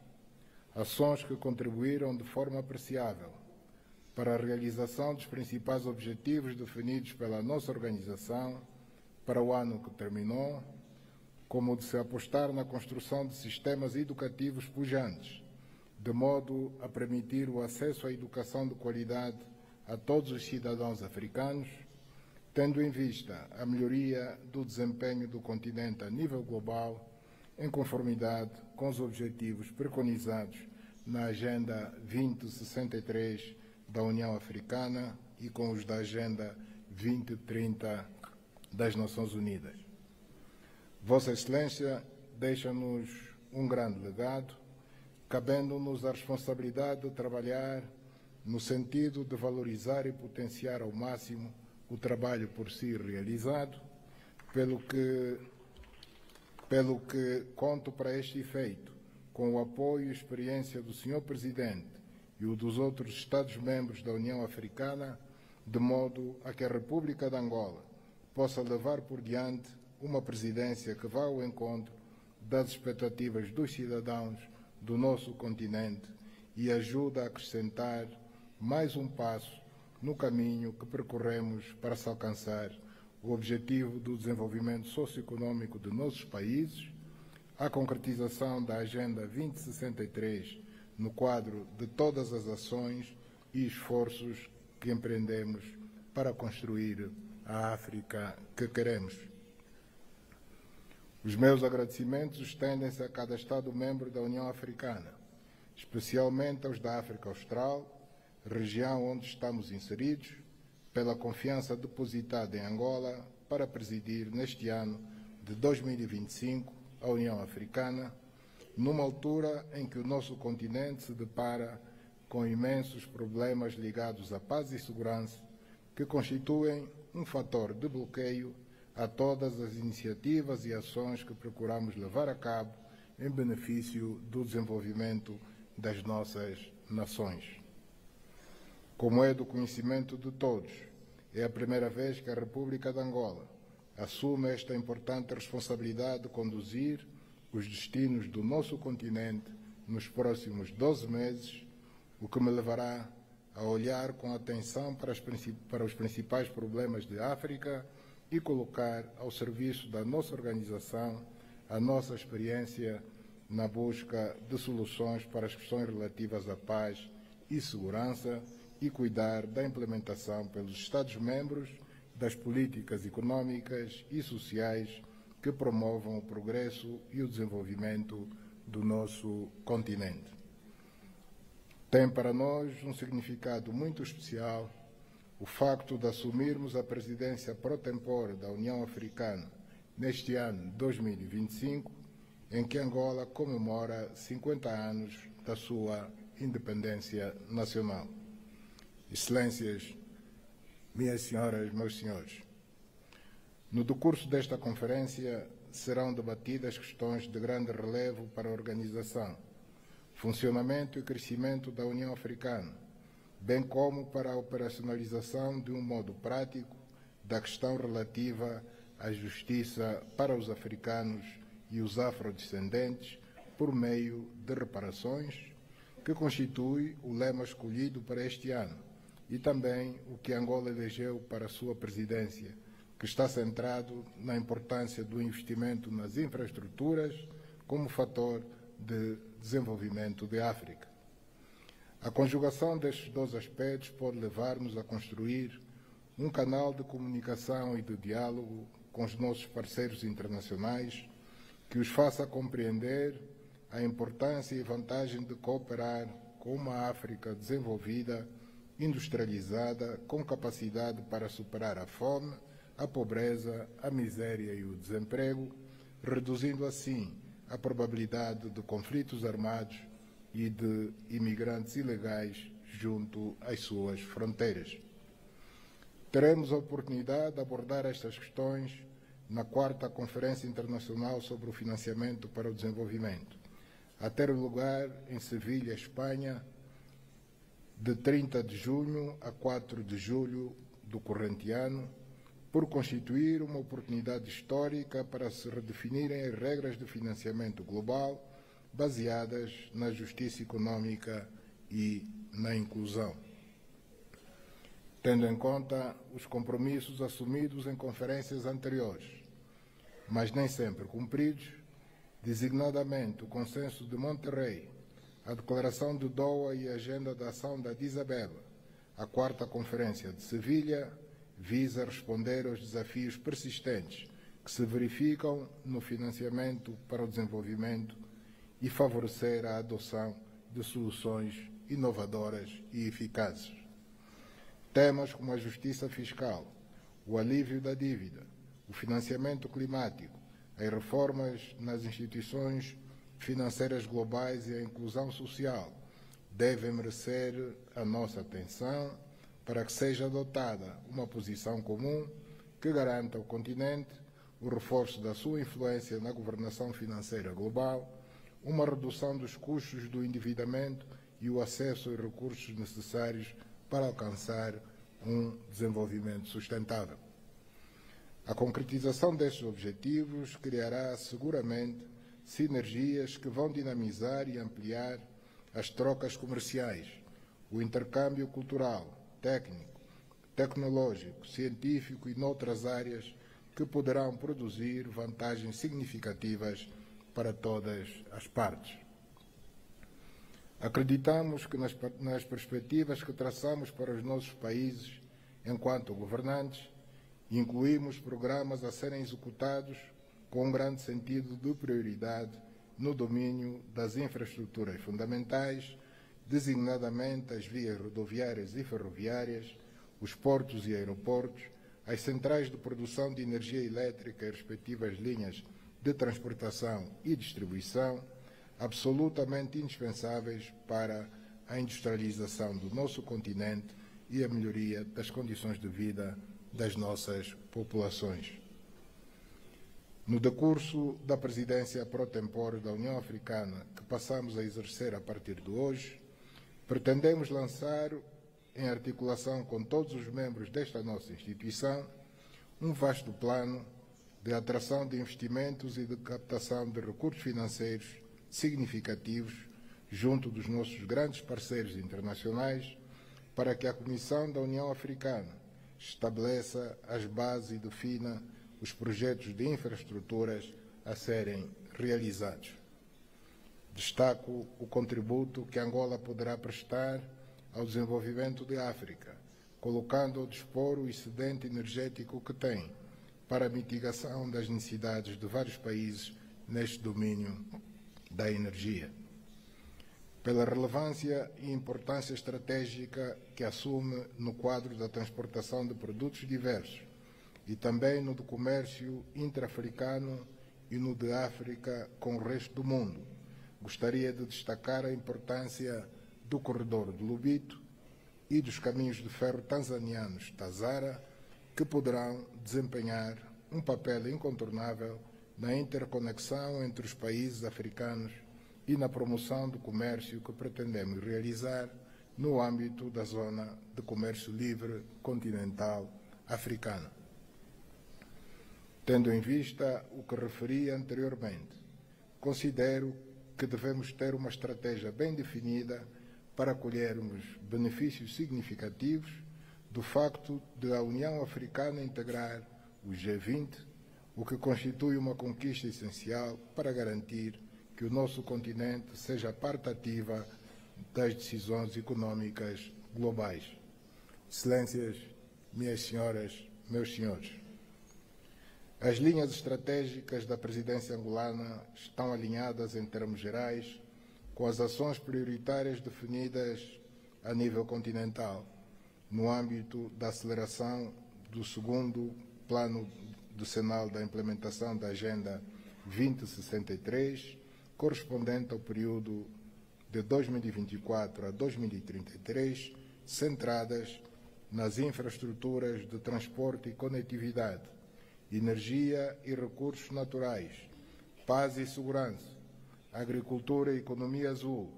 ações que contribuíram de forma apreciável para a realização dos principais objetivos definidos pela nossa organização para o ano que terminou, como o de se apostar na construção de sistemas educativos pujantes, de modo a permitir o acesso à educação de qualidade a todos os cidadãos africanos, tendo em vista a melhoria do desempenho do continente a nível global, em conformidade com os objetivos preconizados na Agenda 2063 da União Africana e com os da Agenda 2030 das Nações Unidas. Vossa Excelência deixa-nos um grande legado, cabendo-nos a responsabilidade de trabalhar no sentido de valorizar e potenciar ao máximo o trabalho por si realizado, pelo que conto para este efeito com o apoio e experiência do Sr. Presidente e o dos outros Estados-membros da União Africana, de modo a que a República de Angola possa levar por diante uma presidência que vá ao encontro das expectativas dos cidadãos do nosso continente e ajude a acrescentar mais um passo no caminho que percorremos para se alcançar o objetivo do desenvolvimento socioeconômico de nossos países, a concretização da Agenda 2063 no quadro de todas as ações e esforços que empreendemos para construir a África que queremos. Os meus agradecimentos estendem-se a cada Estado-membro da União Africana, especialmente aos da África Austral, região onde estamos inseridos, pela confiança depositada em Angola para presidir neste ano de 2025 a União Africana, numa altura em que o nosso continente se depara com imensos problemas ligados à paz e segurança, que constituem um fator de bloqueio a todas as iniciativas e ações que procuramos levar a cabo em benefício do desenvolvimento das nossas nações. Como é do conhecimento de todos, é a primeira vez que a República de Angola assume esta importante responsabilidade de conduzir os destinos do nosso continente nos próximos 12 meses, o que me levará a olhar com atenção para os principais problemas de África e colocar ao serviço da nossa organização a nossa experiência na busca de soluções para as questões relativas à paz e segurança e cuidar da implementação pelos Estados-membros das políticas econômicas e sociais que promovam o progresso e o desenvolvimento do nosso continente. Tem para nós um significado muito especial o facto de assumirmos a presidência pro tempore da União Africana neste ano 2025, em que Angola comemora 50 anos da sua independência nacional. Excelências, minhas senhoras, meus senhores, no decurso desta conferência serão debatidas questões de grande relevo para a organização, funcionamento e crescimento da União Africana, bem como para a operacionalização de um modo prático da questão relativa à justiça para os africanos e os afrodescendentes por meio de reparações, que constitui o lema escolhido para este ano e também o que Angola elegeu para a sua presidência, que está centrado na importância do investimento nas infraestruturas como fator de desenvolvimento da África. A conjugação destes dois aspectos pode levar-nos a construir um canal de comunicação e de diálogo com os nossos parceiros internacionais que os faça compreender a importância e vantagem de cooperar com uma África desenvolvida, industrializada, com capacidade para superar a fome, a pobreza, a miséria e o desemprego, reduzindo assim a probabilidade de conflitos armados e de imigrantes ilegais junto às suas fronteiras. Teremos a oportunidade de abordar estas questões na 4ª Conferência Internacional sobre o Financiamento para o Desenvolvimento, a ter lugar em Sevilha, Espanha, de 30 de junho a 4 de julho do corrente ano, por constituir uma oportunidade histórica para se redefinirem as regras de financiamento global baseadas na justiça econômica e na inclusão. Tendo em conta os compromissos assumidos em conferências anteriores, mas nem sempre cumpridos, designadamente o Consenso de Monterrey, a Declaração de Doha e a Agenda de Ação da Addis Abeba, a 4ª Conferência de Sevilha, visa responder aos desafios persistentes que se verificam no financiamento para o desenvolvimento e favorecer a adoção de soluções inovadoras e eficazes. Temas como a justiça fiscal, o alívio da dívida, o financiamento climático, as reformas nas instituições financeiras globais e a inclusão social devem merecer a nossa atenção para que seja adotada uma posição comum que garanta ao continente o reforço da sua influência na governação financeira global, uma redução dos custos do endividamento e o acesso aos recursos necessários para alcançar um desenvolvimento sustentável. A concretização destes objetivos criará seguramente sinergias que vão dinamizar e ampliar as trocas comerciais, o intercâmbio cultural, técnico, tecnológico, científico e noutras áreas que poderão produzir vantagens significativas para todas as partes. Acreditamos que nas perspectivas que traçamos para os nossos países, enquanto governantes, incluímos programas a serem executados com um grande sentido de prioridade no domínio das infraestruturas fundamentais, designadamente as vias rodoviárias e ferroviárias, os portos e aeroportos, as centrais de produção de energia elétrica e respectivas linhas de transportação e distribuição, absolutamente indispensáveis para a industrialização do nosso continente e a melhoria das condições de vida das nossas populações. No decurso da presidência pro tempore da União Africana, que passamos a exercer a partir de hoje, pretendemos lançar, em articulação com todos os membros desta nossa instituição, um vasto plano de atração de investimentos e de captação de recursos financeiros significativos junto dos nossos grandes parceiros internacionais, para que a Comissão da União Africana estabeleça as bases e defina os projetos de infraestruturas a serem realizados. Destaco o contributo que Angola poderá prestar ao desenvolvimento de África, colocando ao dispor o excedente energético que tem para a mitigação das necessidades de vários países neste domínio da energia. Pela relevância e importância estratégica que assume no quadro da transportação de produtos diversos e também no do comércio intra-africano e no de África com o resto do mundo, gostaria de destacar a importância do corredor do Lubito e dos caminhos de ferro tanzanianos Tazara, que poderão desempenhar um papel incontornável na interconexão entre os países africanos e na promoção do comércio que pretendemos realizar no âmbito da Zona de Comércio Livre Continental Africana. Tendo em vista o que referi anteriormente, considero que devemos ter uma estratégia bem definida para colhermos benefícios significativos do facto de a União Africana integrar o G20, o que constitui uma conquista essencial para garantir que o nosso continente seja parte ativa das decisões económicas globais. Excelências, minhas senhoras, meus senhores, as linhas estratégicas da presidência angolana estão alinhadas em termos gerais com as ações prioritárias definidas a nível continental, no âmbito da aceleração do segundo plano decenal da implementação da Agenda 2063, correspondente ao período de 2024 a 2033, centradas nas infraestruturas de transporte e conectividade, energia e recursos naturais, paz e segurança, agricultura e economia azul,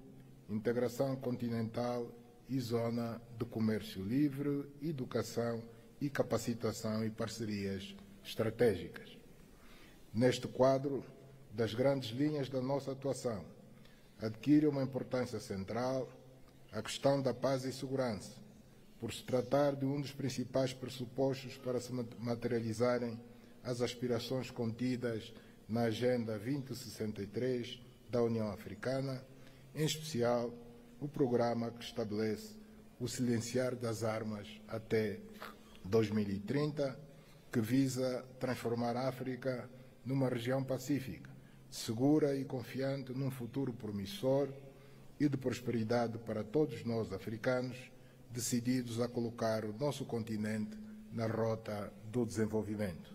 integração continental e zona de comércio livre, educação e capacitação e parcerias estratégicas. Neste quadro, das grandes linhas da nossa atuação, adquire uma importância central a questão da paz e segurança, por se tratar de um dos principais pressupostos para se materializarem as aspirações contidas na Agenda 2063 da União Africana, em especial o programa que estabelece o silenciar das armas até 2030, que visa transformar a África numa região pacífica, segura e confiante num futuro promissor e de prosperidade para todos nós africanos, decididos a colocar o nosso continente na rota do desenvolvimento.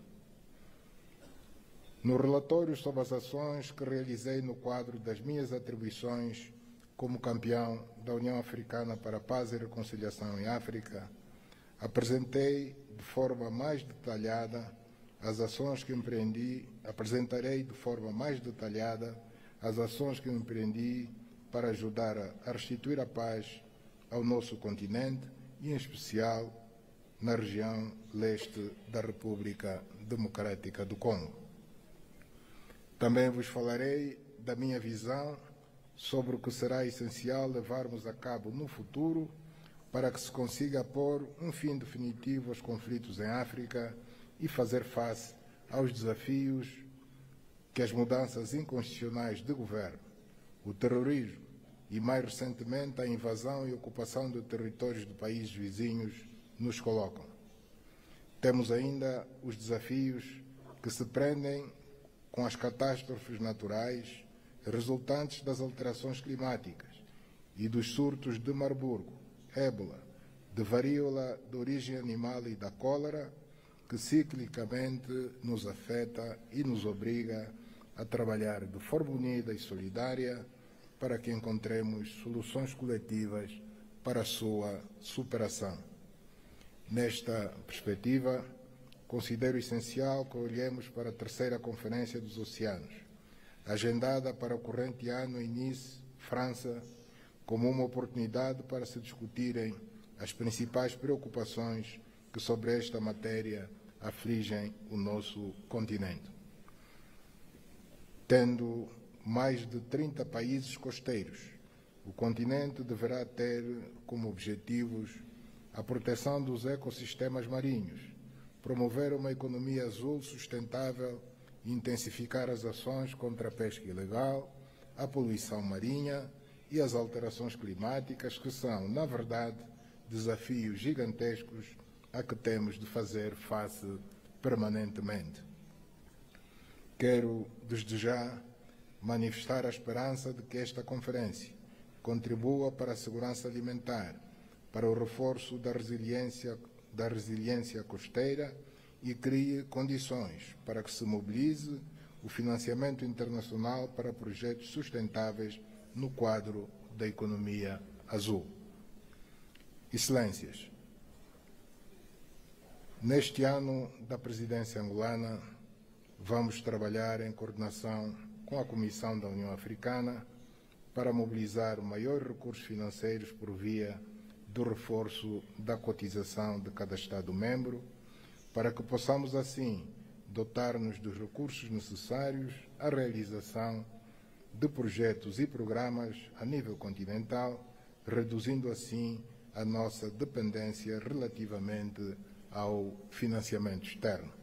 No relatório sobre as ações que realizei no quadro das minhas atribuições como campeão da União Africana para a Paz e Reconciliação em África, apresentarei de forma mais detalhada as ações que empreendi para ajudar a restituir a paz ao nosso continente e, em especial, na região leste da República Democrática do Congo. Também vos falarei da minha visão sobre o que será essencial levarmos a cabo no futuro para que se consiga pôr um fim definitivo aos conflitos em África e fazer face aos desafios que as mudanças inconstitucionais de governo, o terrorismo e, mais recentemente, a invasão e ocupação de territórios de países vizinhos nos colocam. Temos ainda os desafios que se prendem com as catástrofes naturais resultantes das alterações climáticas e dos surtos de Marburgo, ébola, de varíola de origem animal e da cólera, que ciclicamente nos afeta e nos obriga a trabalhar de forma unida e solidária para que encontremos soluções coletivas para a sua superação. Nesta perspectiva, considero essencial que olhemos para a terceira Conferência dos Oceanos, agendada para o corrente ano em Nice, França, como uma oportunidade para se discutirem as principais preocupações que sobre esta matéria afligem o nosso continente. Tendo mais de 30 países costeiros, o continente deverá ter como objetivos a proteção dos ecossistemas marinhos, promover uma economia azul sustentável e intensificar as ações contra a pesca ilegal, a poluição marinha e as alterações climáticas, que são, na verdade, desafios gigantescos a que temos de fazer face permanentemente. Quero, desde já, manifestar a esperança de que esta conferência contribua para a segurança alimentar, para o reforço da resiliência costeira e crie condições para que se mobilize o financiamento internacional para projetos sustentáveis no quadro da economia azul. Excelências, neste ano da presidência angolana, vamos trabalhar em coordenação com a Comissão da União Africana para mobilizar maiores recursos financeiros por via do reforço da cotização de cada Estado-membro, para que possamos, assim, dotar-nos dos recursos necessários à realização de projetos e programas a nível continental, reduzindo, assim, a nossa dependência relativamente ao financiamento externo.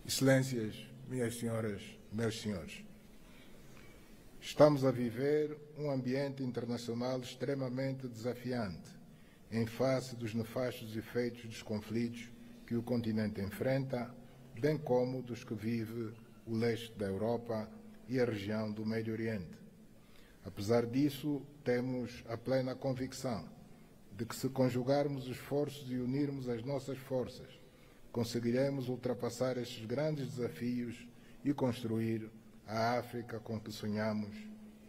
Excelências, minhas senhoras, meus senhores, estamos a viver um ambiente internacional extremamente desafiante, em face dos nefastos efeitos dos conflitos que o continente enfrenta, bem como dos que vive o leste da Europa e a região do Médio Oriente. Apesar disso, temos a plena convicção de que, se conjugarmos esforços e unirmos as nossas forças, conseguiremos ultrapassar estes grandes desafios e construir a África com que sonhamos,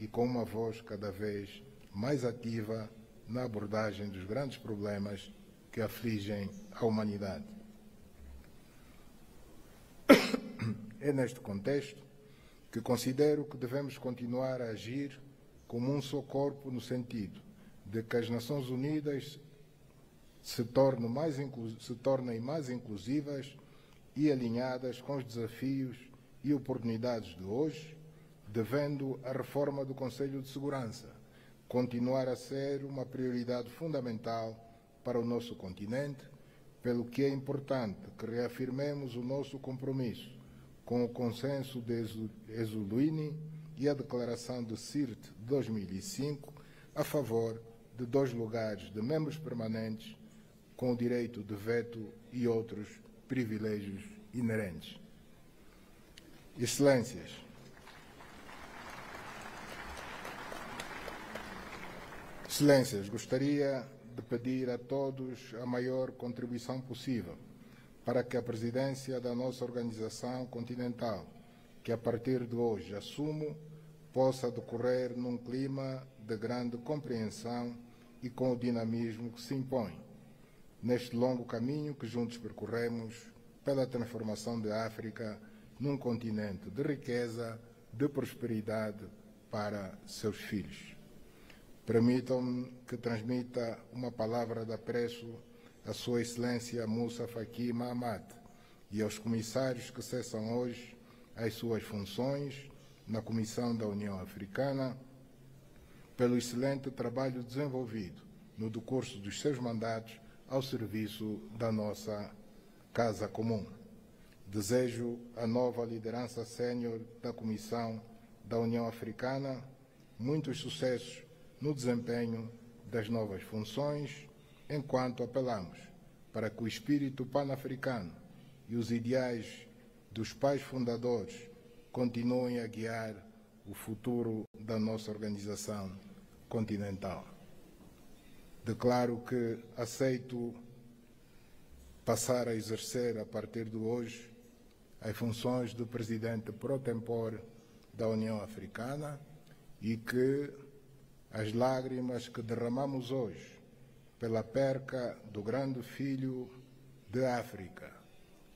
e com uma voz cada vez mais ativa na abordagem dos grandes problemas que afligem a humanidade. É neste contexto que considero que devemos continuar a agir como um só corpo, no sentido de que as Nações Unidas se tornem mais inclusivas e alinhadas com os desafios e oportunidades de hoje, devendo a reforma do Conselho de Segurança continuar a ser uma prioridade fundamental para o nosso continente, pelo que é importante que reafirmemos o nosso compromisso com o consenso de Esulwini e a declaração de Sirte de 2005 a favor de 2 lugares de membros permanentes com o direito de veto e outros privilégios inerentes. Excelências, gostaria de pedir a todos a maior contribuição possível para que a presidência da nossa organização continental, que a partir de hoje assumo, possa decorrer num clima de grande compreensão e com o dinamismo que se impõe neste longo caminho que juntos percorremos pela transformação da África num continente de riqueza, de prosperidade para seus filhos. Permitam-me que transmita uma palavra de apreço à Sua Excelência Moussa Faki Mahamat e aos comissários que cessam hoje as suas funções na Comissão da União Africana pelo excelente trabalho desenvolvido no decurso dos seus mandatos ao serviço da nossa Casa Comum. Desejo à nova liderança sénior da Comissão da União Africana muitos sucessos no desempenho das novas funções, enquanto apelamos para que o espírito pan-africano e os ideais dos pais fundadores continuem a guiar o futuro da nossa organização continental. Declaro que aceito passar a exercer, a partir de hoje, as funções de presidente pro tempore da União Africana e que as lágrimas que derramamos hoje pela perca do grande filho de África,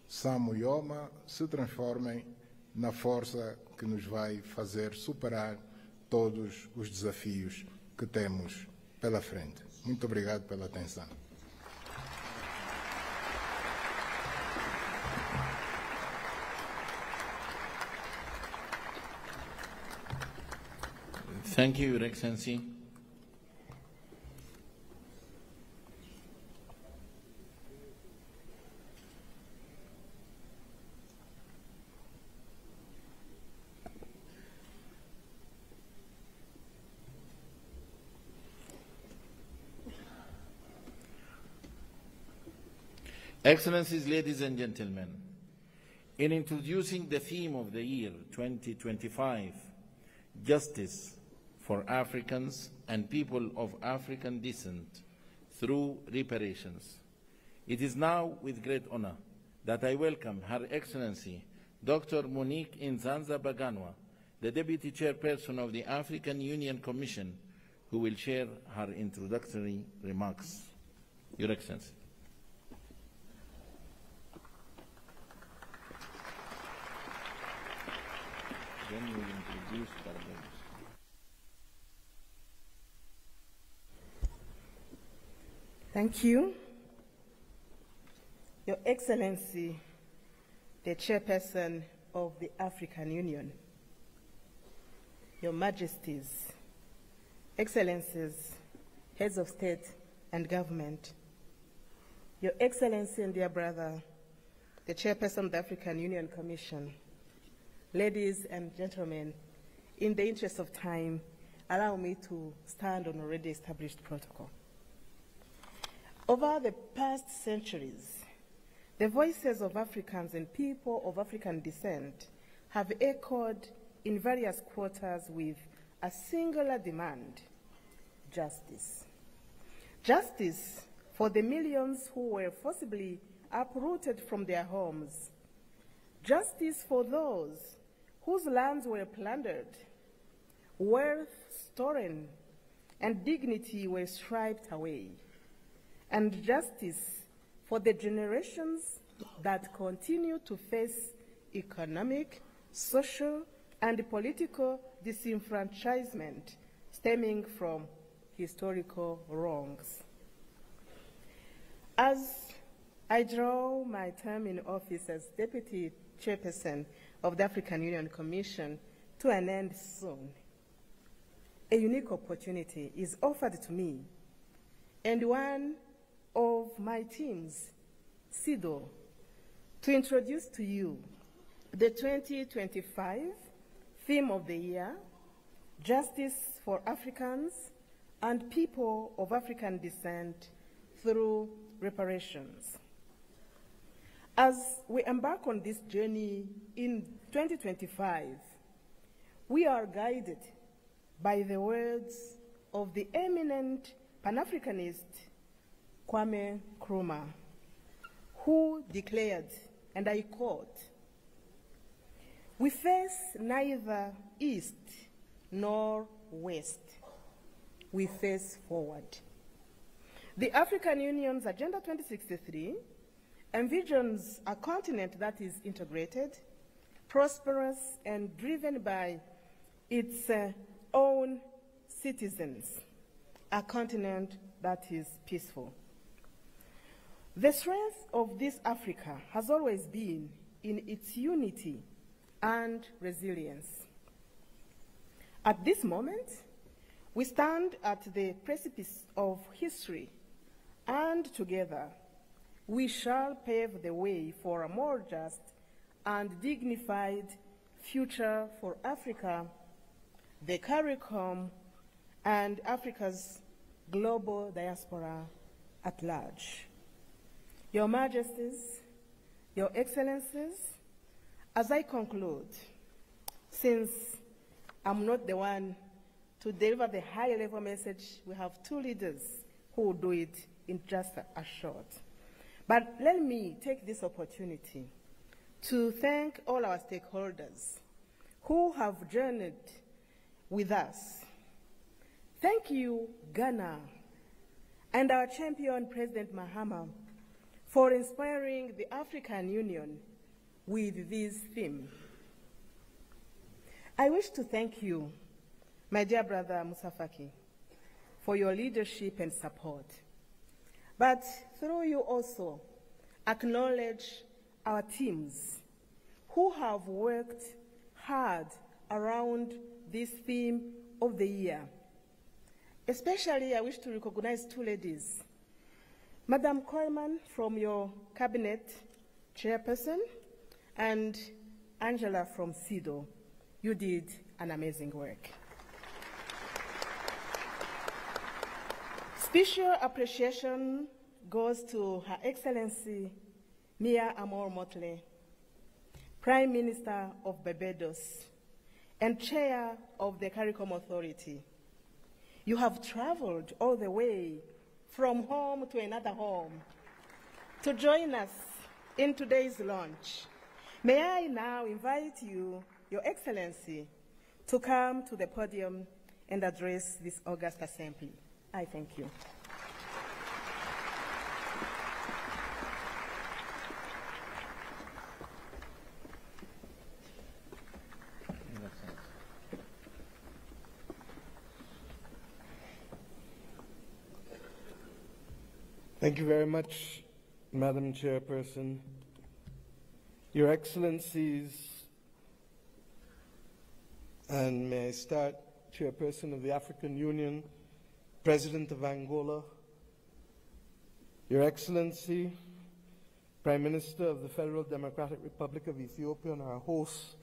Samu Yoma, se transformem na força que nos vai fazer superar todos os desafios que temos pela frente. Muito obrigado pela atenção. Thank you, Your Excellency. Excellencies, ladies and gentlemen, in introducing the theme of the year 2025, Justice for Africans and People of African Descent through Reparations, it is now with great honor that I welcome Her Excellency Dr. Monique Nzanza Baganwa, the Deputy Chairperson of the African Union Commission, who will share her introductory remarks. Your Excellency. Then we will introduce Barbados. Thank you. Your Excellency, the Chairperson of the African Union, Your Majesties, Excellencies, Heads of State and Government, Your Excellency and dear brother, the Chairperson of the African Union Commission, ladies and gentlemen, in the interest of time, allow me to stand on already established protocol. Over the past centuries, the voices of Africans and people of African descent have echoed in various quarters with a singular demand: justice. Justice for the millions who were forcibly uprooted from their homes. Justice for those whose lands were plundered, wealth stolen, and dignity were stripped away. And justice for the generations that continue to face economic, social, and political disenfranchisement stemming from historical wrongs. As I draw my term in office as Deputy Chairperson of the African Union Commission to an end soon, a unique opportunity is offered to me and one of my teams, SIDO, to introduce to you the 2025 theme of the year, Justice for Africans and People of African Descent through Reparations. As we embark on this journey in 2025, we are guided by the words of the eminent Pan-Africanist Kwame Nkrumah, who declared, and I quote, "We face neither east nor west. We face forward." The African Union's Agenda 2063 envisions a continent that is integrated, prosperous, and driven by its own citizens, a continent that is peaceful. The strength of this Africa has always been in its unity and resilience. At this moment, we stand at the precipice of history, and together we shall pave the way for a more just and dignified future for Africa, the CARICOM, and Africa's global diaspora at large. Your Majesties, Your Excellencies, as I conclude, since I'm not the one to deliver the high-level message, we have two leaders who will do it in just a short. But let me take this opportunity to thank all our stakeholders who have journeyed with us. Thank you, Ghana, and our champion, President Mahama, for inspiring the African Union with this theme. I wish to thank you, my dear brother Musa Faki, for your leadership and support. But through you also, acknowledge our teams who have worked hard around this theme of the year. Especially, I wish to recognize two ladies, Madam Coleman from your cabinet chairperson and Angela from SIDO. You did an amazing work. Special appreciation goes to Her Excellency Mia Amor Motley, Prime Minister of Barbados and Chair of the CARICOM Authority. You have traveled all the way from home to another home to join us in today's launch. May I now invite you, Your Excellency, to come to the podium and address this august assembly. I thank you. Thank you very much, Madam Chairperson. Your Excellencies, and may I start, Chairperson of the African Union, President of Angola, Your Excellency, Prime Minister of the Federal Democratic Republic of Ethiopia and our host,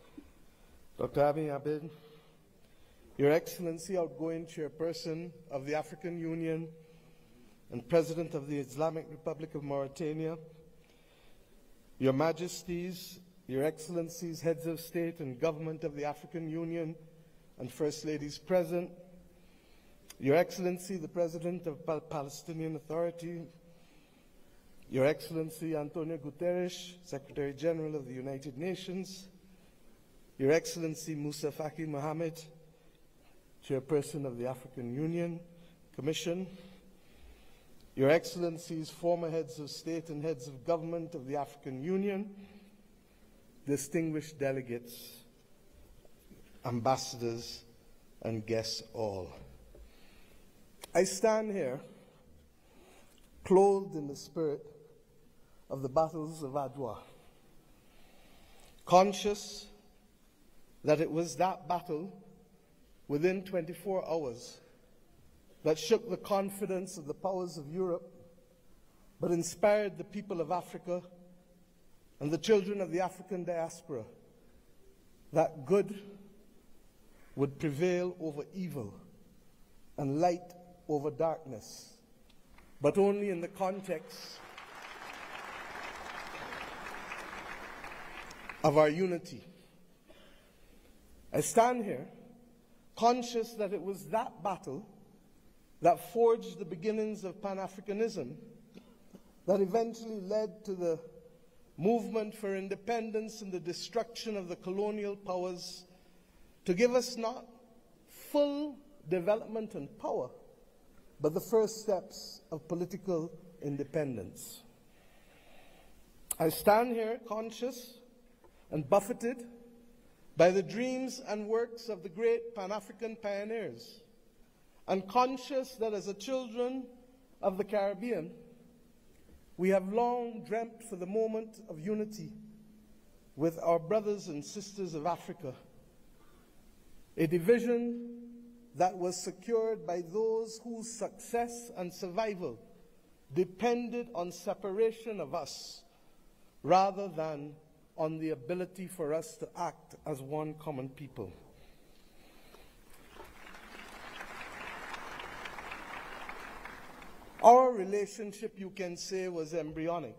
Dr. Abiy Ahmed, Your Excellency, outgoing Chairperson of the African Union and President of the Islamic Republic of Mauritania, Your Majesties, Your Excellencies, Heads of State and Government of the African Union and First Ladies present, Your Excellency, the President of the Palestinian Authority, Your Excellency Antonio Guterres, Secretary General of the United Nations, Your Excellency Musa Faki Mohammed, Chairperson of the African Union Commission, Your Excellencies, former heads of state and heads of government of the African Union, distinguished delegates, ambassadors, and guests all. I stand here clothed in the spirit of the battles of Adwa, conscious that it was that battle within 24 hours that shook the confidence of the powers of Europe, but inspired the people of Africa and the children of the African diaspora that good would prevail over evil and light over darkness, but only in the context of our unity. I stand here conscious that it was that battle that forged the beginnings of Pan-Africanism that eventually led to the movement for independence and the destruction of the colonial powers to give us not full development and power, but the first steps of political independence. I stand here conscious and buffeted by the dreams and works of the great Pan-African pioneers, and conscious that as a children of the Caribbean, we have long dreamt for the moment of unity with our brothers and sisters of Africa, a division that was secured by those whose success and survival depended on separation of us rather than on the ability for us to act as one common people. Our relationship, you can say, was embryonic,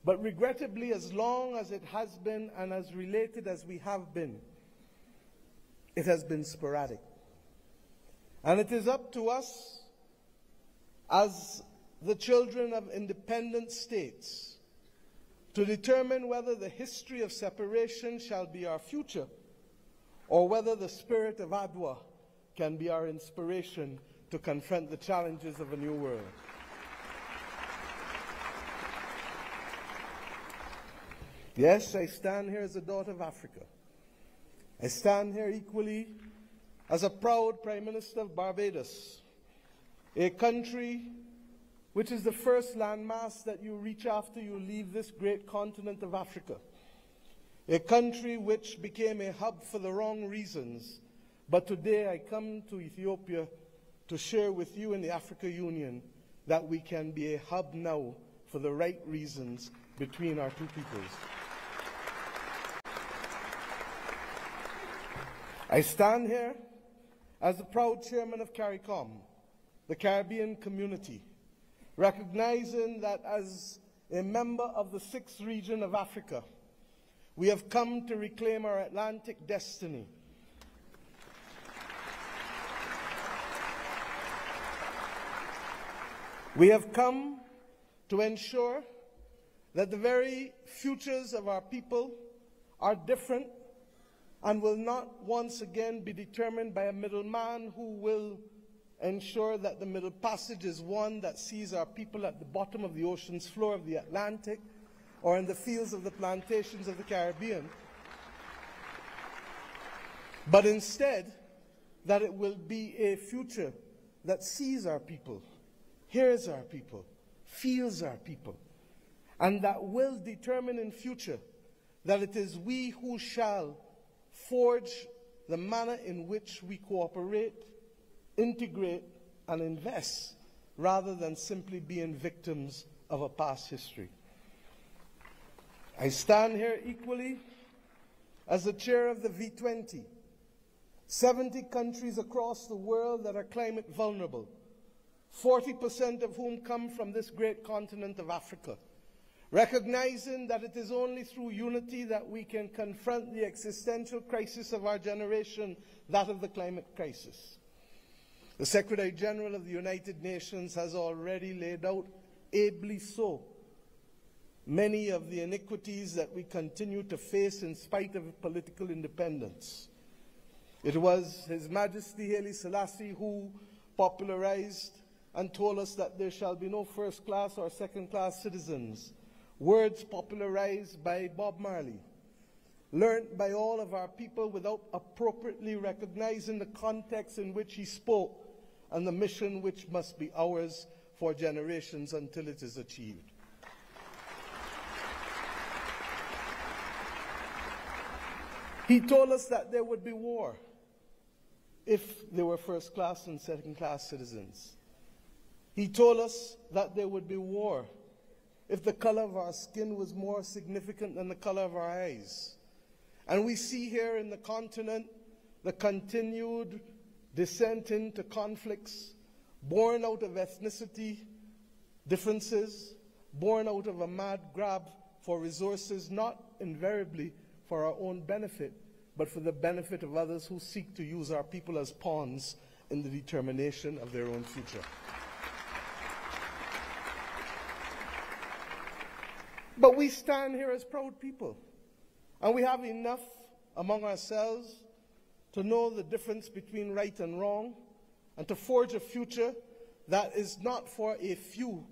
but regrettably, as long as it has been and as related as we have been, it has been sporadic. And it is up to us, as the children of independent states, to determine whether the history of separation shall be our future, or whether the spirit of Adwa can be our inspiration to confront the challenges of a new world. Yes, I stand here as a daughter of Africa. I stand here equally as a proud Prime Minister of Barbados, a country which is the first landmass that you reach after you leave this great continent of Africa, a country which became a hub for the wrong reasons. But today I come to Ethiopia to share with you in the Africa Union that we can be a hub now for the right reasons between our two peoples. I stand here as the proud chairman of CARICOM, the Caribbean community, recognizing that as a member of the 6th region of Africa, we have come to reclaim our Atlantic destiny. We have come to ensure that the very futures of our people are different and will not once again be determined by a middleman who will ensure that the Middle Passage is one that sees our people at the bottom of the ocean's floor of the Atlantic or in the fields of the plantations of the Caribbean, but instead that it will be a future that sees our people, hears our people, feels our people, and that will determine in future that it is we who shall forge the manner in which we cooperate, integrate, and invest, rather than simply being victims of a past history. I stand here equally as the chair of the V20, 70 countries across the world that are climate vulnerable, 40% of whom come from this great continent of Africa, recognizing that it is only through unity that we can confront the existential crisis of our generation, that of the climate crisis. The Secretary General of the United Nations has already laid out, ably so, many of the iniquities that we continue to face in spite of political independence. It was His Majesty Haile Selassie who popularized and told us that there shall be no first-class or second-class citizens, words popularized by Bob Marley, learnt by all of our people without appropriately recognizing the context in which he spoke and the mission which must be ours for generations until it is achieved. He told us that there would be war if there were first-class and second-class citizens. He told us that there would be war if the color of our skin was more significant than the color of our eyes. And we see here in the continent the continued descent into conflicts born out of ethnicity differences, born out of a mad grab for resources, not invariably for our own benefit, but for the benefit of others who seek to use our people as pawns in the determination of their own future. But we stand here as proud people, and we have enough among ourselves to know the difference between right and wrong, and to forge a future that is not for a few,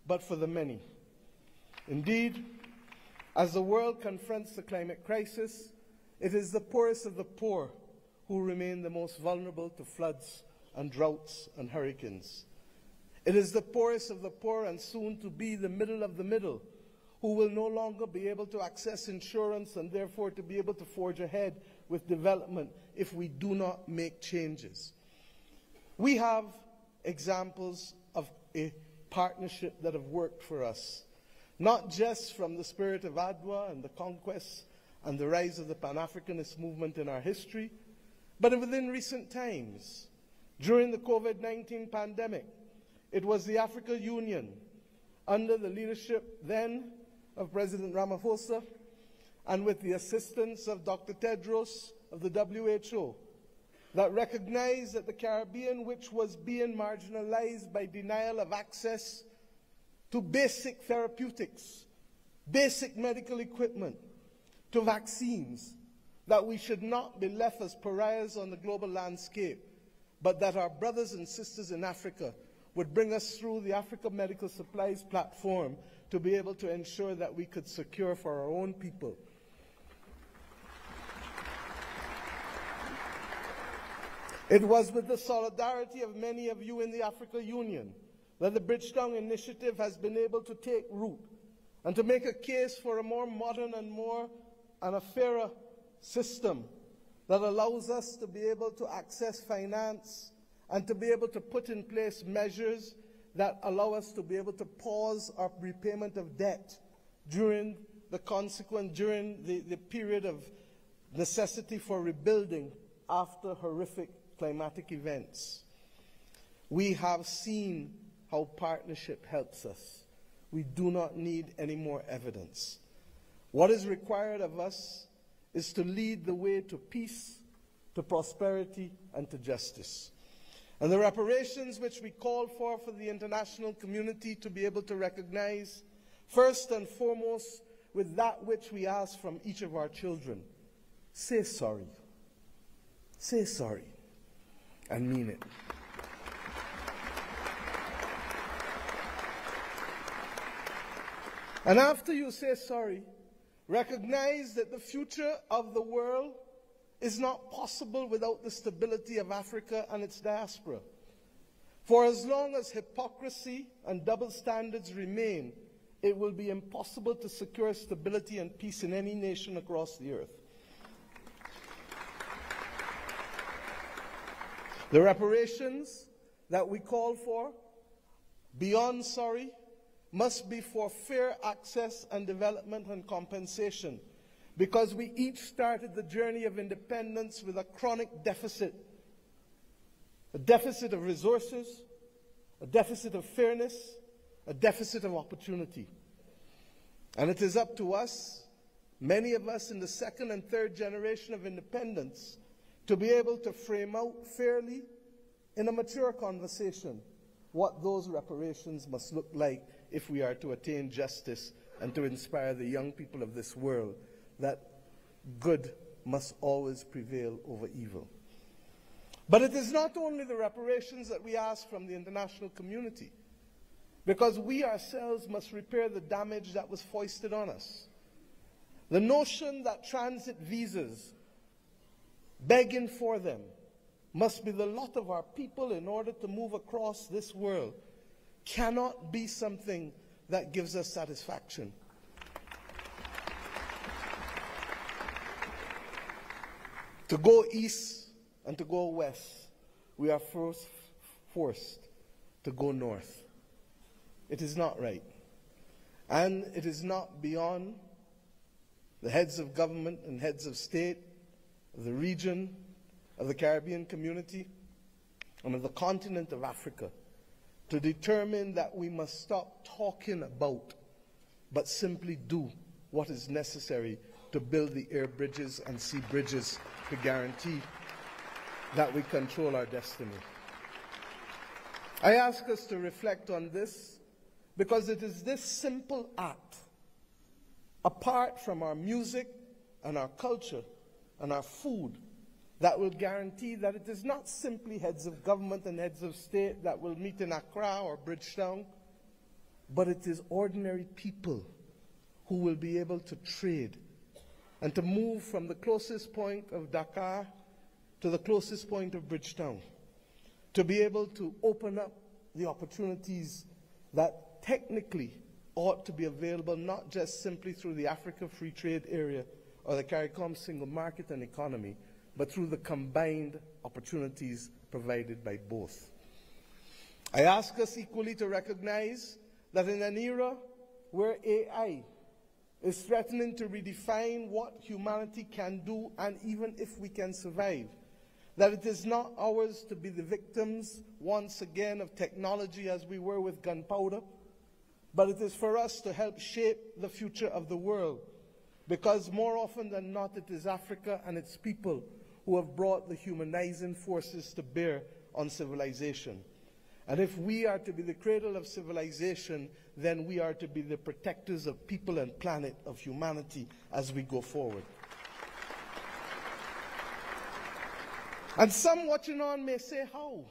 but for the many. Indeed, as the world confronts the climate crisis, it is the poorest of the poor who remain the most vulnerable to floods and droughts and hurricanes. It is the poorest of the poor, and soon to be the middle of the middle, who will no longer be able to access insurance and therefore to be able to forge ahead with development if we do not make changes. We have examples of a partnership that have worked for us, not just from the spirit of Adwa and the conquest and the rise of the Pan-Africanist movement in our history, but within recent times. During the COVID-19 pandemic, it was the African Union, under the leadership then of President Ramaphosa, and with the assistance of Dr. Tedros of the WHO, that recognized that the Caribbean, which was being marginalized by denial of access to basic therapeutics, basic medical equipment, to vaccines, that we should not be left as pariahs on the global landscape, but that our brothers and sisters in Africa would bring us through the Africa Medical Supplies platform to be able to ensure that we could secure for our own people It was with the solidarity of many of you in the Africa Union that the Bridgetown Initiative has been able to take root and to make a case for a more modern and a fairer system that allows us to be able to access finance and to be able to put in place measures that allow us to be able to pause our repayment of debt during the period of necessity for rebuilding after horrific climatic events. We have seen how partnership helps us. We do not need any more evidence. What is required of us is to lead the way to peace, to prosperity, and to justice. And the reparations which we call for the international community to be able to recognize, first and foremost, with that which we ask from each of our children. Say sorry. Say sorry. And mean it. And after you say sorry, recognize that the future of the world is not possible without the stability of Africa and its diaspora. For as long as hypocrisy and double standards remain, it will be impossible to secure stability and peace in any nation across the earth. The reparations that we call for, beyond sorry, must be for fair access and development and compensation, because we each started the journey of independence with a chronic deficit. A deficit of resources, a deficit of fairness, a deficit of opportunity. And it is up to us, many of us in the second and third generation of independence, to be able to frame out fairly, in a mature conversation, what those reparations must look like if we are to attain justice and to inspire the young people of this world that good must always prevail over evil. But it is not only the reparations that we ask from the international community, because we ourselves must repair the damage that was foisted on us. The notion that transit visas, begging for them, must be the lot of our people in order to move across this world cannot be something that gives us satisfaction. To go east and to go west, we are first forced to go north. It is not right. And it is not beyond the heads of government and heads of state, of the region, of the Caribbean community, and of the continent of Africa to determine that we must stop talking about, but simply do what is necessary to build the air bridges and sea bridges to guarantee that we control our destiny. I ask us to reflect on this because it is this simple act, apart from our music and our culture and our food, that will guarantee that it is not simply heads of government and heads of state that will meet in Accra or Bridgetown, but it is ordinary people who will be able to trade and to move from the closest point of Dakar to the closest point of Bridgetown, to be able to open up the opportunities that technically ought to be available not just simply through the Africa Free Trade Area or the CARICOM single market and economy, but through the combined opportunities provided by both. I ask us equally to recognize that in an era where AI is threatening to redefine what humanity can do and even if we can survive, that it is not ours to be the victims once again of technology as we were with gunpowder, but it is for us to help shape the future of the world, because more often than not it is Africa and its people who have brought the humanizing forces to bear on civilization. And if we are to be the cradle of civilization, then we are to be the protectors of people and planet, of humanity, as we go forward. And some watching on may say, how?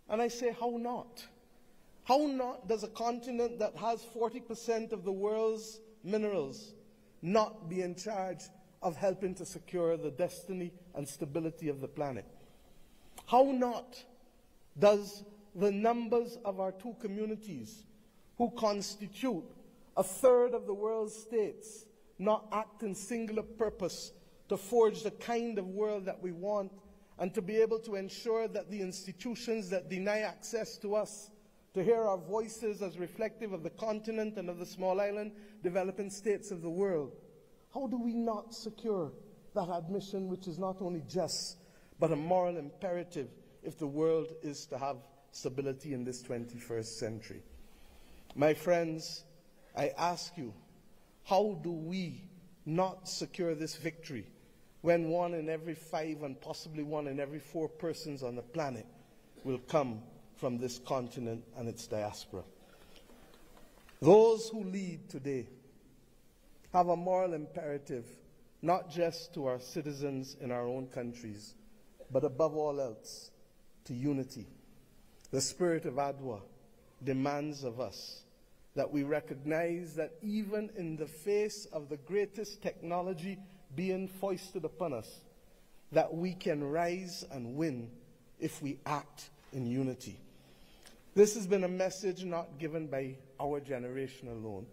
And I say, how not? How not does a continent that has 40% of the world's minerals not be in charge of helping to secure the destiny and stability of the planet? How not does the numbers of our two communities, who constitute a third of the world's states, not act in singular purpose to forge the kind of world that we want and to be able to ensure that the institutions that deny access to us, to hear our voices as reflective of the continent and of the small island developing states of the world, how do we not secure that admission, which is not only just, but a moral imperative if the world is to have stability in this 21st century? My friends, I ask you, how do we not secure this victory when 1 in every 5 and possibly 1 in every 4 persons on the planet will come from this continent and its diaspora? Those who lead today have a moral imperative, not just to our citizens in our own countries, but above all else, to unity. The spirit of Adwa demands of us that we recognize that even in the face of the greatest technology being foisted upon us, that we can rise and win if we act in unity. This has been a message not given by our generation alone,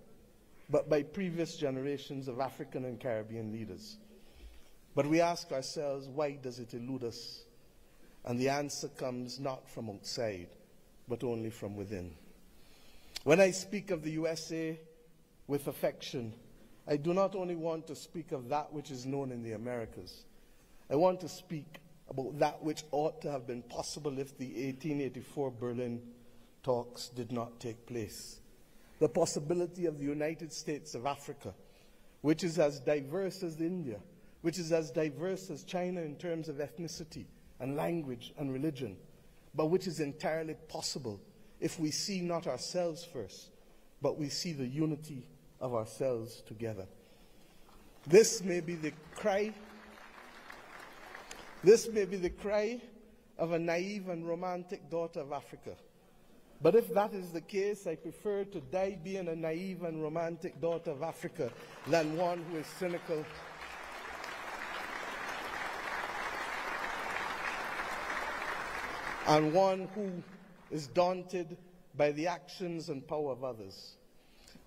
but by previous generations of African and Caribbean leaders. But we ask ourselves, why does it elude us? And the answer comes not from outside, but only from within. When I speak of the USA with affection, I do not only want to speak of that which is known in the Americas. I want to speak about that which ought to have been possible if the 1884 Berlin talks did not take place. The possibility of the United States of Africa, which is as diverse as India, which is as diverse as China in terms of ethnicity and language and religion, but which is entirely possible if we see not ourselves first, but we see the unity of ourselves together. This may be the cry of a naive and romantic daughter of Africa. But if that is the case, I prefer to die being a naive and romantic daughter of Africa than one who is cynical and one who is daunted by the actions and power of others.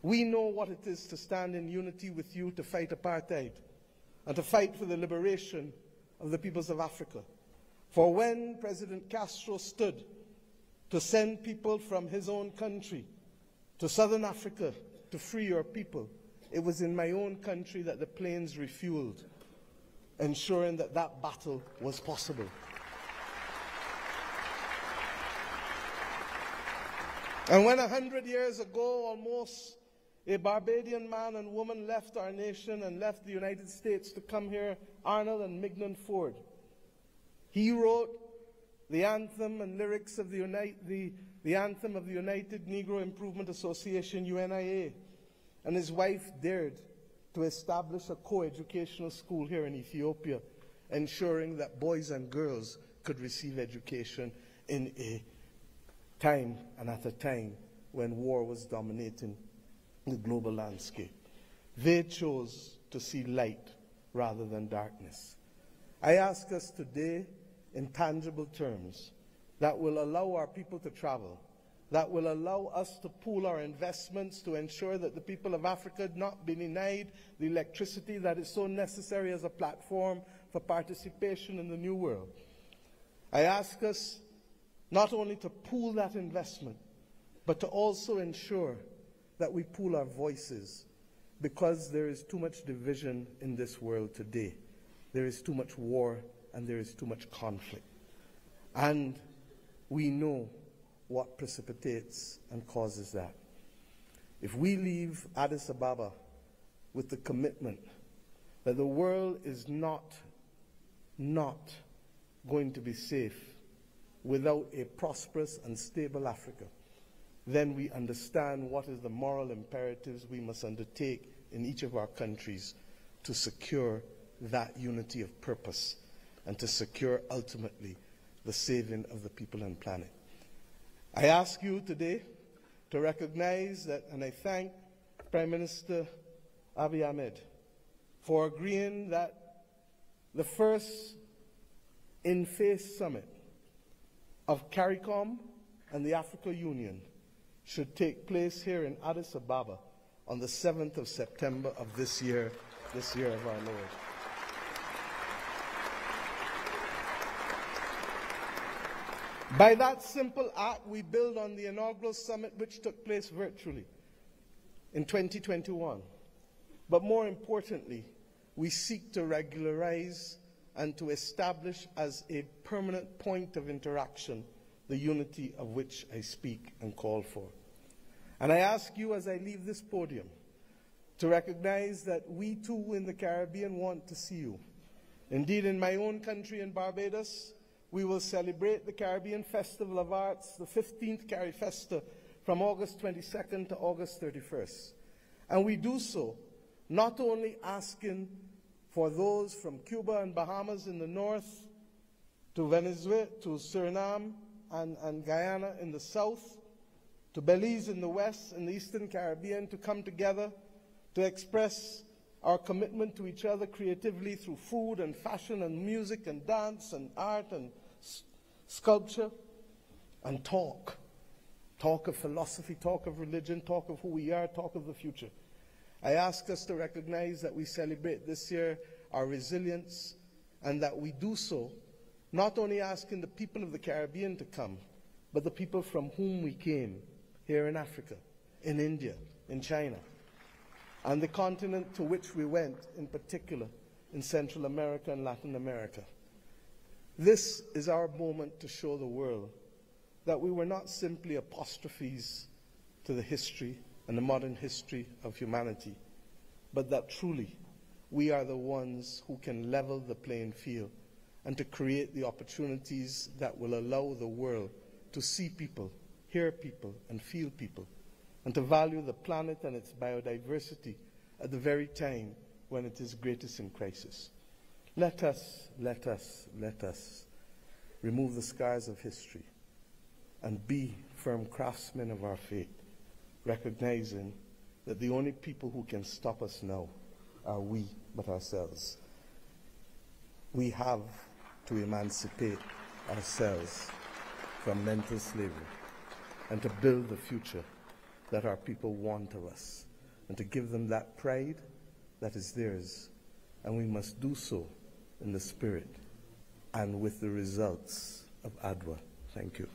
We know what it is to stand in unity with you to fight apartheid and to fight for the liberation of the peoples of Africa. For when President Castro stood to send people from his own country to southern Africa to free your people, it was in my own country that the planes refueled, ensuring that that battle was possible. And when 100 years ago, almost, a Barbadian man and woman left our nation and left the United States to come here, Arnold and Mignon Ford, he wrote the anthem and lyrics of the anthem of the United Negro Improvement Association, UNIA, and his wife dared to establish a co-educational school here in Ethiopia, ensuring that boys and girls could receive education in a time and at a time when war was dominating the global landscape. They chose to see light rather than darkness. I ask us today, in tangible terms, that will allow our people to travel, that will allow us to pool our investments to ensure that the people of Africa not be denied the electricity that is so necessary as a platform for participation in the new world. I ask us not only to pool that investment, but to also ensure that we pool our voices, because there is too much division in this world today. There is too much war and there is too much conflict. And we know what precipitates and causes that. If we leave Addis Ababa with the commitment that the world is not going to be safe without a prosperous and stable Africa, then we understand what is the moral imperatives we must undertake in each of our countries to secure that unity of purpose and to secure ultimately the saving of the people and planet. I ask you today to recognize that, and I thank Prime Minister Abiy Ahmed for agreeing that the first in-face summit of CARICOM and the Africa Union should take place here in Addis Ababa on the 7th of September of this year of our Lord. By that simple act, we build on the inaugural summit which took place virtually in 2021. But more importantly, we seek to regularize and to establish as a permanent point of interaction the unity of which I speak and call for. And I ask you as I leave this podium to recognize that we too in the Caribbean want to see you. Indeed, in my own country in Barbados, we will celebrate the Caribbean Festival of Arts, the 15th CariFesta, from August 22nd to August 31st. And we do so not only asking for those from Cuba and Bahamas in the north, to Venezuela, to Suriname and Guyana in the south, to Belize in the west and the Eastern Caribbean to come together to express our commitment to each other creatively through food and fashion and music and dance and art and sculpture, and talk of philosophy, talk of religion, talk of who we are, talk of the future. I ask us to recognize that we celebrate this year our resilience, and that we do so not only asking the people of the Caribbean to come, but the people from whom we came here in Africa, in India, in China, and the continent to which we went, in particular, in Central America and Latin America. This is our moment to show the world that we were not simply apostrophes to the history and the modern history of humanity, but that truly we are the ones who can level the playing field and to create the opportunities that will allow the world to see people, hear people, and feel people, and to value the planet and its biodiversity at the very time when it is greatest in crisis. Let us remove the scars of history and be firm craftsmen of our fate, recognizing that the only people who can stop us now are we but ourselves. We have to emancipate ourselves from mental slavery and to build the future that our people want of us, and to give them that pride that is theirs. And we must do so in the spirit and with the results of ADWA. Thank you.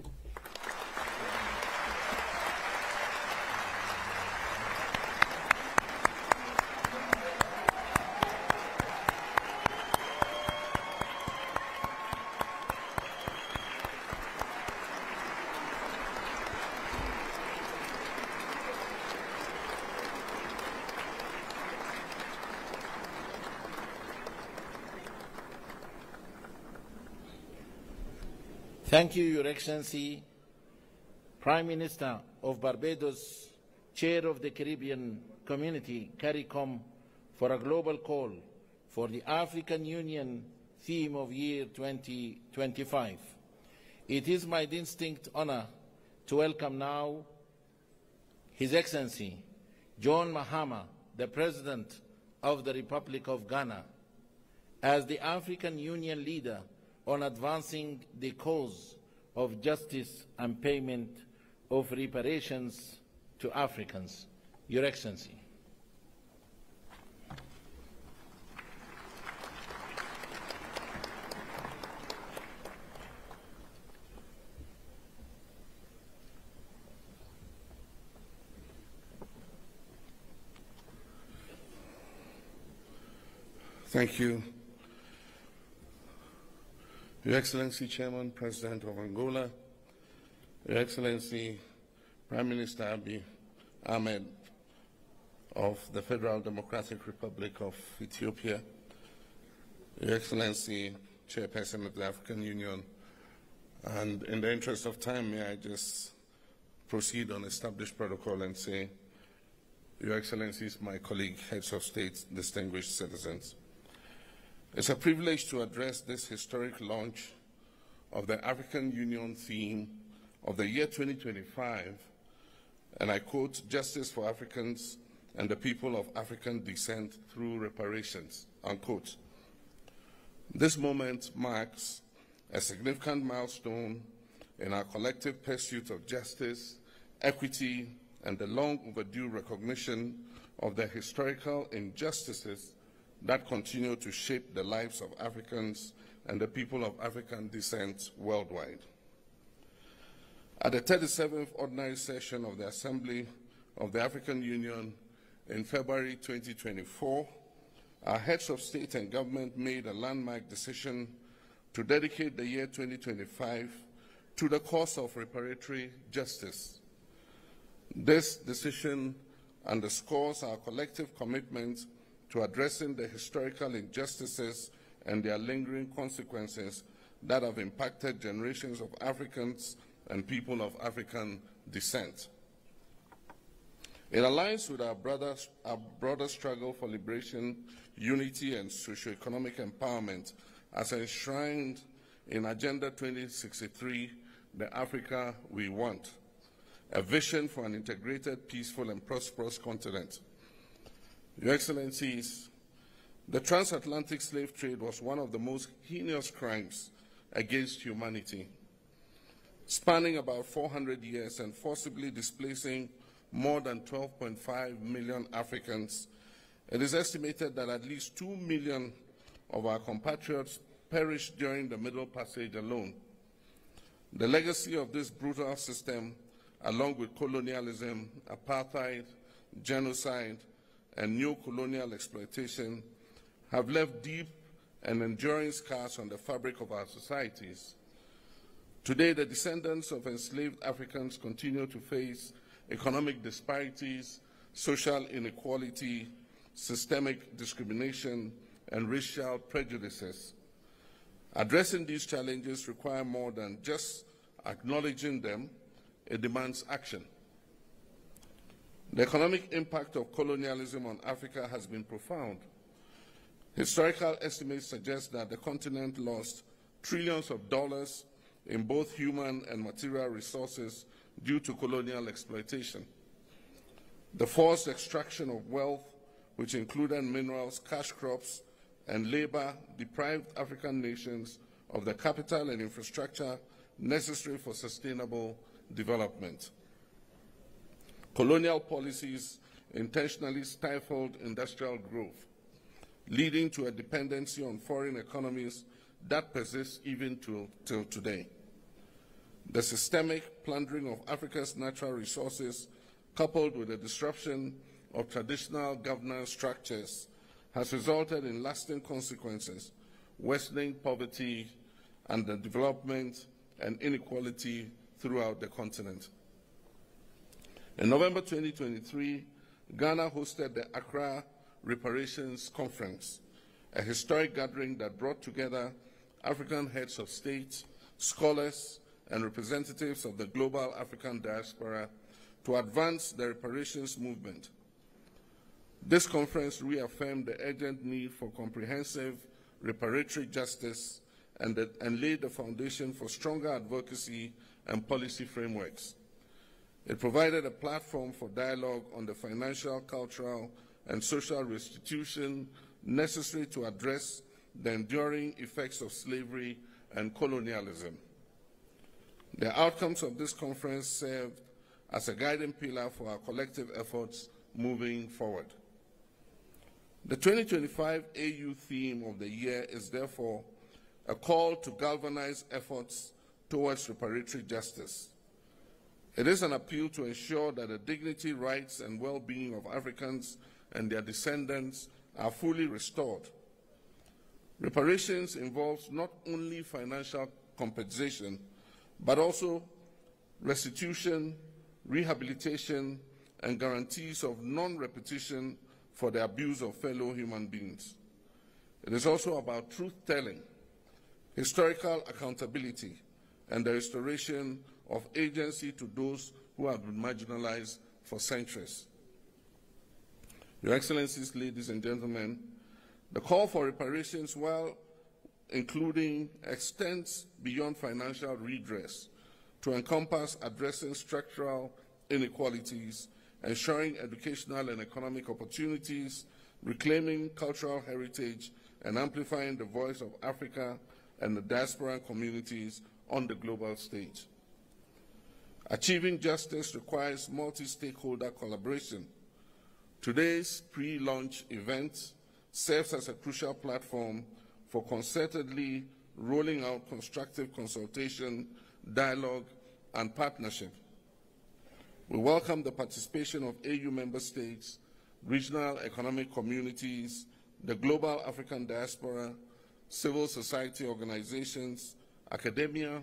Thank you, Your Excellency, Prime Minister of Barbados, Chair of the Caribbean Community, CARICOM, for a global call for the African Union theme of year 2025. It is my distinct honor to welcome now His Excellency John Mahama, the President of the Republic of Ghana, as the African Union leader on advancing the cause of justice and payment of reparations to Africans. Your Excellency. Thank you. Your Excellency, Chairman, President of Angola, Your Excellency, Prime Minister Abiy Ahmed of the Federal Democratic Republic of Ethiopia, Your Excellency, Chairperson of the African Union, and in the interest of time, may I just proceed on established protocol and say, Your Excellencies, my colleague, heads of state, distinguished citizens. It's a privilege to address this historic launch of the African Union theme of the year 2025, and I quote, "Justice for Africans and the people of African descent through reparations," unquote. This moment marks a significant milestone in our collective pursuit of justice, equity, and the long overdue recognition of the historical injustices that continue to shape the lives of Africans and the people of African descent worldwide. At the 37th Ordinary Session of the Assembly of the African Union in February 2024, our heads of state and government made a landmark decision to dedicate the year 2025 to the cause of reparatory justice. This decision underscores our collective commitment to addressing the historical injustices and their lingering consequences that have impacted generations of Africans and people of African descent. It aligns with our broader struggle for liberation, unity, and socio-economic empowerment as enshrined in Agenda 2063, the Africa we want, a vision for an integrated, peaceful, and prosperous continent. Your Excellencies, the transatlantic slave trade was one of the most heinous crimes against humanity, spanning about 400 years and forcibly displacing more than 12.5 million Africans. It is estimated that at least 2 million of our compatriots perished during the Middle Passage alone. The legacy of this brutal system, along with colonialism, apartheid, genocide, and neo-colonial exploitation, have left deep and enduring scars on the fabric of our societies. Today, the descendants of enslaved Africans continue to face economic disparities, social inequality, systemic discrimination, and racial prejudices. Addressing these challenges require more than just acknowledging them. It demands action. The economic impact of colonialism on Africa has been profound. Historical estimates suggest that the continent lost trillions of dollars in both human and material resources due to colonial exploitation. The forced extraction of wealth, which included minerals, cash crops, and labor, deprived African nations of the capital and infrastructure necessary for sustainable development. Colonial policies intentionally stifled industrial growth, leading to a dependency on foreign economies that persists even till today. The systemic plundering of Africa's natural resources, coupled with the disruption of traditional governance structures, has resulted in lasting consequences, worsening poverty and the development and inequality throughout the continent. In November 2023, Ghana hosted the Accra Reparations Conference, a historic gathering that brought together African heads of state, scholars, and representatives of the global African diaspora to advance the reparations movement. This conference reaffirmed the urgent need for comprehensive reparatory justice and laid the foundation for stronger advocacy and policy frameworks. It provided a platform for dialogue on the financial, cultural, and social restitution necessary to address the enduring effects of slavery and colonialism. The outcomes of this conference served as a guiding pillar for our collective efforts moving forward. The 2025 AU theme of the year is therefore a call to galvanize efforts towards reparatory justice. It is an appeal to ensure that the dignity, rights, and well-being of Africans and their descendants are fully restored. Reparations involves not only financial compensation, but also restitution, rehabilitation, and guarantees of non-repetition for the abuse of fellow human beings. It is also about truth-telling, historical accountability, and the restoration of agency to those who have been marginalized for centuries. Your Excellencies, ladies and gentlemen, the call for reparations, while including, extends beyond financial redress to encompass addressing structural inequalities, ensuring educational and economic opportunities, reclaiming cultural heritage, and amplifying the voice of Africa and the diaspora communities on the global stage. Achieving justice requires multi-stakeholder collaboration. Today's pre-launch event serves as a crucial platform for concertedly rolling out constructive consultation, dialogue, and partnership. We welcome the participation of AU member states, regional economic communities, the global African diaspora, civil society organizations, academia,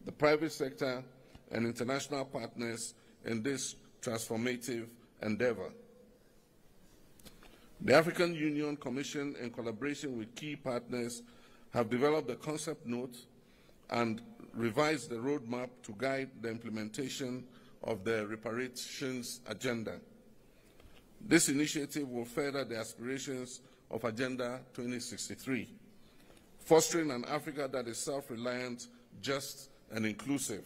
the private sector, and international partners in this transformative endeavor. The African Union Commission, in collaboration with key partners, have developed a concept note and revised the roadmap to guide the implementation of the reparations agenda. This initiative will further the aspirations of Agenda 2063, fostering an Africa that is self-reliant, just, and inclusive.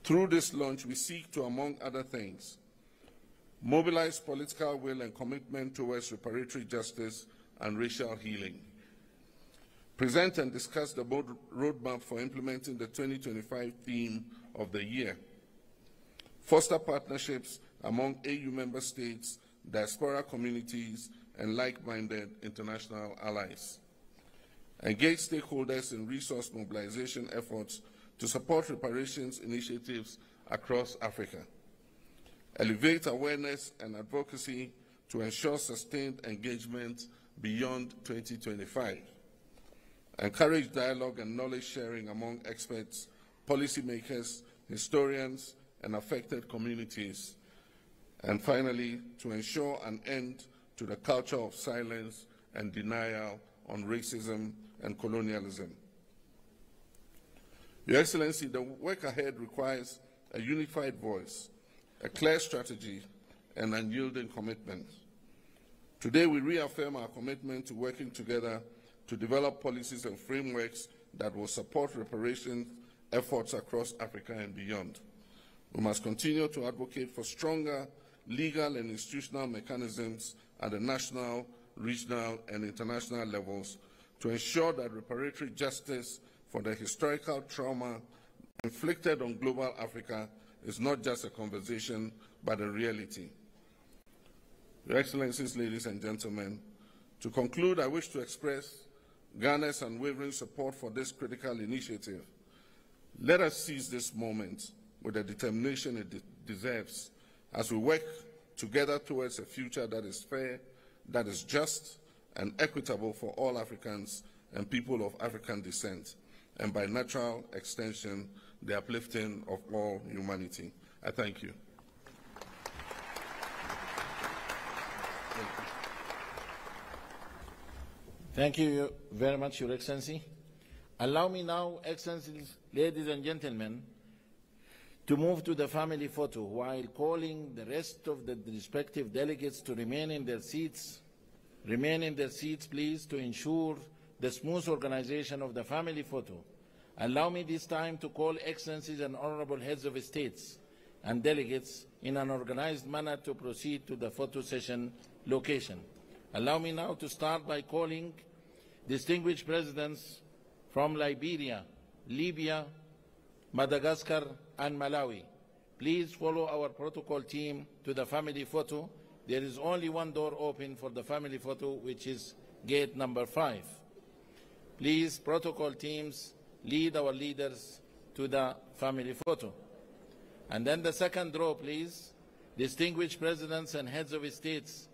Through this launch, we seek to, among other things, mobilize political will and commitment towards reparatory justice and racial healing, present and discuss the roadmap for implementing the 2025 theme of the year, foster partnerships among AU member states, diaspora communities, and like-minded international allies, engage stakeholders in resource mobilization efforts to support reparations initiatives across Africa, elevate awareness and advocacy to ensure sustained engagement beyond 2025, encourage dialogue and knowledge sharing among experts, policymakers, historians, and affected communities, and finally, to ensure an end to the culture of silence and denial on racism and colonialism. Your Excellency, the work ahead requires a unified voice, a clear strategy, and unyielding commitment. Today, we reaffirm our commitment to working together to develop policies and frameworks that will support reparation efforts across Africa and beyond. We must continue to advocate for stronger legal and institutional mechanisms at the national, regional, and international levels to ensure that reparatory justice for the historical trauma inflicted on global Africa is not just a conversation, but a reality. Your Excellencies, ladies and gentlemen, to conclude, I wish to express Ghana's unwavering support for this critical initiative. Let us seize this moment with the determination it deserves as we work together towards a future that is fair, that is just, and equitable for all Africans and people of African descent, and by natural extension, the uplifting of all humanity. I thank you. Thank you very much, Your Excellency. Allow me now, Excellencies, ladies and gentlemen, to move to the family photo while calling the rest of the respective delegates to remain in their seats. Remain in their seats, please, to ensure the smooth organization of the family photo. Allow me this time to call Excellencies and Honorable Heads of States and delegates in an organized manner to proceed to the photo session location. Allow me now to start by calling distinguished presidents from Liberia, Libya, Madagascar, and Malawi. Please follow our protocol team to the family photo. There is only one door open for the family photo, which is gate number 5. Please, protocol teams, lead our leaders to the family photo. And then the second row, please, distinguished presidents and heads of states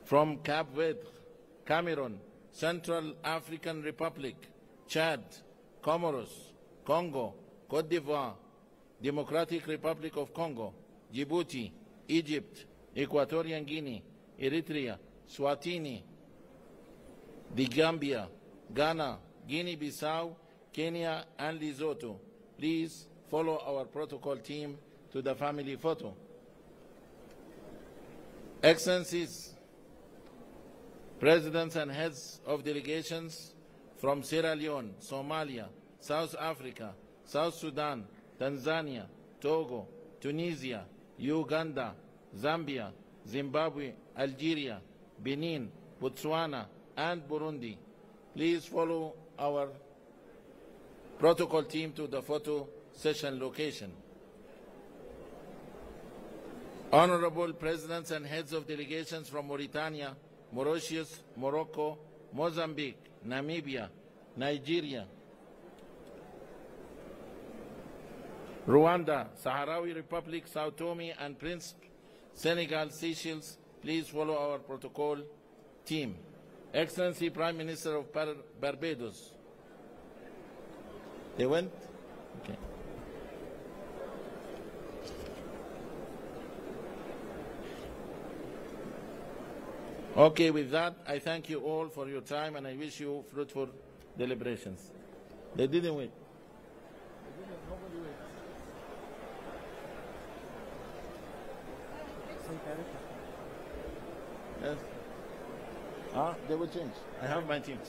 from Cape Verde, Cameroon, Central African Republic, Chad, Comoros, Congo, Cote d'Ivoire, Democratic Republic of Congo, Djibouti, Egypt, Equatorial Guinea, Eritrea, Swatini, the Gambia, Ghana, Guinea-Bissau, Kenya, and Lesotho. Please follow our protocol team to the family photo. Excellencies, presidents and heads of delegations from Sierra Leone, Somalia, South Africa, South Sudan, Tanzania, Togo, Tunisia, Uganda, Zambia, Zimbabwe, Algeria, Benin, Botswana, and Burundi. Please follow our protocol team to the photo session location. Honorable presidents and heads of delegations from Mauritania, Mauritius, Morocco, Mozambique, Namibia, Nigeria, Rwanda, Sahrawi Republic, Sao Tome and Principe, Senegal, Seychelles, please follow our protocol team. Excellency Prime Minister of Barbados. They went? Okay. Okay, with that, I thank you all for your time and I wish you fruitful deliberations. They didn't wait. Yes. They will change. I have my team.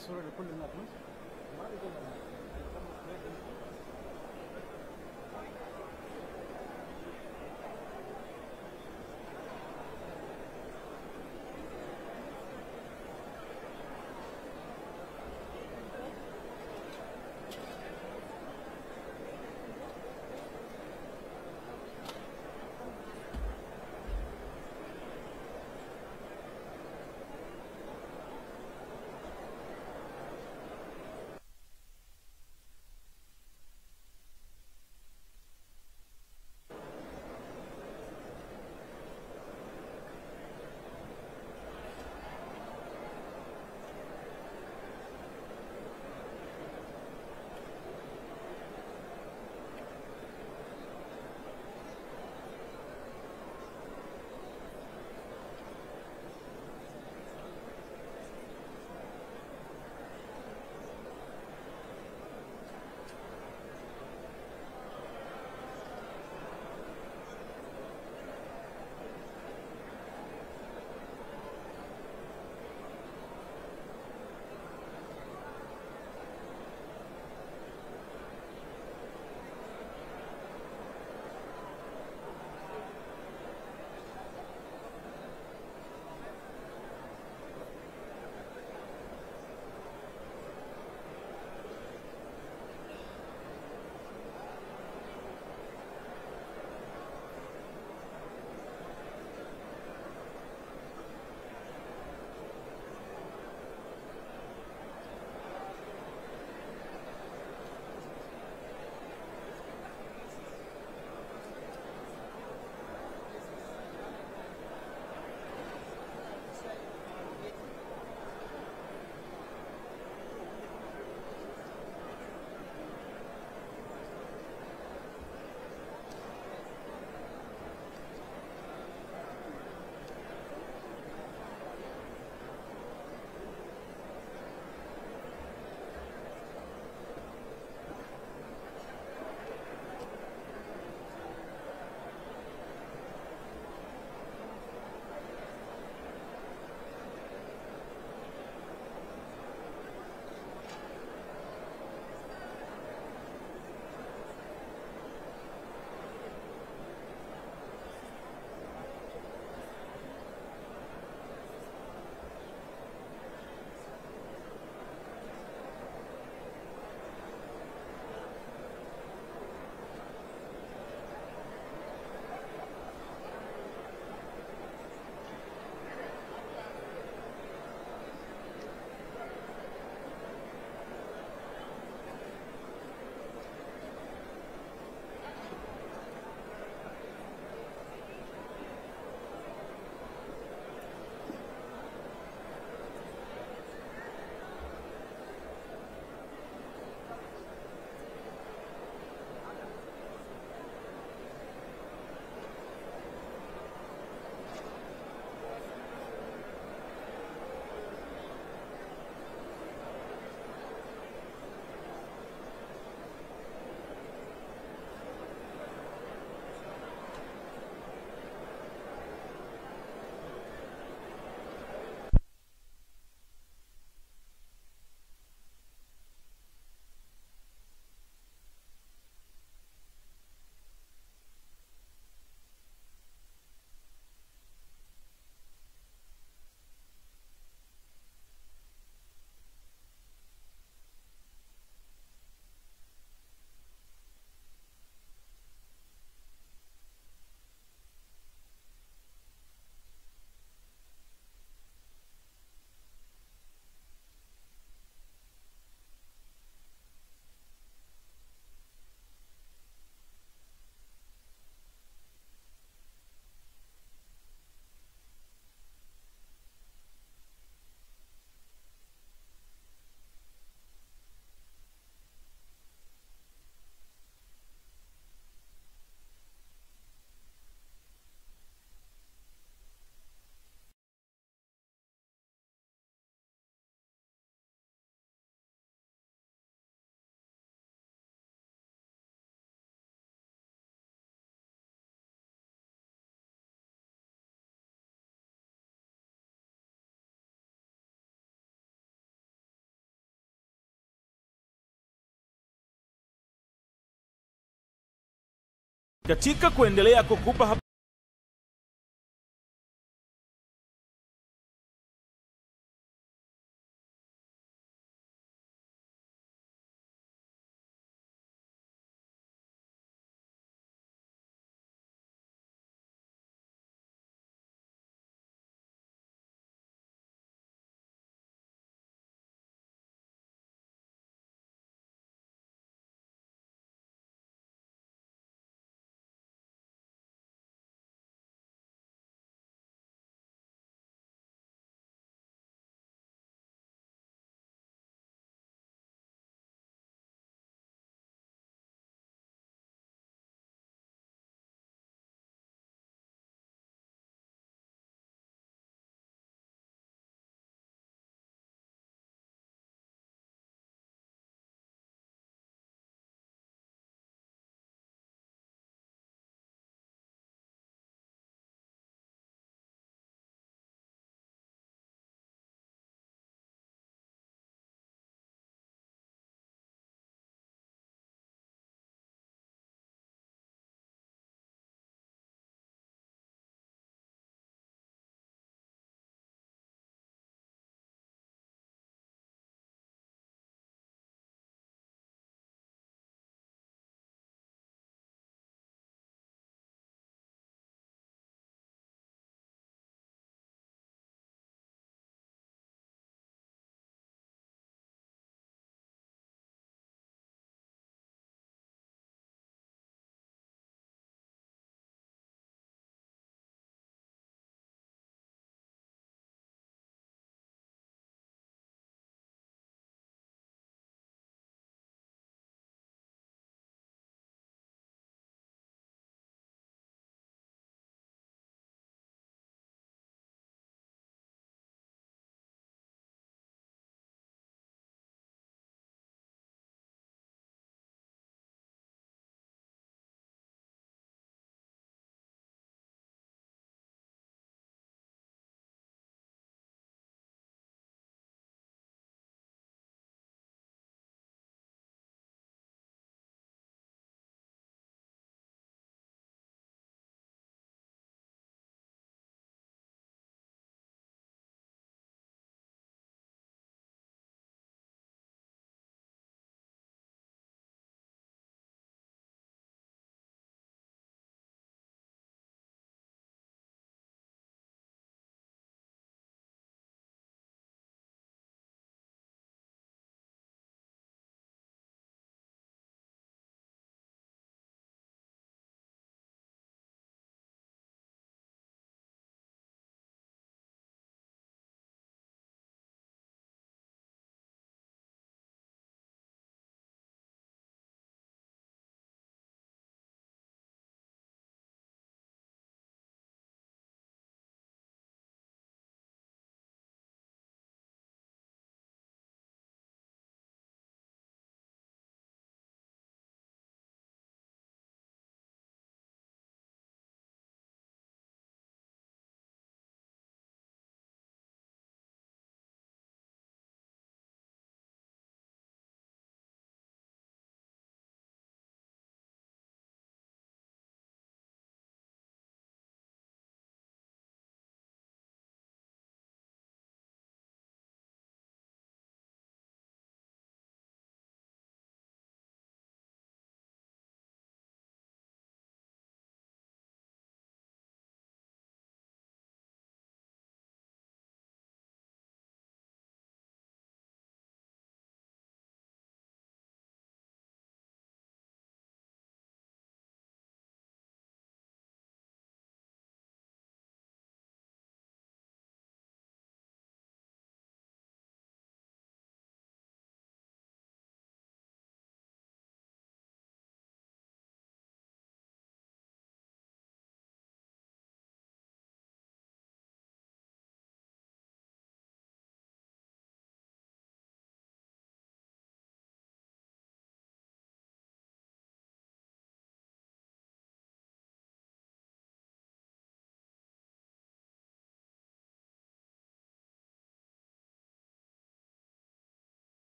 Katika kuendelea kukupa